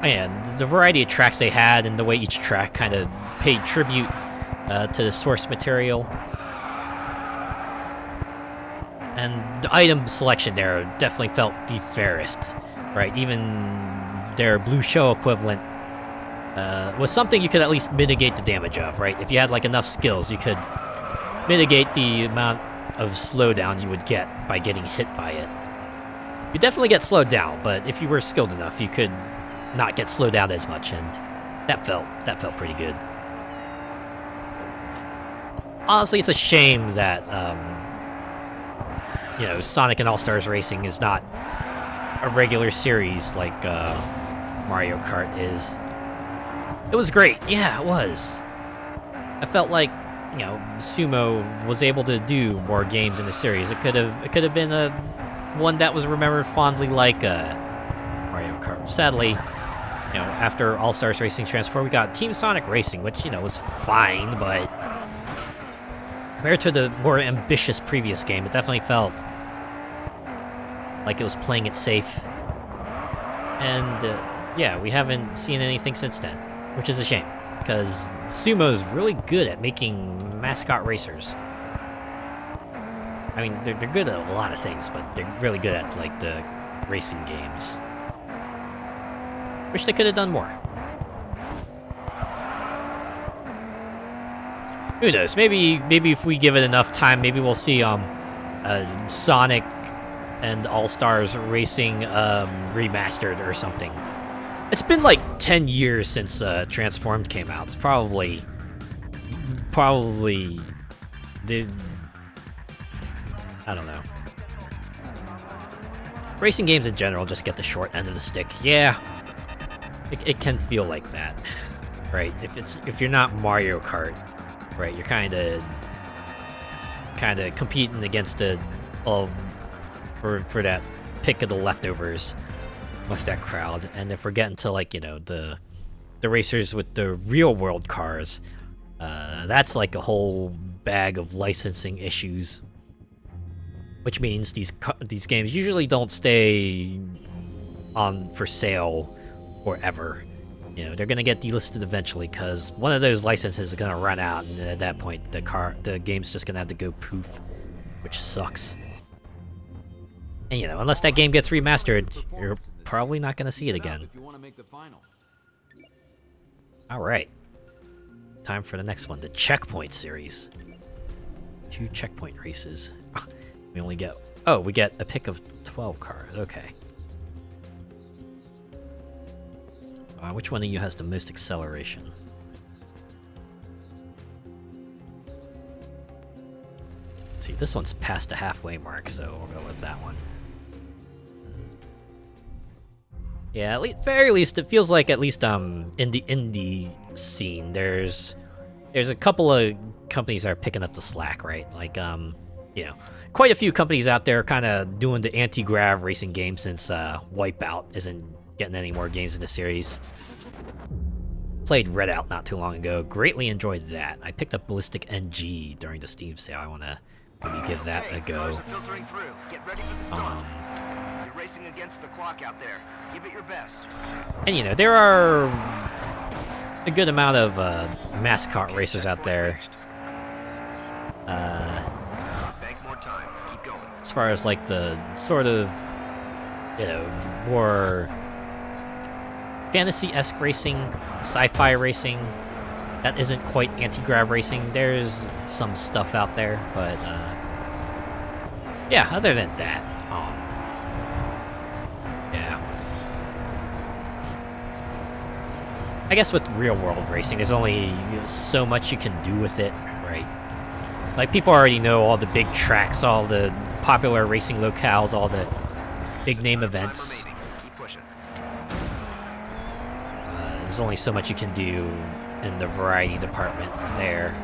man, the variety of tracks they had, and the way each track kind of paid tribute to the source material. And the item selection there definitely felt the fairest, right? Even their blue shell equivalent was something you could at least mitigate the damage of, right? If you had like enough skills, you could mitigate the amount of slowdown you would get by getting hit by it. You definitely get slowed down, but if you were skilled enough, you could not get slowed down as much, and that felt pretty good. Honestly, it's a shame that you know, Sonic and All-Stars Racing is not a regular series like Mario Kart is. It was great, yeah, it was. I felt like, you know, Sumo was able to do more games in the series. It could have been one that was remembered fondly like Mario Kart. Sadly, you know, after All-Stars Racing transformed, we got Team Sonic Racing, which, you know, was fine, but compared to the more ambitious previous game, it definitely felt like it was playing it safe. And yeah, we haven't seen anything since then, which is a shame, because Sumo's really good at making mascot racers. I mean, they're good at a lot of things, but they're really good at, like, the racing games. Wish they could have done more. Who knows? Maybe if we give it enough time, maybe we'll see Sonic and All-Stars Racing remastered or something. It's been like 10 years since Transformed came out. It's probably the, I don't know. Racing games in general just get the short end of the stick. Yeah, it can feel like that, right? If you're not Mario Kart, right, you're kind of competing against for that pick of the leftovers amongst that crowd. And if we're getting to, like, you know, the racers with the real world cars, that's like a whole bag of licensing issues, which means these games usually don't stay on for sale forever. You know, they're gonna get delisted eventually, because one of those licenses is gonna run out, and at that point the game's just gonna have to go poof, which sucks. And, you know, unless that game gets remastered, you're probably not gonna see it again. Alright. Time for the next one, the Checkpoint series. 2 checkpoint races. We only get... Oh, we get a pick of 12 cars, okay. Which one of you has the most acceleration? Let's see, this one's past the halfway mark, so we'll go with that one. Yeah, at least, very least, it feels like at least in the indie scene, there's a couple of companies that are picking up the slack, right? Like, you know, quite a few companies out there kind of doing the anti-grav racing game, since Wipeout isn't getting any more games in the series. Played Redout not too long ago. Greatly enjoyed that. I picked up Ballistic NG during the Steam sale. I want to maybe give that a go. Get ready for the start. You're racing against the clock out there. Give it your best. And, you know, there are a good amount of mascot racers out there. Bank more time. Keep going. As far as, like, the sort of, you know, more fantasy-esque racing, sci-fi racing that isn't quite anti-grav racing, there's some stuff out there, but yeah, other than that, yeah. I guess with real-world racing, there's only so much you can do with it, right? Like, people already know all the big tracks, all the popular racing locales, all the big-name events. There's only so much you can do in the variety department there.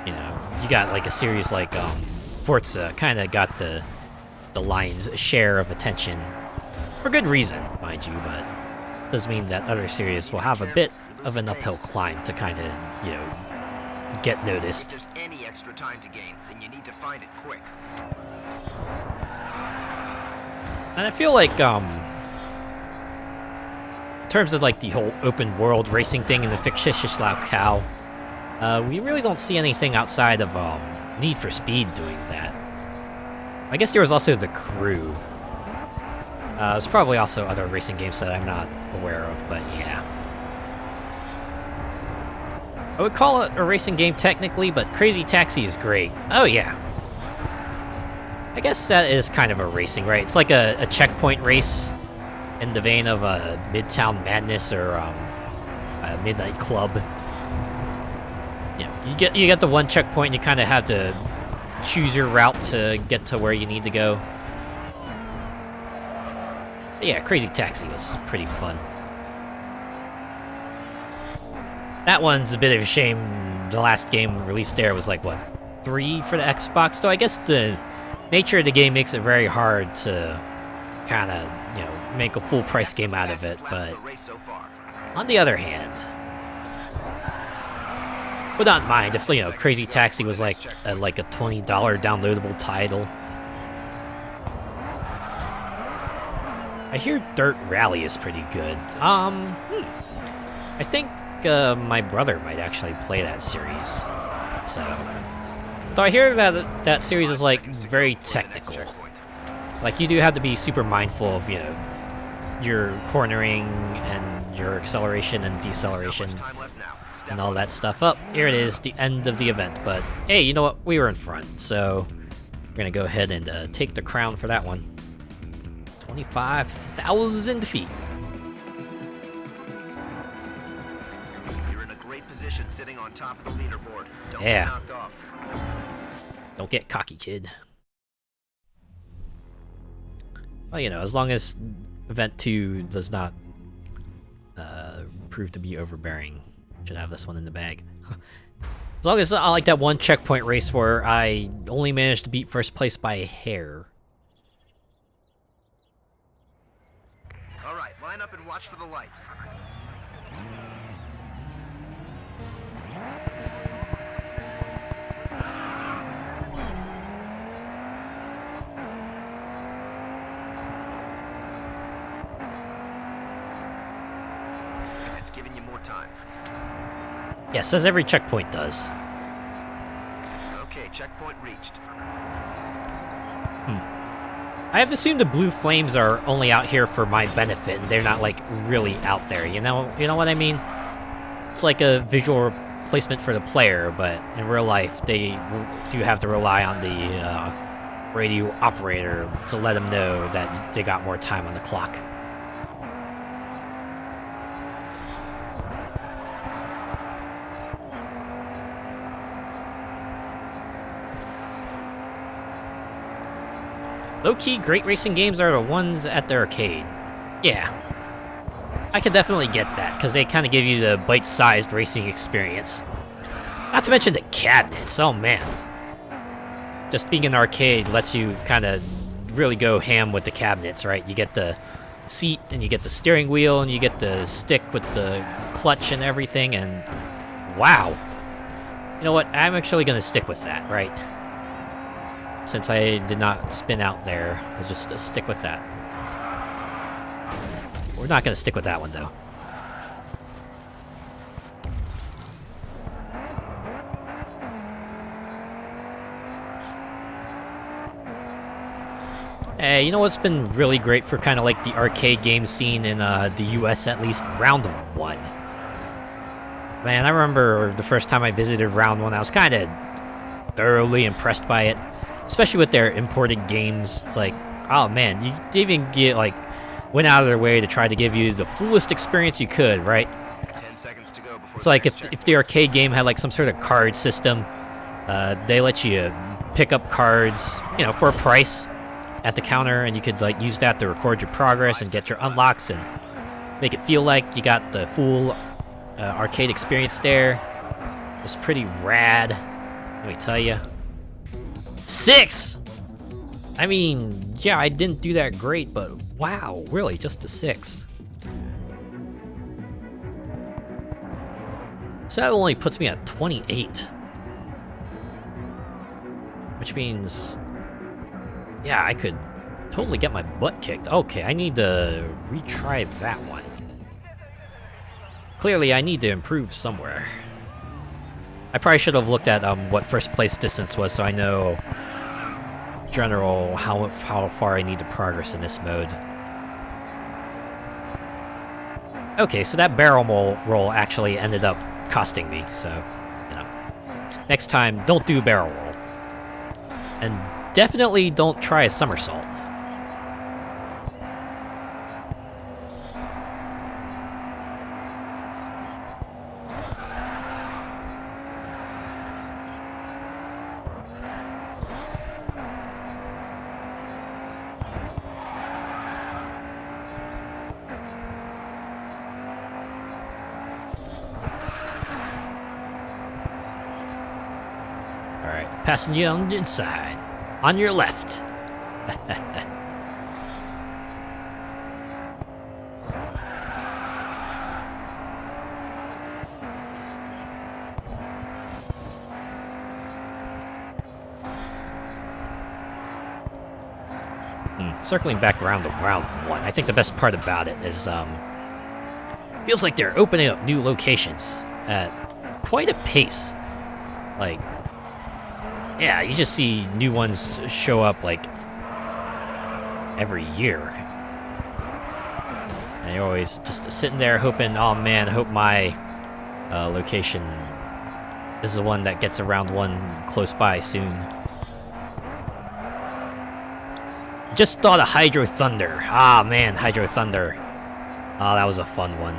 You know, you got like a series like Forza, kind of got the lion's share of attention, for good reason, mind you, but does mean that other series will have a bit of an uphill climb to kind of, you know, get noticed. If there's any extra time to gain, then you need to find it quick. And I feel like, in terms of like the whole open world racing thing in the fictitious locale, we really don't see anything outside of Need for Speed doing that. I guess there was also The Crew. There's probably also other racing games that I'm not aware of, but yeah. I would call it a racing game technically, but Crazy Taxi is great. Oh yeah. I guess that is kind of a racing, right? It's like a checkpoint race in the vein of Midtown Madness or a Midnight Club. You know, you get the one checkpoint, and you kind of have to choose your route to get to where you need to go. But yeah, Crazy Taxi was pretty fun. That one's a bit of a shame. The last game released there was like, what, 3 for the Xbox? So I guess the nature of the game makes it very hard to kind of, you know, make a full price game out of it. But on the other hand, would not mind if, you know, Crazy Taxi was like a $20 downloadable title. I hear Dirt Rally is pretty good. I think my brother might actually play that series. So I hear that that series is like very technical. Like you do have to be super mindful of, you know, your cornering and your acceleration and deceleration and all that stuff. Up here it is, the end of the event. But hey, you know what? We were in front, so we're gonna go ahead and take the crown for that one. 25,000 feet. You're in a great position sitting on top of the leaderboard. Don't Yeah. get knocked off. Don't get cocky, kid. Well, you know, as long as Event 2 does not prove to be overbearing, should have this one in the bag. As long as I like that one checkpoint race where I only managed to beat first place by a hair. All right, line up and watch for the light. It's giving you more time. Yes, as every checkpoint does. Okay, checkpoint reached. I have assumed the blue flames are only out here for my benefit, and they're not, like, really out there, you know what I mean? It's like a visual replacement for the player, but in real life, they do have to rely on the radio operator to let them know that they got more time on the clock. Low-key, great racing games are the ones at the arcade. Yeah. I can definitely get that, because they kind of give you the bite-sized racing experience. Not to mention the cabinets, oh man. Just being an arcade lets you kind of really go ham with the cabinets, right? You get the seat, and you get the steering wheel, and you get the stick with the clutch and everything, and wow. You know what, I'm actually going to stick with that, right? Since I did not spin out there, I'll just stick with that. We're not going to stick with that one, though. Hey, you know what's been really great for kind of like the arcade game scene in the US, at least? Round 1. Man, I remember the first time I visited Round 1, I was kind of thoroughly impressed by it. Especially with their imported games. It's like, oh man, you didn't even get, like, went out of their way to try to give you the fullest experience you could, right? 10 seconds to go before It's like if the arcade game had like some sort of card system, they let you pick up cards, you know, for a price at the counter, and you could like use that to record your progress and get your unlocks and make it feel like you got the full arcade experience there. It's pretty rad, let me tell you. 6! I mean, yeah, I didn't do that great, but wow, really, just a 6. So that only puts me at 28. Which means, yeah, I could totally get my butt kicked. Okay, I need to retry that one. Clearly, I need to improve somewhere. I probably should have looked at what first place distance was, so I know general how far I need to progress in this mode. Okay, so that barrel roll actually ended up costing me, so, you know. Next time, don't do barrel roll. And definitely don't try a somersault. Alright, passing you on the inside. On your left. Circling back around the round one, I think the best part about it is, feels like they're opening up new locations at quite a pace. Like, yeah, you just see new ones show up, like, every year. And you're always just sitting there hoping, oh man, I hope my location is the one that gets around one close by soon. Just thought of Hydro Thunder. Ah man, Hydro Thunder. Oh, that was a fun one.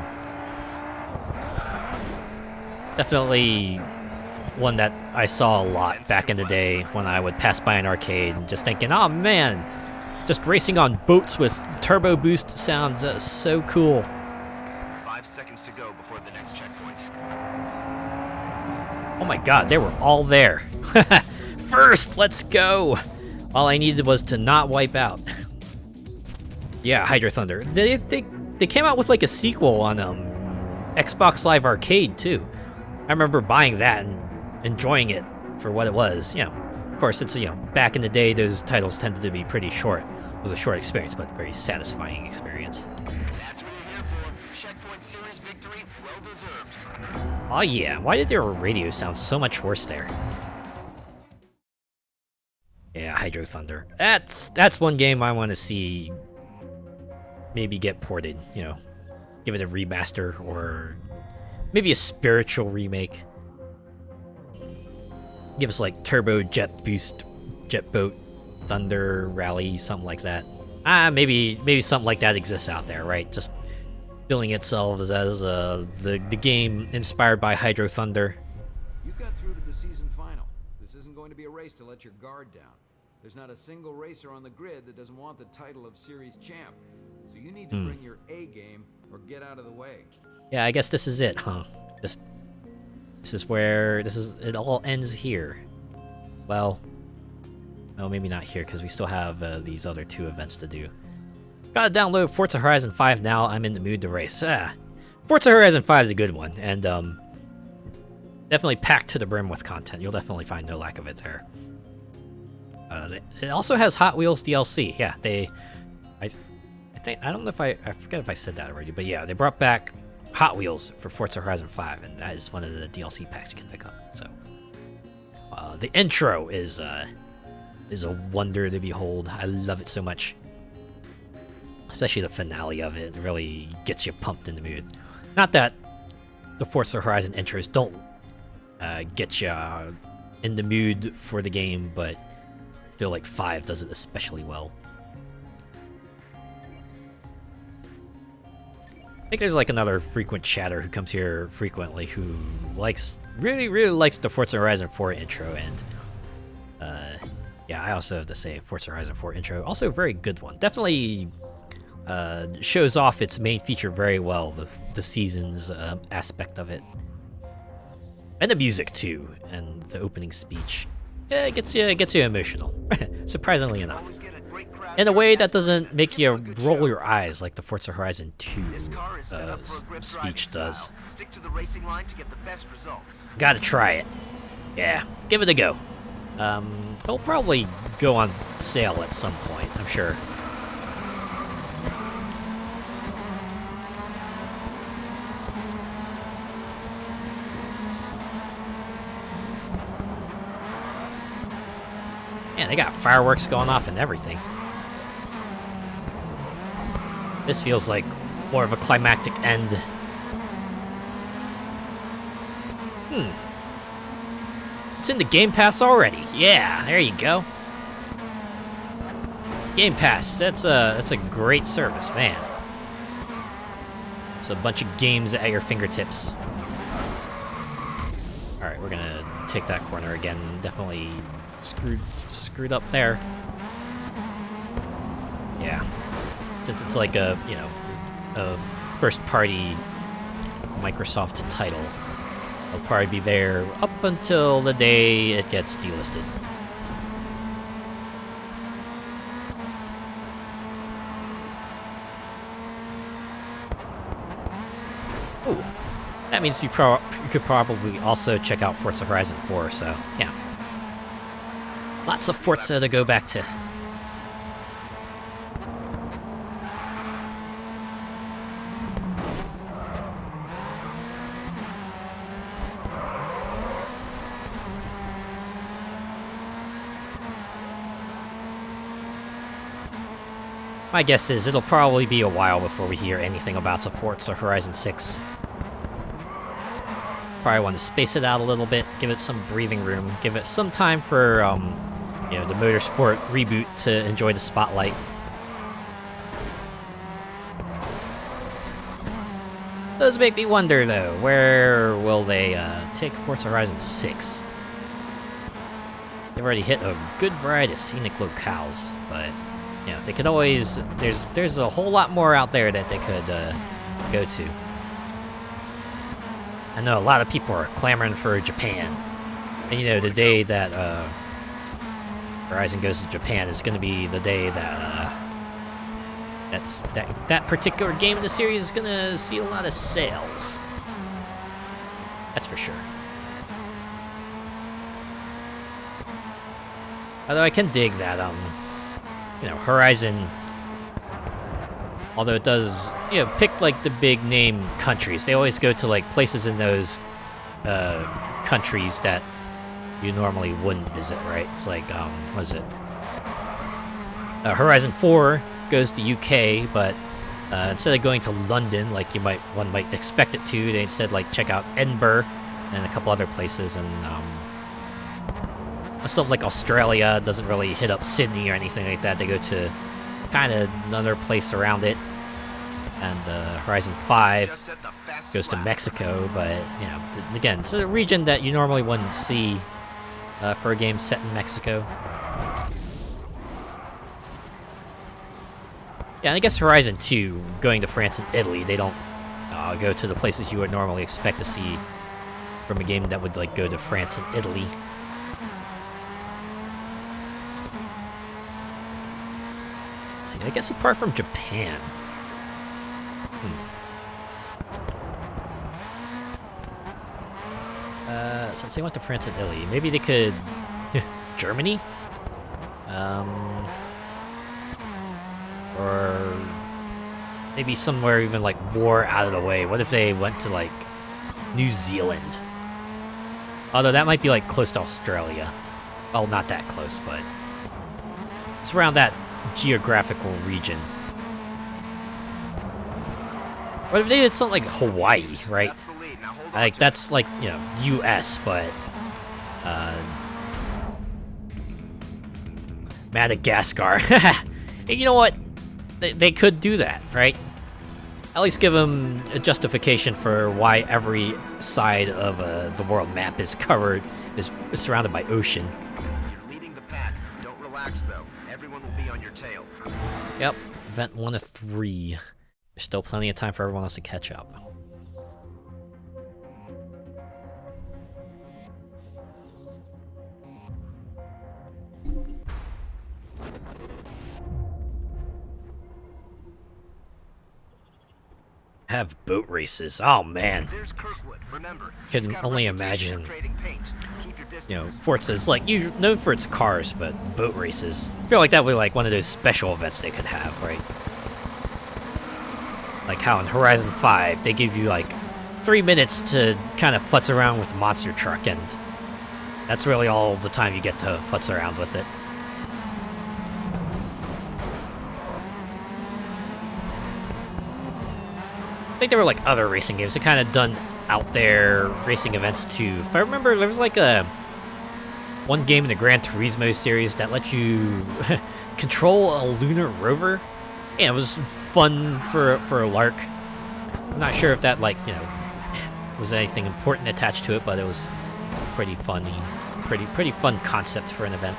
Definitely one that I saw a lot back in the day when I would pass by an arcade and just thinking, oh man, just racing on boats with turbo boost sounds so cool. 5 seconds to go before the next checkpoint. Oh my god, they were all there. First, let's go. All I needed was to not wipe out. Yeah, Hydro Thunder. They came out with like a sequel on Xbox Live Arcade too. I remember buying that and enjoying it for what it was. You know, of course, it's, you know, back in the day, those titles tended to be pretty short. It was a short experience, but very satisfying experience. That's what you're here for. Checkpoint series victory, well deserved. Oh yeah, why did their radio sound so much worse there? Yeah, Hydro Thunder. That's one game I want to see maybe get ported, you know. Give it a remaster or maybe a spiritual remake. Give us like Turbo Jet Boost, Jet Boat, Thunder Rally, something like that. Maybe something like that exists out there, right? Just billing itself as the game inspired by Hydro Thunder. You got through to the season final. This isn't going to be a race to let your guard down. There's not a single racer on the grid that doesn't want the title of series champ. So you need to bring your A game or get out of the way. Yeah, I guess this is it, huh? This is where it all ends here. Well, no, maybe not here because we still have these other 2 events to do. Gotta download Forza Horizon 5 now. I'm in the mood to race. Forza Horizon 5 is a good one, and definitely packed to the brim with content. You'll definitely find no lack of it there. It also has Hot Wheels DLC. Yeah, I don't know if I forget if I said that already, but yeah, they brought back Hot Wheels for Forza Horizon 5, and that is one of the DLC packs you can pick up. So, the intro is a wonder to behold. I love it so much, especially the finale of it. It really gets you pumped in the mood. Not that the Forza Horizon intros don't get you in the mood for the game, but I feel like 5 does it especially well. I think there's like another frequent chatter who comes here frequently who really likes the Forza Horizon 4 intro, and yeah, I also have to say Forza Horizon 4 intro, also a very good one. Definitely shows off its main feature very well, the seasons aspect of it. And the music too, and the opening speech. Yeah, it gets you emotional, surprisingly enough. Always get a great crowd in a way that doesn't make you roll your eyes like the Forza Horizon 2 This car is set up for a grip speech driving does. style. Stick to the racing line to get the best results. Gotta try it. Yeah, give it a go. It'll probably go on sale at some point, I'm sure. Man, they got fireworks going off and everything. This feels like more of a climactic end. It's in the Game Pass already. Yeah, there you go. Game Pass, that's a great service, man. It's a bunch of games at your fingertips. Alright, we're gonna take that corner again. Definitely screwed up there. Yeah. Since it's like a, you know, a first-party Microsoft title, it'll probably be there up until the day it gets delisted. Ooh, that means you could probably also check out Forza Horizon 4, so yeah. Lots of Forza to go back to. My guess is it'll probably be a while before we hear anything about the Forza Horizon 6. Probably want to space it out a little bit, give it some breathing room, give it some time for, you know, the motorsport reboot to enjoy the spotlight. Does make me wonder, though, where will they take Forza Horizon 6? They've already hit a good variety of scenic locales, but you know, they could always, there's a whole lot more out there that they could go to. I know a lot of people are clamoring for Japan. And you know, the day that Horizon goes to Japan is going to be the day that that particular game in the series is going to see a lot of sales. That's for sure. Although I can dig that, you know, Horizon, although it does, you know, pick like the big name countries. They always go to like places in those countries that you normally wouldn't visit, right? It's like, what is it? Horizon 4 goes to UK, but instead of going to London, like one might expect it to, they instead like check out Edinburgh and a couple other places, and something like Australia doesn't really hit up Sydney or anything like that. They go to kind of another place around it. And Horizon 5 goes to Mexico, but, you know, again, it's a region that you normally wouldn't see for a game set in Mexico. Yeah, and I guess Horizon 2, going to France and Italy, they don't go to the places you would normally expect to see from a game that would, like, go to France and Italy. See, I guess apart from Japan. Since they went to France and Italy, maybe they could... Germany? Or... maybe somewhere even, like, more out of the way. What if they went to, like, New Zealand? Although that might be, like, close to Australia. Well, not that close, but... it's around that geographical region. What if they did something like Hawaii, right? Like, that's like, you know, US, but Madagascar. And you know what? They could do that, right? At least give them a justification for why every side of the world map is surrounded by ocean. You're leading the pack. Don't relax, though. Everyone will be on your tail. Yep, event 1 of 3. There's still plenty of time for everyone else to catch up. Have boat races. Oh man, There's Kirkwood. Remember, can he's got a only reputation imagine. of trading paint. Keep your You know, distance. Forza's like known for its cars, but boat races. I feel like that would be like one of those special events they could have, right? Like how in Horizon 5 they give you like 3 minutes to kind of futz around with the monster truck, and that's really all the time you get to futz around with it. I think there were like other racing games that kind of done out there racing events too. If I remember, there was like one game in the Gran Turismo series that let you control a lunar rover. Yeah, it was fun for a lark. I'm not sure if that was anything important attached to it, but it was pretty funny, pretty fun concept for an event.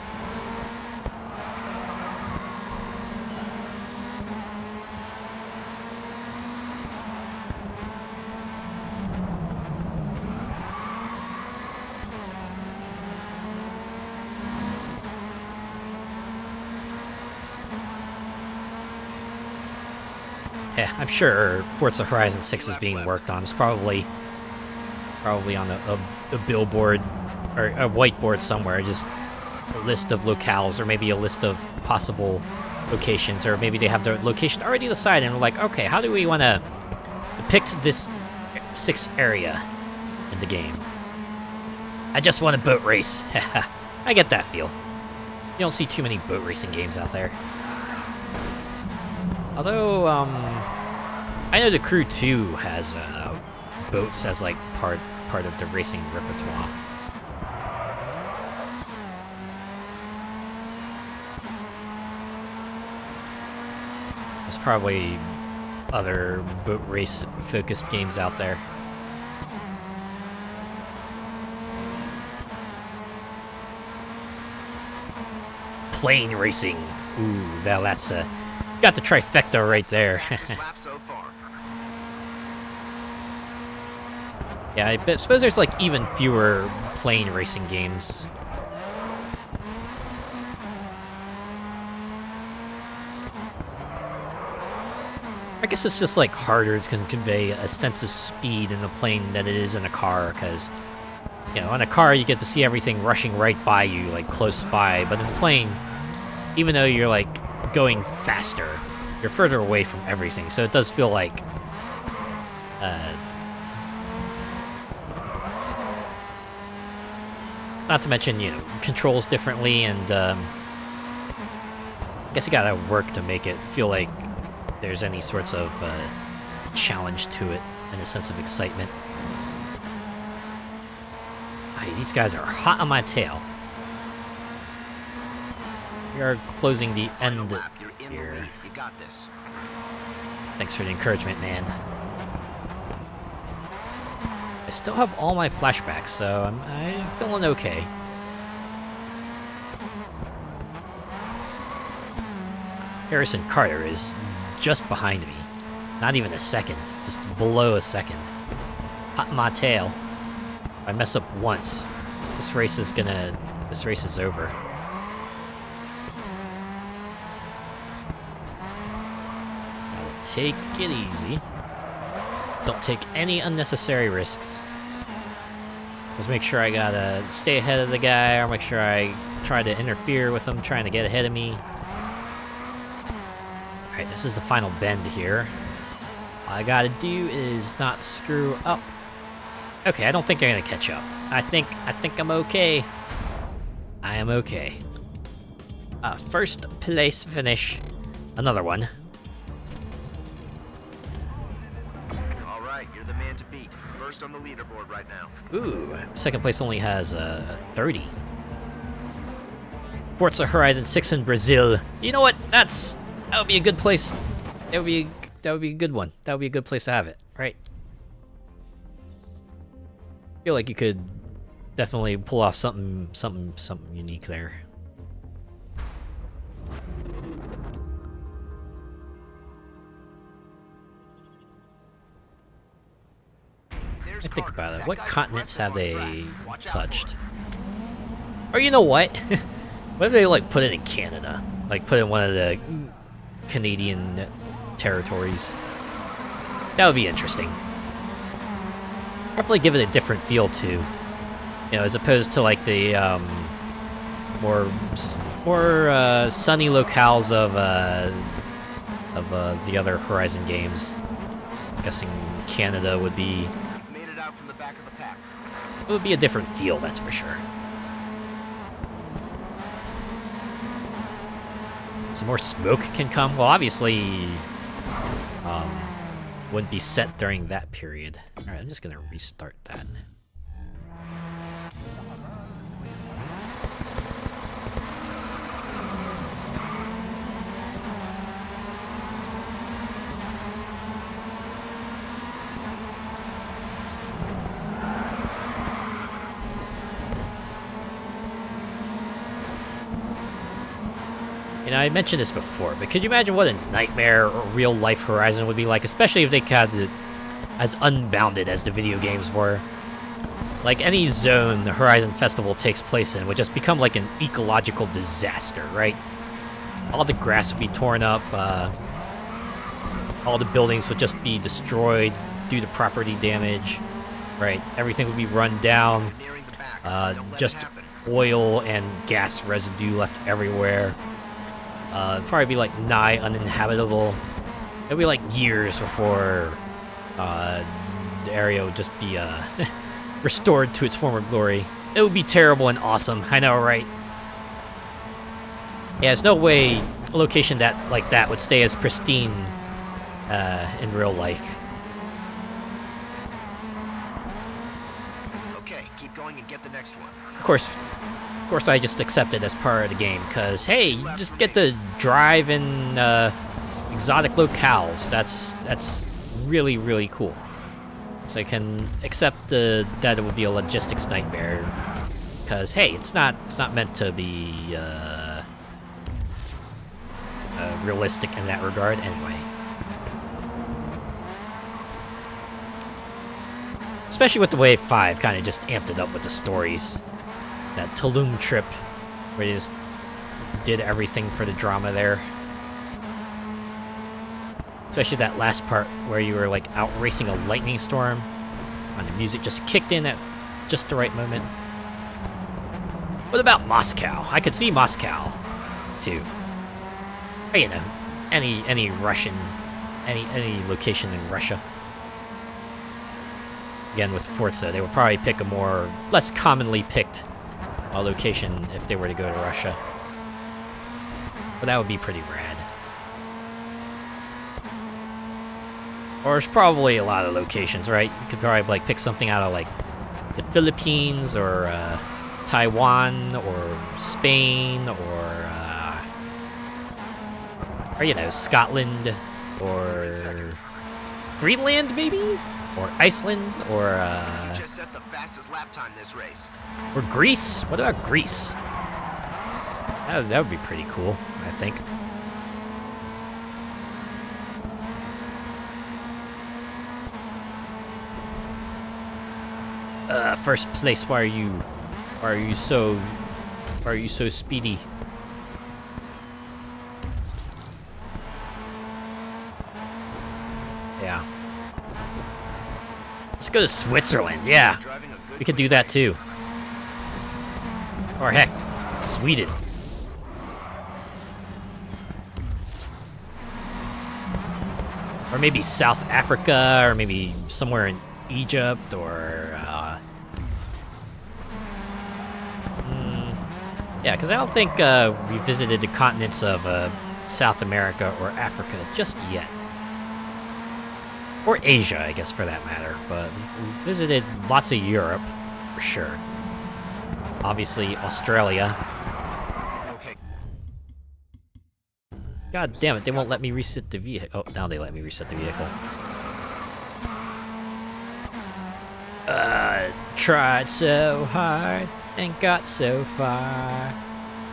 Yeah, I'm sure Forza Horizon 6 is being worked on. It's probably on a billboard or a whiteboard somewhere, just a list of locales, or maybe a list of possible locations, or maybe they have their location already decided and we're like, okay, how do we want to depict this 6th area in the game? I just want a boat race. I get that feel. You don't see too many boat racing games out there. Although, I know The Crew 2 has boats as like part of the racing repertoire. There's probably other boat race focused games out there. Plane racing. Ooh, that's got the trifecta right there. Lap so far. Yeah, I suppose there's like even fewer plane racing games. I guess it's just like harder to convey a sense of speed in a plane than it is in a car, because you know, in a car you get to see everything rushing right by you, like close by, but in a plane, even though you're like going faster, you're further away from everything, so it does feel like not to mention, you know, controls differently, and I guess you gotta work to make it feel like there's any sorts of challenge to it and a sense of excitement. Hey, these guys are hot on my tail. We are closing the end here. You got this. Thanks for the encouragement, man. I still have all my flashbacks, so I'm feeling okay. Harrison Carter is just behind me. Not even a second, just below a second. Hot in my tail. If I mess up once, this race is over. Gotta take it easy. Don't take any unnecessary risks. Just make sure I gotta stay ahead of the guy, or make sure I try to interfere with him trying to get ahead of me. Alright, this is the final bend here. All I gotta do is not screw up. Okay, I don't think I'm gonna catch up. I think I'm okay. I am okay. First place finish. Another one. All right, you're the man to beat. First on the leaderboard right now. Ooh, second place only has 30. Forza Horizon 6 in Brazil. You know what? That would be a good place. That would be a good one. That would be a good place to have it, right? I feel like you could definitely pull off something unique there. I think about it. What continents have they touched? Or you know what? What if they like put it in Canada? Like put it in one of the Canadian territories. That would be interesting. Definitely give it a different feel too. You know, as opposed to like the more sunny locales of the other Horizon games. I'm guessing Canada would be. You've made it out from the back of the pack. It would be a different feel, that's for sure. Some more smoke can come. Well, obviously, wouldn't be set during that period. All right, I'm just gonna restart that. You know, I mentioned this before, but could you imagine what a nightmare or real-life Horizon would be like, especially if they kept it as unbounded as the video games were? Like, any zone the Horizon Festival takes place in would just become like an ecological disaster, right? All the grass would be torn up, all the buildings would just be destroyed due to property damage, right? Everything would be run down, just oil and gas residue left everywhere. It'd probably be like nigh uninhabitable. It'd be like years before the area would just be restored to its former glory. It would be terrible and awesome. I know, right? Yeah, there's no way a location like that would stay as pristine in real life. Okay, keep going and get the next one. Of course, I just accept it as part of the game, because, hey, you just get to drive in exotic locales. That's really, really cool. So I can accept that it would be a logistics nightmare, because, hey, it's not meant to be realistic in that regard anyway. Especially with the way 5 kind of just amped it up with the stories. That Tulum trip, where they just did everything for the drama there. Especially that last part where you were like out racing a lightning storm, and the music just kicked in at just the right moment. What about Moscow? I could see Moscow, too. Or, you know, any Russian, any location in Russia. Again, with Forza, they would probably pick a less commonly picked location if they were to go to Russia. But that would be pretty rad. Or there's probably a lot of locations, right? You could probably like pick something out of like the Philippines or Taiwan or Spain or you know, Scotland or Greenland maybe? Or Iceland, or You just set the fastest lap time this race. Or Greece? What about Greece? That would be pretty cool, I think. First place, why are you so speedy? Yeah. Let's go to Switzerland, yeah. We could do that too. Or heck, Sweden. Or maybe South Africa, or maybe somewhere in Egypt, or yeah, because I don't think we visited the continents of South America or Africa just yet. Or Asia, I guess, for that matter. But we visited lots of Europe, for sure. Obviously, Australia. Okay. God damn it, they won't let me reset the vehicle. Oh, now they let me reset the vehicle. Tried so hard and got so far,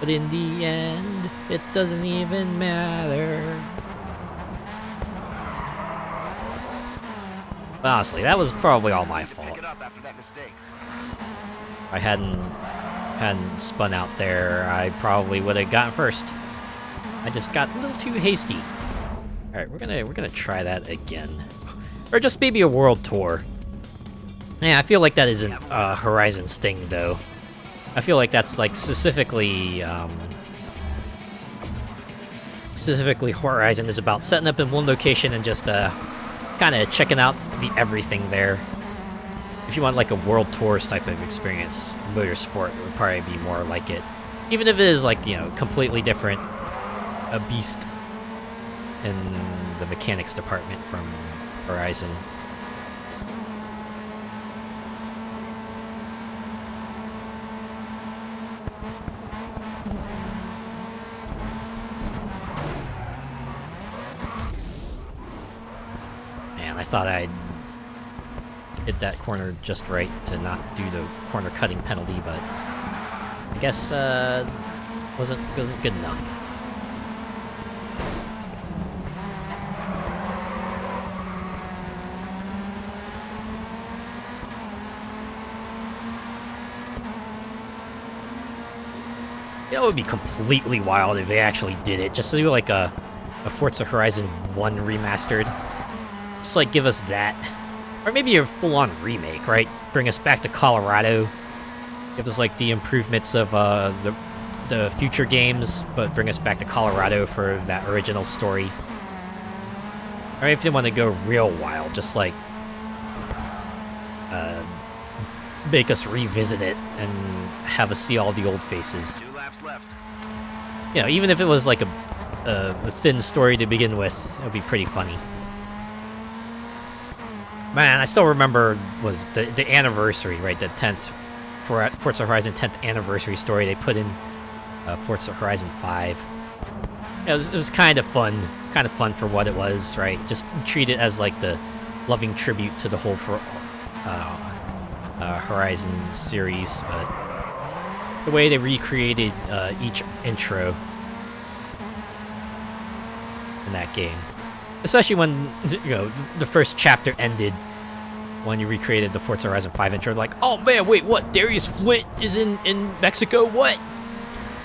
but in the end, it doesn't even matter. But honestly, that was probably all my fault. Pick it up after that mistake. If I hadn't spun out there, I probably would have gotten first. I just got a little too hasty. All right, we're gonna try that again. Or just maybe a world tour. Yeah, I feel like that isn't Horizon's thing, though. I feel like that's like specifically Horizon is about setting up in one location and just kind of checking out the everything there. If you want like a world tours type of experience, Motorsport would probably be more like it. Even if it is like, you know, completely different, a beast in the mechanics department from Horizon. Man, I thought I'd hit that corner just right to not do the corner cutting penalty, but I guess wasn't good enough. It would be completely wild if they actually did it. Just to do like a Forza Horizon 1 remastered. Just like give us that. Or maybe a full-on remake, right? Bring us back to Colorado. Give us like the improvements of the future games, but bring us back to Colorado for that original story. Or if they want to go real wild, just like make us revisit it and have us see all the old faces. 2 laps left. You know, even if it was like a thin story to begin with, it would be pretty funny. Man, I still remember was the anniversary, right? The 10th Forza Horizon 10th anniversary story they put in Forza Horizon 5. It was kind of fun for what it was, right? Just treat it as like the loving tribute to the whole Horizon series, but the way they recreated each intro in that game, especially when the first chapter ended, when you recreated the Forza Horizon 5 intro, like, oh man, wait, what? Darius Flint is in Mexico? What?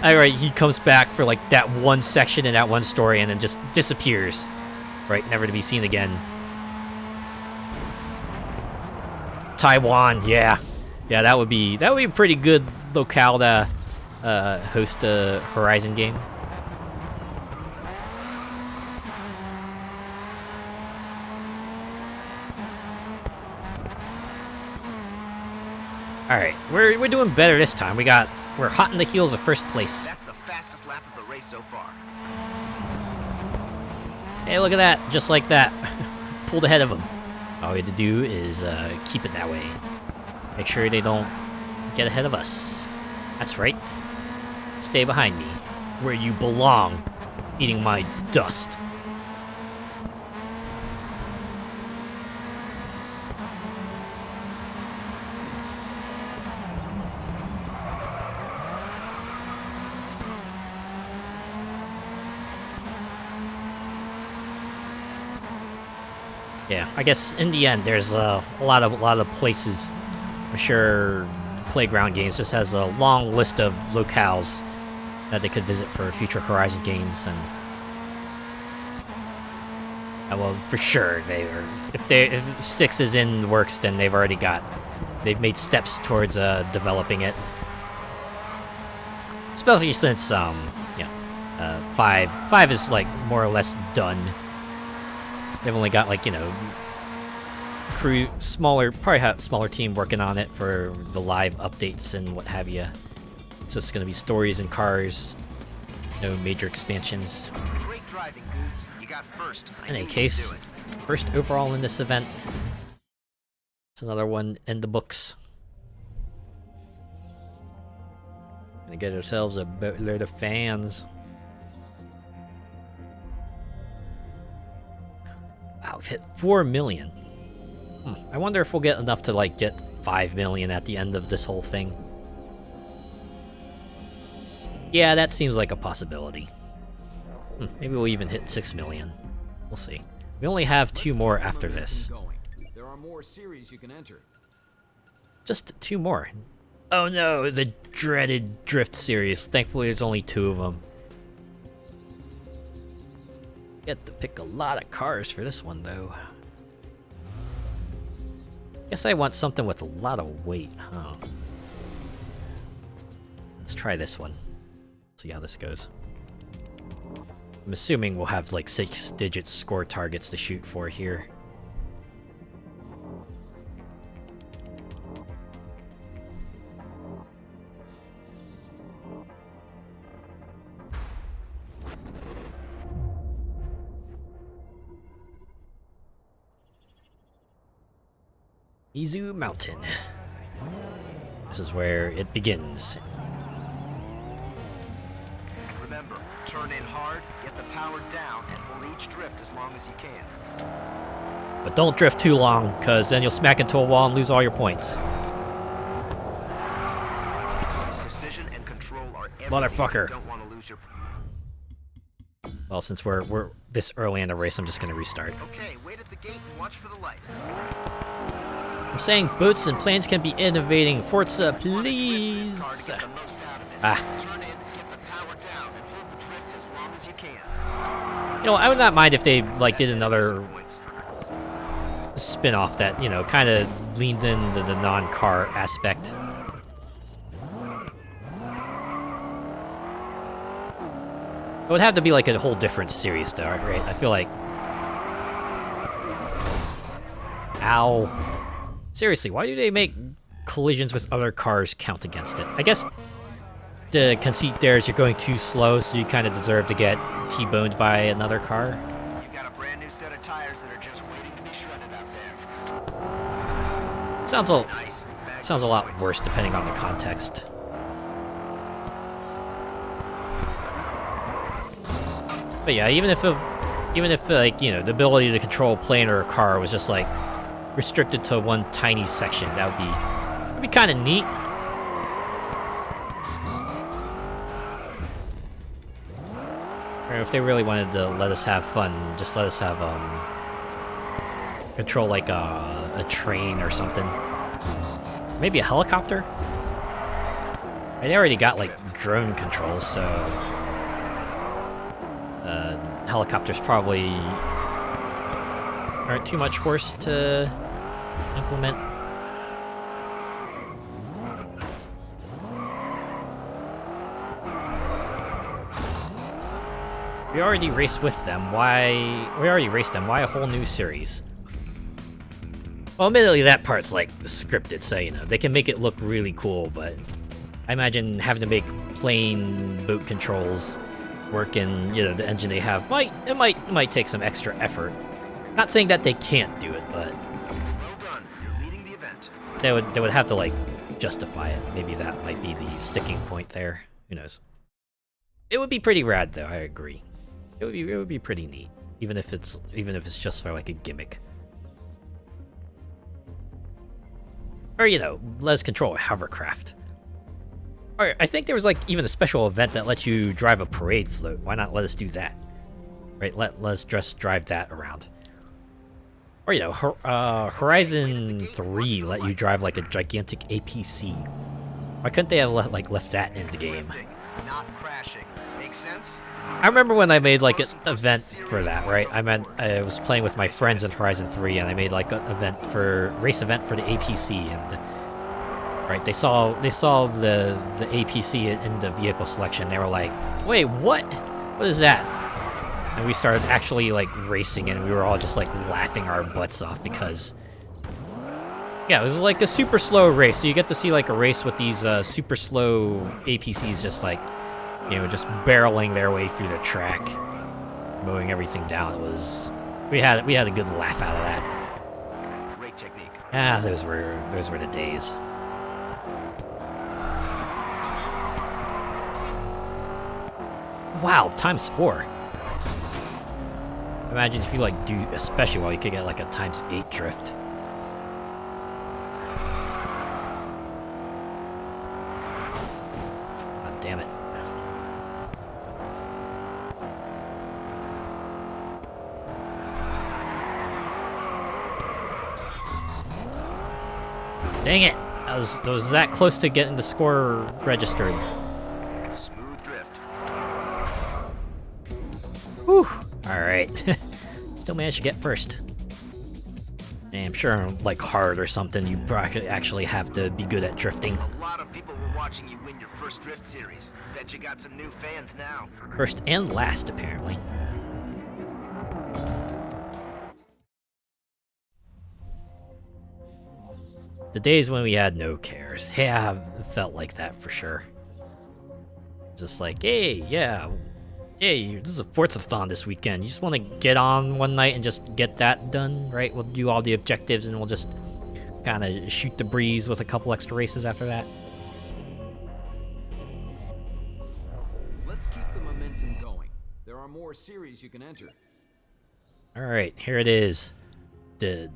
Alright, he comes back for like that one section in that one story and then just disappears, right? Never to be seen again. Taiwan, yeah, that would be a pretty good locale to host a Horizon game. All right, we're doing better this time. We're hot in the heels of first place. That's the fastest lap of the race so far. Hey, look at that! Just like that, pulled ahead of them. All we had to do is keep it that way. Make sure they don't get ahead of us. That's right. Stay behind me, where you belong, eating my dust. Yeah, I guess in the end, there's a lot of places. I'm sure Playground Games just has a long list of locales that they could visit for future Horizon games, and well, for sure if 6 is in the works, then they've made steps towards developing it. Especially since 5 is like more or less done. They've only got like, probably have a smaller team working on it for the live updates and what have you. It's just gonna be stories and cars, no major expansions. Great driving, Goose. You got first. In any case, first overall in this event. It's another one in the books. Gonna get ourselves a boatload of fans. Wow, we've hit 4 million. I wonder if we'll get enough to like get 5 million at the end of this whole thing. Yeah, that seems like a possibility. Maybe we'll even hit 6 million. We'll see. We only have 2 more after this. There are more series you can enter. Just 2 more. Oh no, the dreaded Drift series. Thankfully, there's only 2 of them. Get to pick a lot of cars for this one, though. Guess I want something with a lot of weight, huh? Let's try this one. See how this goes. I'm assuming we'll have like 6-digit score targets to shoot for here. Izu Mountain. This is where it begins. Remember, turn in hard, get the power down, and hold each drift as long as you can. But don't drift too long, because then you'll smack into a wall and lose all your points. Precision and control are everything. Motherfucker. You don't want to lose your... Well, since we're this early in the race, I'm just gonna restart. Okay, wait at the gate and watch for the light. I'm saying boats and planes can be innovating. Forza, please. Ah. Turn in, get the power down, and hold the drift as long as you can. You know, I would not mind if they like did another spin-off that, you know, kind of leaned into the non-car aspect. It would have to be like a whole different series, though, right? I feel like. Ow. Seriously, why do they make collisions with other cars count against it? I guess the conceit there is you're going too slow, so you kind of deserve to get T-boned by another car. You've got a brand new set of tires that are just waiting to be shredded out there. Sounds a lot worse depending on the context. But yeah, even if like, you know, the ability to control a plane or a car was just like restricted to one tiny section, that would be kind of neat. Or if they really wanted to let us have fun, just let us have control like a train or something. Maybe a helicopter? They already got like drone controls, so helicopters probably aren't too much worse to implement. We already raced with them. Why? We already raced them. Why a whole new series? Well, admittedly, that part's like scripted, so you know they can make it look really cool. But I imagine having to make plain boat controls work in, you know, the engine they have might take some extra effort. Not saying that they can't do it, but Well done. You're leading the event. they would have to like justify it. Maybe that might be the sticking point there. Who knows? It would be pretty rad, though. I agree. It would be pretty neat, even if it's just for like a gimmick. Or, you know, let us control a hovercraft. Or I think there was like even a special event that lets you drive a parade float. Why not let us do that? Right? Let us just drive that around. Or, you know, Horizon 3 let you drive like a gigantic APC. Why couldn't they have left that in the game? Drifting, not crashing. Makes sense? I remember when I made like an event for that, right? I was playing with my friends in Horizon 3, and I made like an race event for the APC, and right, they saw the APC in the vehicle selection. They were like, "Wait, what? What is that?" And we started actually like racing, and we were all just like laughing our butts off because, yeah, it was like a super slow race. So you get to see like a race with these super slow APCs just like, you know, just barreling their way through the track, mowing everything down. It was, we had a good laugh out of that. Great technique. Ah, those were the days. Wow, ×4. Imagine if you like do a special while you could get like a ×8 drift. God damn it. Dang it! I was that close to getting the score registered. Smooth drift. Whew! Alright. Still managed to get first. I'm sure like hard or something, you actually have to be good at drifting. A lot of people were watching you win your first drift series. Bet you got some new fans now. First and last, apparently. The days when we had no cares. Yeah, it felt like that for sure. Just like, hey, yeah, hey, this is a Forzathon this weekend. You just want to get on one night and just get that done, right? We'll do all the objectives and we'll just kind of shoot the breeze with a couple extra races after that. Let's keep the momentum going. There are more series you can enter. All right, here it is. The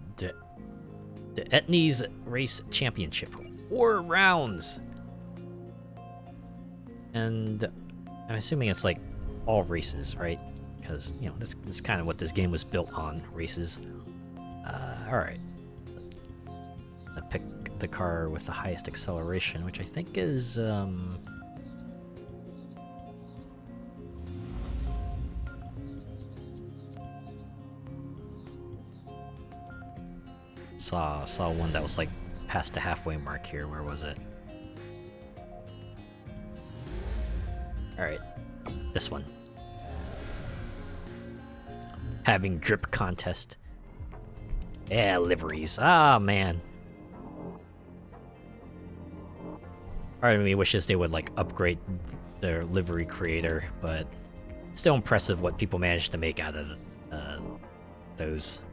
Etnies Race Championship. 4 rounds. And I'm assuming it's like all races, right? Because, you know, that's kind of what this game was built on, races. Alright. I pick the car with the highest acceleration, which I think is, Saw one that was like past the halfway mark here. Where was it? Alright. This one. Having drip contest. Yeah, liveries. Ah, man. Part of me wishes they would like upgrade their livery creator, but still impressive what people managed to make out of those.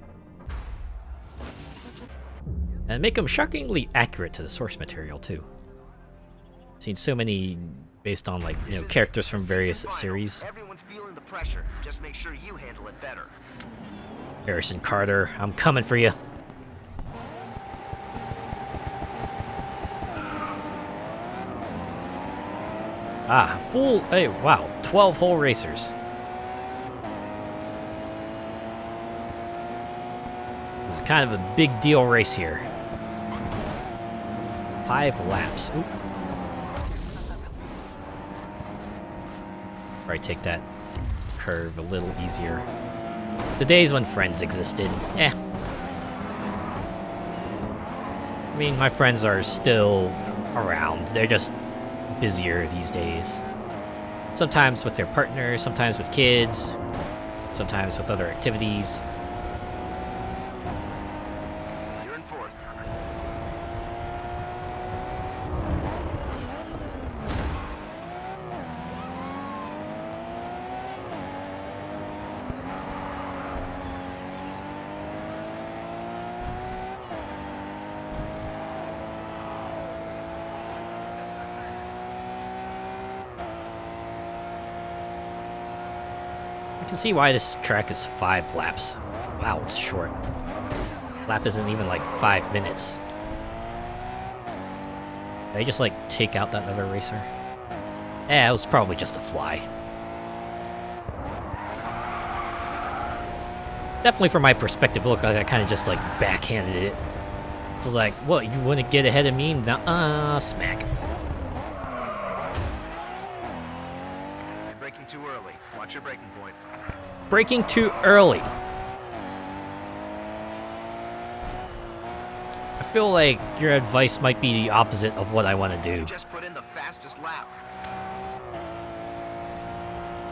And make them shockingly accurate to the source material too. Seen so many based on like, you know, characters from various series. Everyone's feeling the pressure. Just make sure you handle it better. Harrison Carter, I'm coming for you. Ah, full, hey, wow, 12 whole racers. This is kind of a big deal race here. 5 laps. Oop. Probably take that curve a little easier. The days when friends existed, eh. I mean, my friends are still around. They're just busier these days. Sometimes with their partners, sometimes with kids, sometimes with other activities. You're in fourth. I can see why this track is 5 laps. Wow, it's short. Lap isn't even like 5 minutes. Did I just like take out that other racer? Eh, it was probably just a fly. Definitely from my perspective, look, I kind of just like backhanded it. It was like, what, you want to get ahead of me? Nuh-uh, smack. You're braking too early. Watch your braking point. Braking too early. I feel like your advice might be the opposite of what I want to do. You just put in the fastest lap.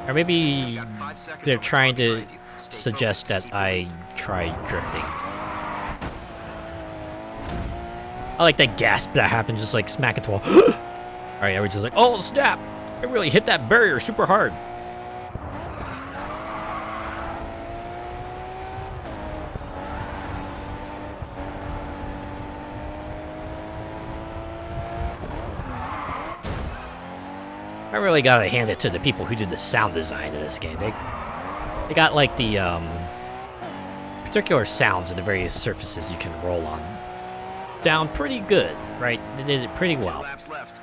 Or maybe You got 5 seconds they're on the trying clock to behind you. Stay suggest focused. that Keep I try drifting. I like that gasp that happened, just like smack it to a Alright, I was just like, oh snap! I really hit that barrier super hard. I really gotta hand it to the people who did the sound design of this game. They got like the particular sounds of the various surfaces you can roll on down pretty good, right? They did it pretty 2 well. laps left.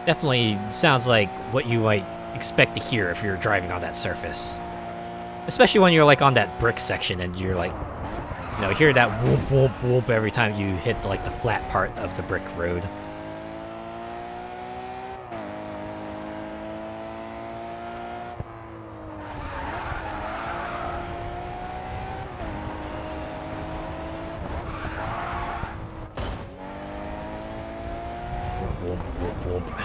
Definitely sounds like what you might expect to hear if you're driving on that surface. Especially when you're like on that brick section and you're like, you know, hear that whoop whoop whoop every time you hit like the flat part of the brick road. Whoop, whoop, whoop.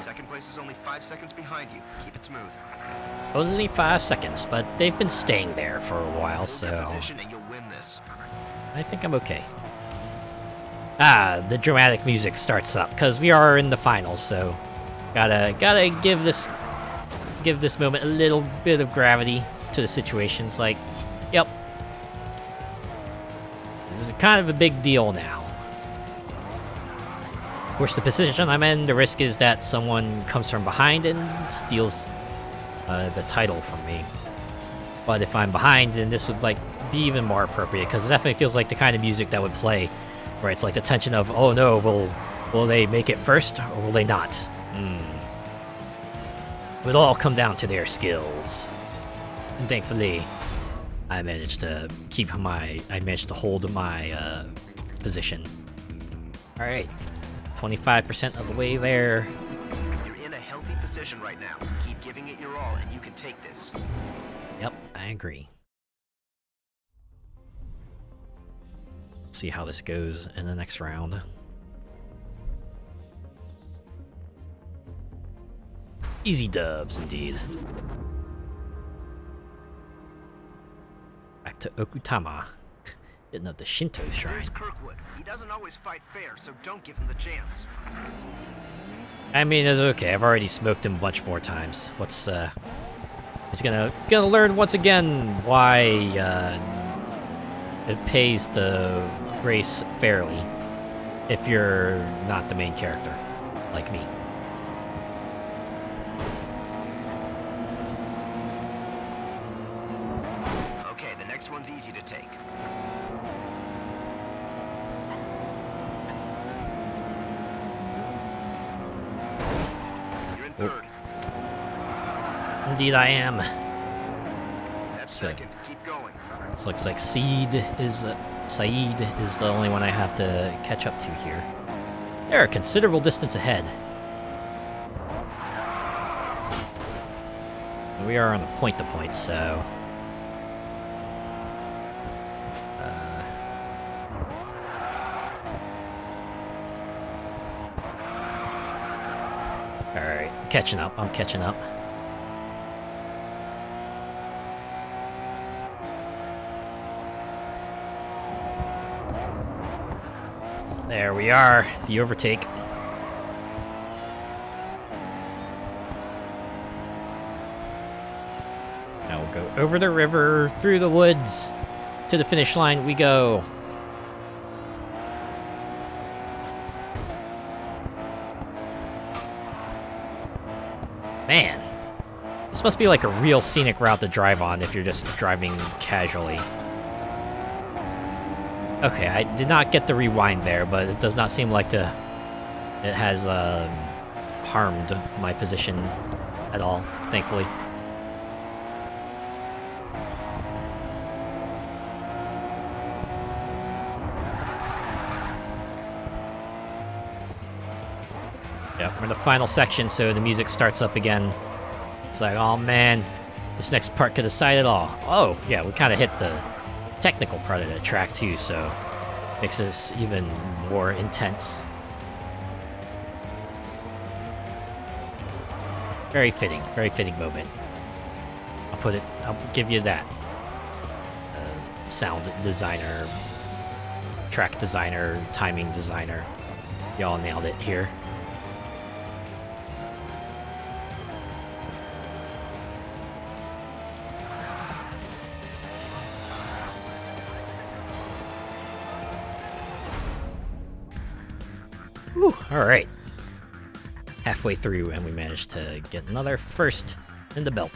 Second place is only 5 seconds behind you. Keep it smooth. Only 5 seconds, but they've been staying there for a while, Hold so your position and you'll win this. I think I'm okay. Ah, the dramatic music starts up because we are in the finals, so gotta give this moment a little bit of gravity to the situation. It's like, yep, this is kind of a big deal now. Of course, the position I'm in, the risk is that someone comes from behind and steals the title from me. But if I'm behind, then this would like be even more appropriate because it definitely feels like the kind of music that would play, where it's like the tension of, oh no, will they make it first or will they not? It'll all come down to their skills. And thankfully, I managed to hold my position. All right. 25% of the way there. You're in a healthy position right now. Keep giving it your all, and you can take this. Yep, I agree. See how this goes in the next round. Easy dubs, indeed. Back to Okutama. Hitting up the Shinto shrine. Here's Kirkwood. He doesn't always fight fair, so don't give him the chance. I mean, it's okay. I've already smoked him a bunch more times. What's he's gonna learn once again why it pays to race fairly if you're not the main character, like me. Okay, the next one's easy to take. You're in third. Indeed, I am. That's So- second. Keep going. This looks like Saeed is the only one I have to catch up to here. They're a considerable distance ahead. We are on a point-to-point, so... Alright, catching up. I'm catching up. There we are, the overtake. Now we'll go over the river, through the woods, to the finish line we go. Man, this must be like a real scenic route to drive on if you're just driving casually. Okay, I did not get the rewind there, but it does not seem like it has harmed my position at all, thankfully. Yeah, we're in the final section, so the music starts up again. It's like, oh man, this next part could decide it all. Oh, yeah, we kind of hit the technical part of the track too, so makes this even more intense. Very fitting moment. I'll give you that. Sound designer, track designer, timing designer. Y'all nailed it here. Whew, alright. Halfway through, and we managed to get another first in the belt.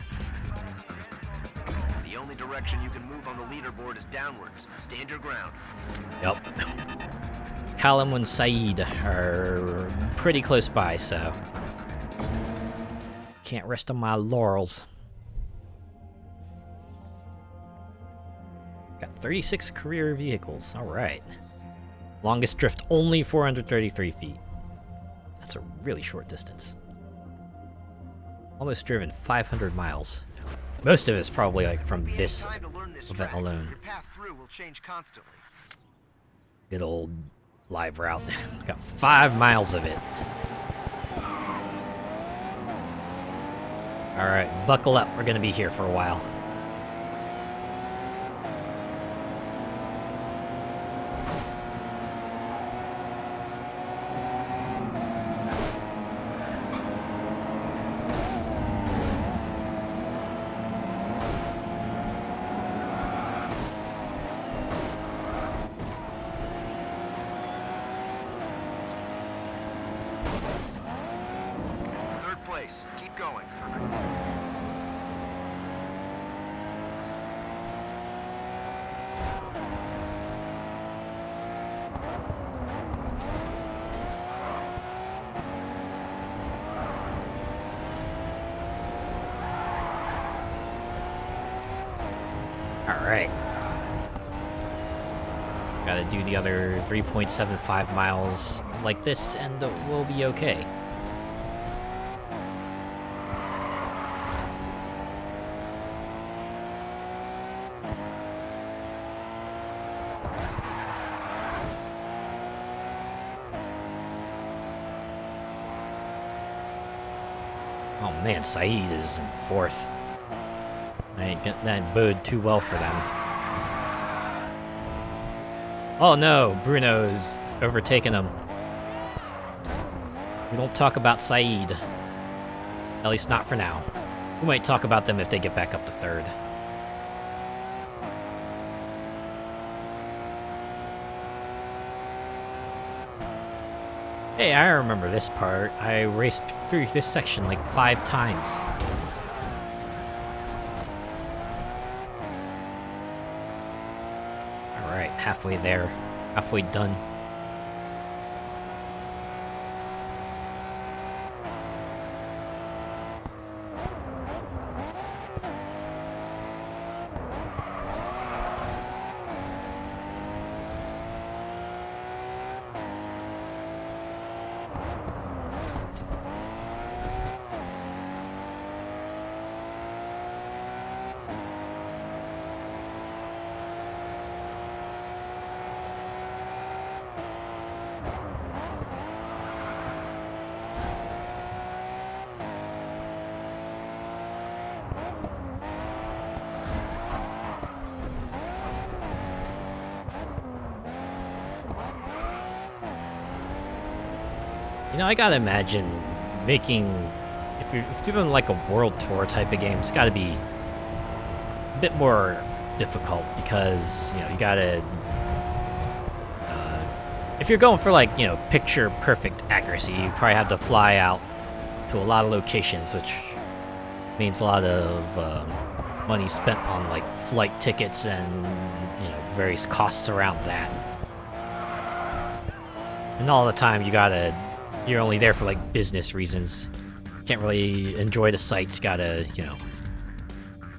The only direction you can move on the leaderboard is downwards. Stand your ground. Yup. Callum and Saeed are pretty close by, so can't rest on my laurels. Got 36 career vehicles. Alright. Longest drift only 433 feet. That's a really short distance. Almost driven 500 miles. Most of it's probably like from this Time to learn this Leave that track, alone. your path through will change constantly. Good old live route. Got 5 miles of it. Alright, buckle up. We're gonna be here for a while. Third place. Keep going. Alright. Gotta do the other 3.75 miles like this, and we'll be okay. Oh man, Saeed is in 4th. That bode too well for them. Oh no, Bruno's overtaken him. We don't talk about Saeed. At least not for now. We might talk about them if they get back up to 3rd. Hey, I remember this part. I raced through this section like 5 times. Alright, halfway there. Halfway done. You know, I gotta imagine making, if you're doing like a world tour type of game, it's gotta be a bit more difficult because, you know, you gotta, if you're going for like, you know, picture perfect accuracy, you probably have to fly out to a lot of locations, which means a lot of money spent on like flight tickets and, you know, various costs around that. And all the time you're only there for like business reasons. Can't really enjoy the sights. Gotta, you know,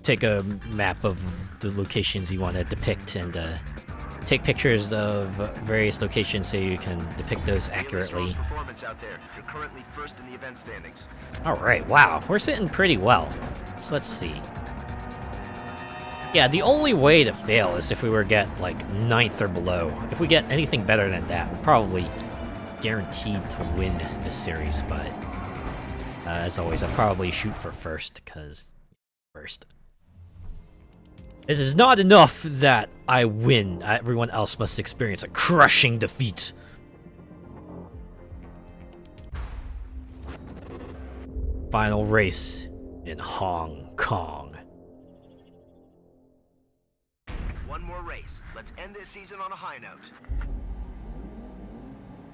take a map of the locations you want to depict and take pictures of various locations so you can depict those accurately. Performance out there. You're currently 1st in the event standings. All right, wow, we're sitting pretty well. So let's see. Yeah, the only way to fail is if we were to get like 9th or below. If we get anything better than that, we're probably guaranteed to win this series, but as always, I'll probably shoot for 1st, because 1st. It is not enough that I win. Everyone else must experience a crushing defeat. Final race in Hong Kong. One more race. Let's end this season on a high note.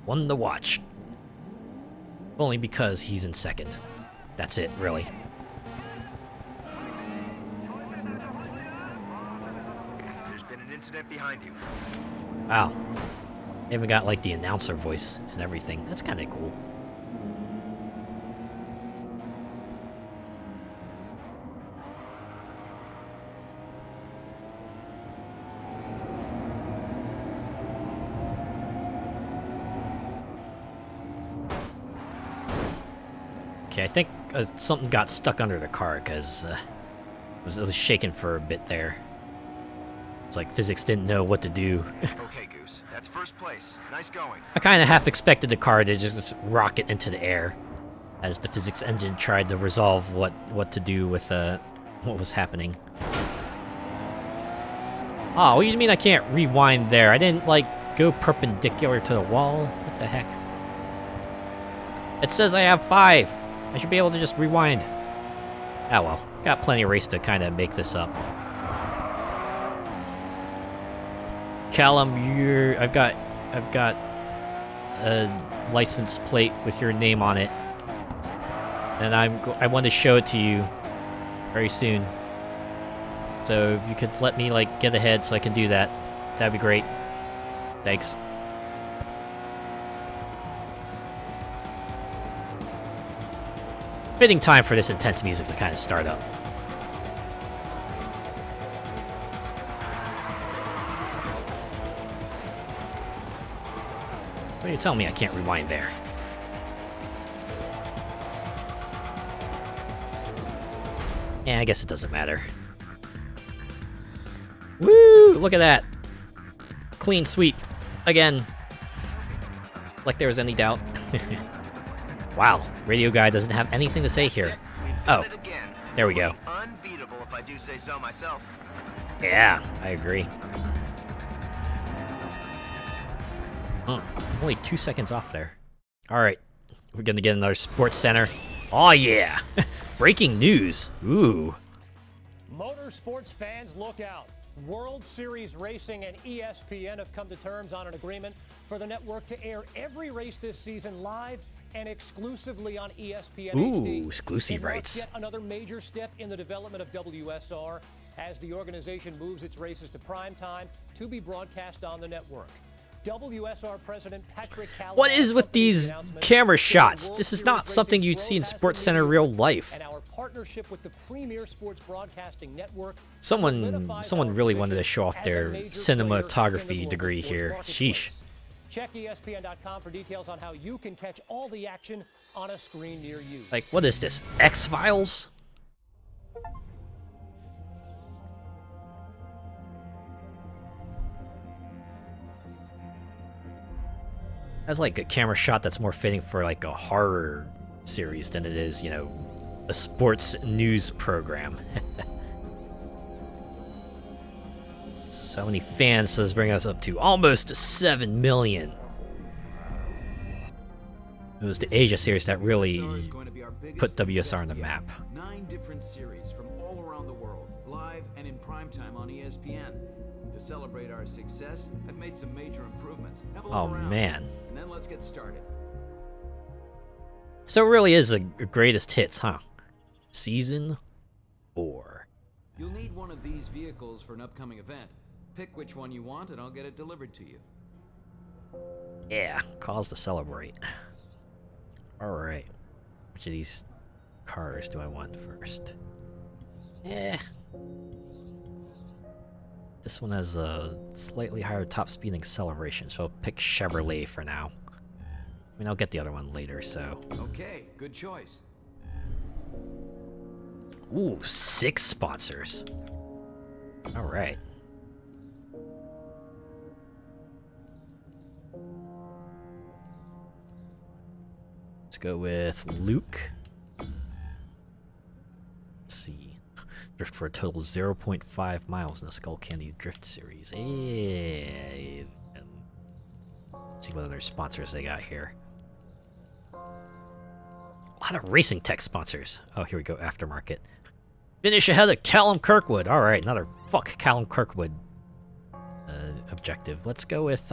One to watch. Only because he's in 2nd. That's it, really. There's been an incident behind you. Wow. They even got like the announcer voice and everything. That's kind of cool. Okay, I think something got stuck under the car because it was shaking for a bit there. It's like physics didn't know what to do. Okay, Goose. That's first place. Nice going. I kind of half expected the car to just rocket into the air as the physics engine tried to resolve what to do with what was happening. Oh, what do you mean I can't rewind there? I didn't, like, go perpendicular to the wall? What the heck? It says I have 5. I should be able to just rewind. Ah well, got plenty of race to kind of make this up. Callum, I've got a license plate with your name on it, and I want to show it to you very soon. So if you could let me, like, get ahead so I can do that, that'd be great. Thanks. Fitting time for this intense music to kind of start up. What are you telling me I can't rewind there? Yeah, I guess it doesn't matter. Woo! Look at that! Clean sweep. Again. Like there was any doubt. Wow, radio guy doesn't have anything to say here. Oh, there we go. Unbeatable if I do say so myself. Yeah, I agree. Only 2 seconds off there. Alright, we're gonna get another sports center. Oh yeah! Breaking news! Ooh. Motorsports fans, look out. World Series Racing and ESPN have come to terms on an agreement for the network to air every race this season live and exclusively on ESPN HD. Ooh, exclusive rights. Yet another major step in the development of WSR as the organization moves its races to prime time to be broadcast on the network. WSR President Patrick Callahan. What is with these camera shots? This is not something you'd see in SportsCenter real life. And our partnership with the premier sports broadcasting network. Someone really wanted to show off their cinematography degree here. Sheesh. Check ESPN.com for details on how you can catch all the action on a screen near you. Like, what is this? X-Files? That's like a camera shot that's more fitting for like a horror series than it is, you know, a sports news program. So many fans does bring us up to almost 7 million. It was the Asia series that really put WSR on the map. 9 different series from all around the world, live and in primetime on ESPN. To celebrate our success, I've made some major improvements. Have a look around, man. And then let's get started. So it really is a greatest hits, huh? Season 4. You'll need one of these vehicles for an upcoming event. Pick which one you want and I'll get it delivered to you. Yeah, cause to celebrate. Alright. Which of these cars do I want first? This one has a slightly higher top speed and acceleration, so I'll pick Chevrolet for now. I mean, I'll get the other one later, so... Okay, good choice. Ooh, 6 sponsors. Alright. Let's go with Luke. Let's see. Drift for a total of 0.5 miles in the Skull Candy Drift Series. Let's see what other sponsors they got here. A lot of racing tech sponsors. Oh, here we go, aftermarket. Finish ahead of Callum Kirkwood. All right, another fuck Callum Kirkwood objective. Let's go with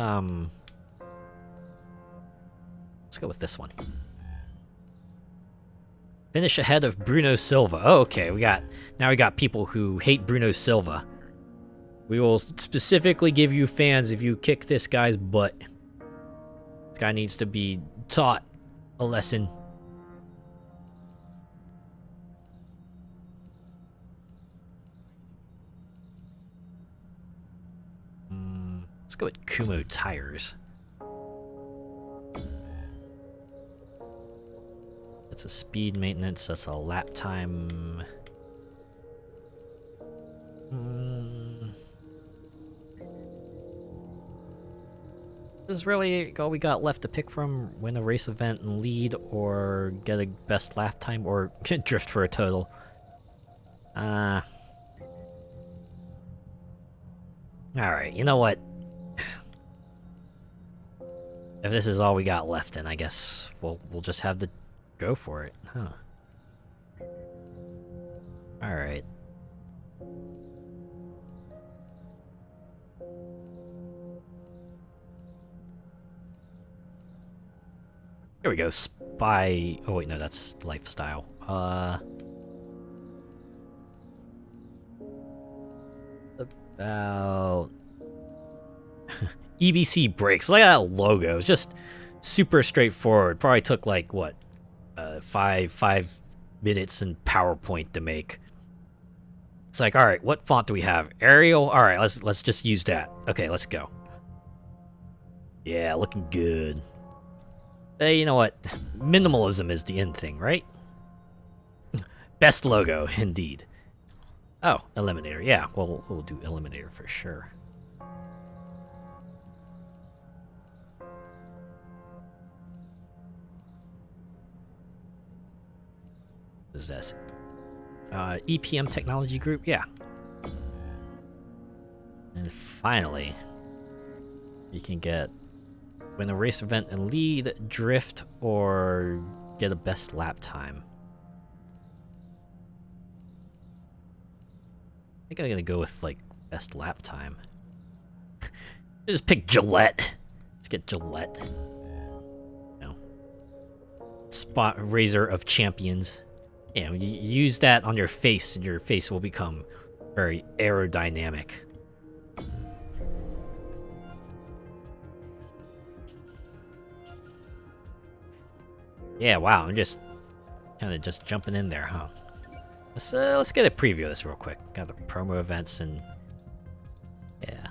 this one. Finish ahead of Bruno Silva. Oh, okay, we got people who hate Bruno Silva. We will specifically give you fans if you kick this guy's butt. This guy needs to be taught a lesson. Let's go with Kumo tires. That's a speed maintenance, that's a lap time. This is really all we got left to pick from: win a race event and lead, or get a best lap time, or drift for a total. Alright, you know what? If this is all we got left, then I guess we'll just have to go for it, huh? Alright. Here we go, spy... Oh wait, no, that's lifestyle. About... EBC brakes. Look at that logo. It's just super straightforward. Probably took like, what? 5 minutes in PowerPoint to make. It's like, alright, what font do we have? Arial? Alright, let's just use that. Okay, let's go. Yeah, looking good. Hey, you know what? Minimalism is the end thing, right? Best logo, indeed. Oh, Eliminator. Yeah, well, we'll do Eliminator for sure. What is this? EPM Technology Group? Yeah. And finally, you can get win a race event and lead, drift, or get a best lap time. I think I'm gonna go with like best lap time. Just pick Gillette. Let's get Gillette. No. Spot razor of champions. Yeah, you use that on your face, and your face will become very aerodynamic. Yeah, wow, I'm just kind of just jumping in there, huh? Let's get a preview of this real quick. Got the promo events and yeah,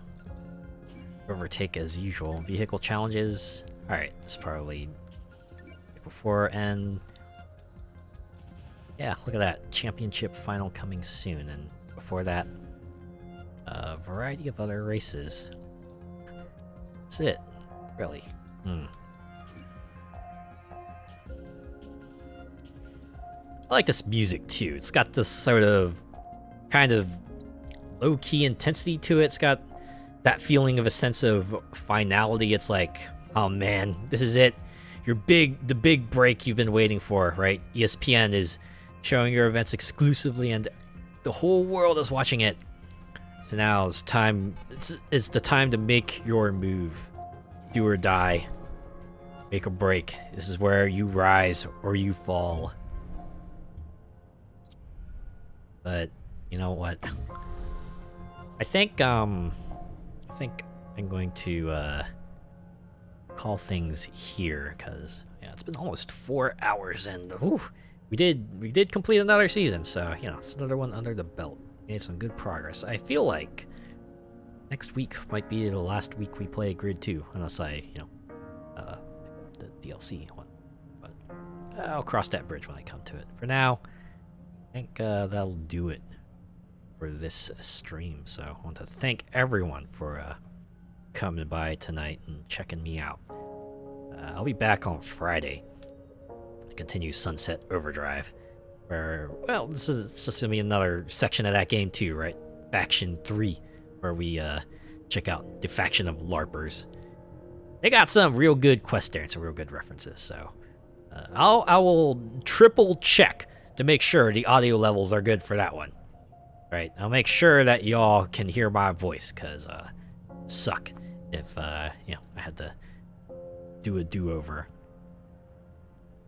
overtake as usual. Vehicle challenges. All right, this is probably before and yeah, look at that championship final coming soon, and before that, a variety of other races. That's it, really. I like this music too. It's got this sort of kind of low-key intensity to it. It's got that feeling of a sense of finality. It's like, oh man, this is it. The big break you've been waiting for, right? ESPN is showing your events exclusively and the whole world is watching it. So now it's time, it's the time to make your move. Do or die. Make or break. This is where you rise or you fall. But you know what? I think I'm going to call things here because yeah, it's been almost 4 hours and we did complete another season, so you know it's another one under the belt. Made some good progress. I feel like next week might be the last week we play Grid 2, unless I pick up the DLC one. But I'll cross that bridge when I come to it. For now, I think that'll do it for this stream. So I want to thank everyone for coming by tonight and checking me out. I'll be back on Friday to continue Sunset Overdrive, where, well, this is just gonna be another section of that game too, right? Faction 3, where we check out the faction of LARPers. They got some real good quests there and some real good references, so I will triple check to make sure the audio levels are good for that one. Right, I'll make sure that y'all can hear my voice, cause suck if I had to do a do-over.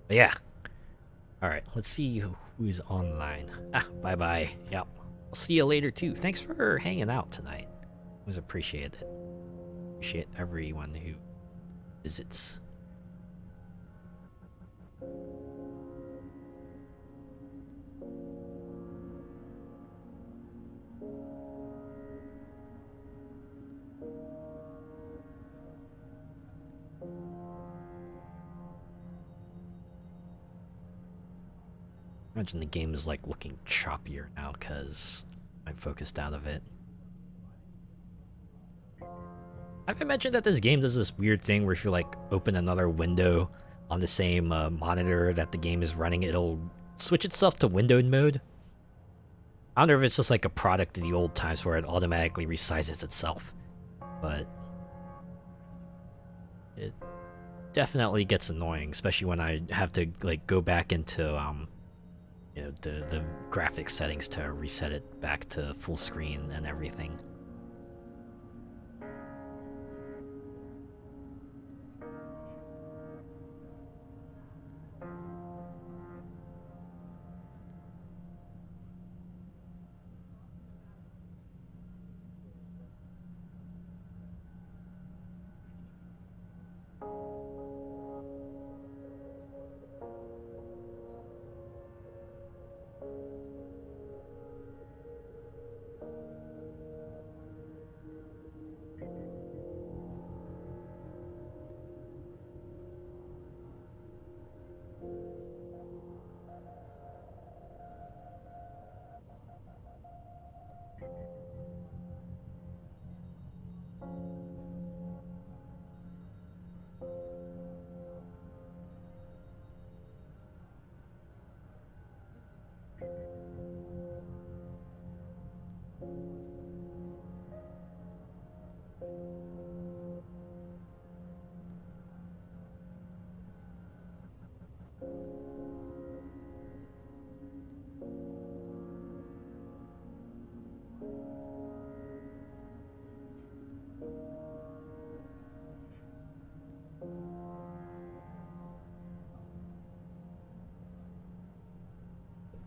But yeah, all right, let's see who's online. Bye bye. Yep, I'll see you later too. Thanks for hanging out tonight. It was appreciated. Appreciate everyone who visits. Imagine the game is like looking choppier now because I'm focused out of it. Have I mentioned that this game does this weird thing where if you like open another window on the same monitor that the game is running, it'll switch itself to windowed mode? I don't know if it's just like a product of the old times where it automatically resizes itself, but it definitely gets annoying, especially when I have to like go back into you know, the graphics settings to reset it back to full screen and everything.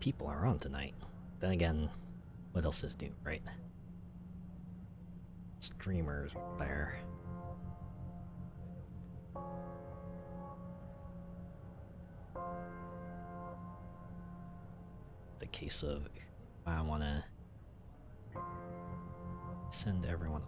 People are on tonight. Then again, what else is new, right? Streamers there. The case of I want to send everyone.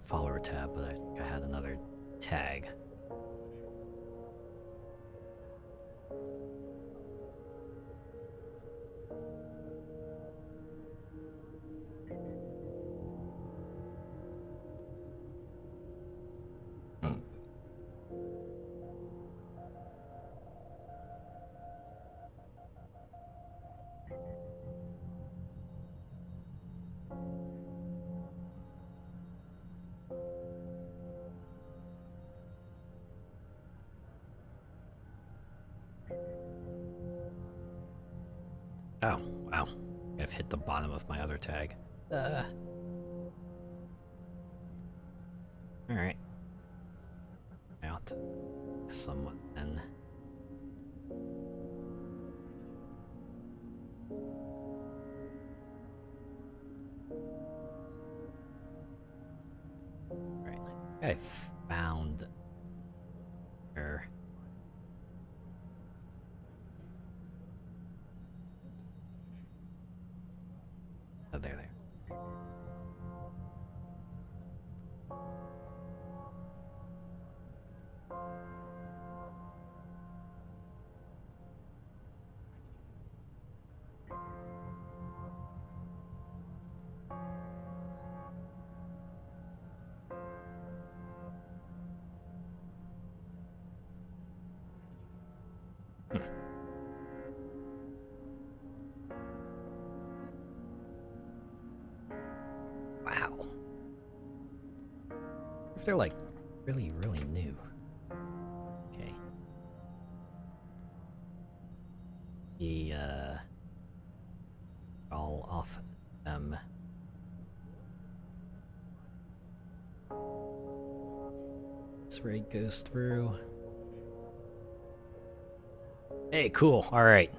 Follower tab, but I think I had another tag. Oh, wow. I've hit the bottom of my other tag. Alright. Out. Someone then. Right. I found her. Oh, there. Wow. If they're like really new. Okay. All off this raid goes through. Hey, cool. All right.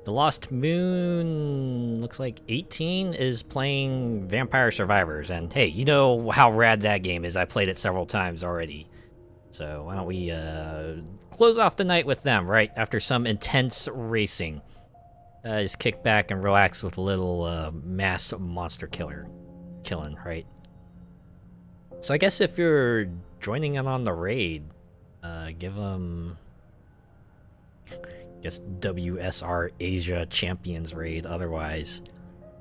The Lost Moon looks like 18 is playing Vampire Survivors, and hey, you know how rad that game is. I played it several times already. So why don't we close off the night with them, right? After some intense racing. Just kick back and relax with a little mass monster killing, right? So I guess if you're joining in on the raid, give them, I guess, WSR Asia Champions raid. Otherwise,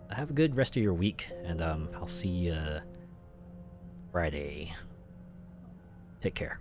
have a good rest of your week, and I'll see you Friday. Take care.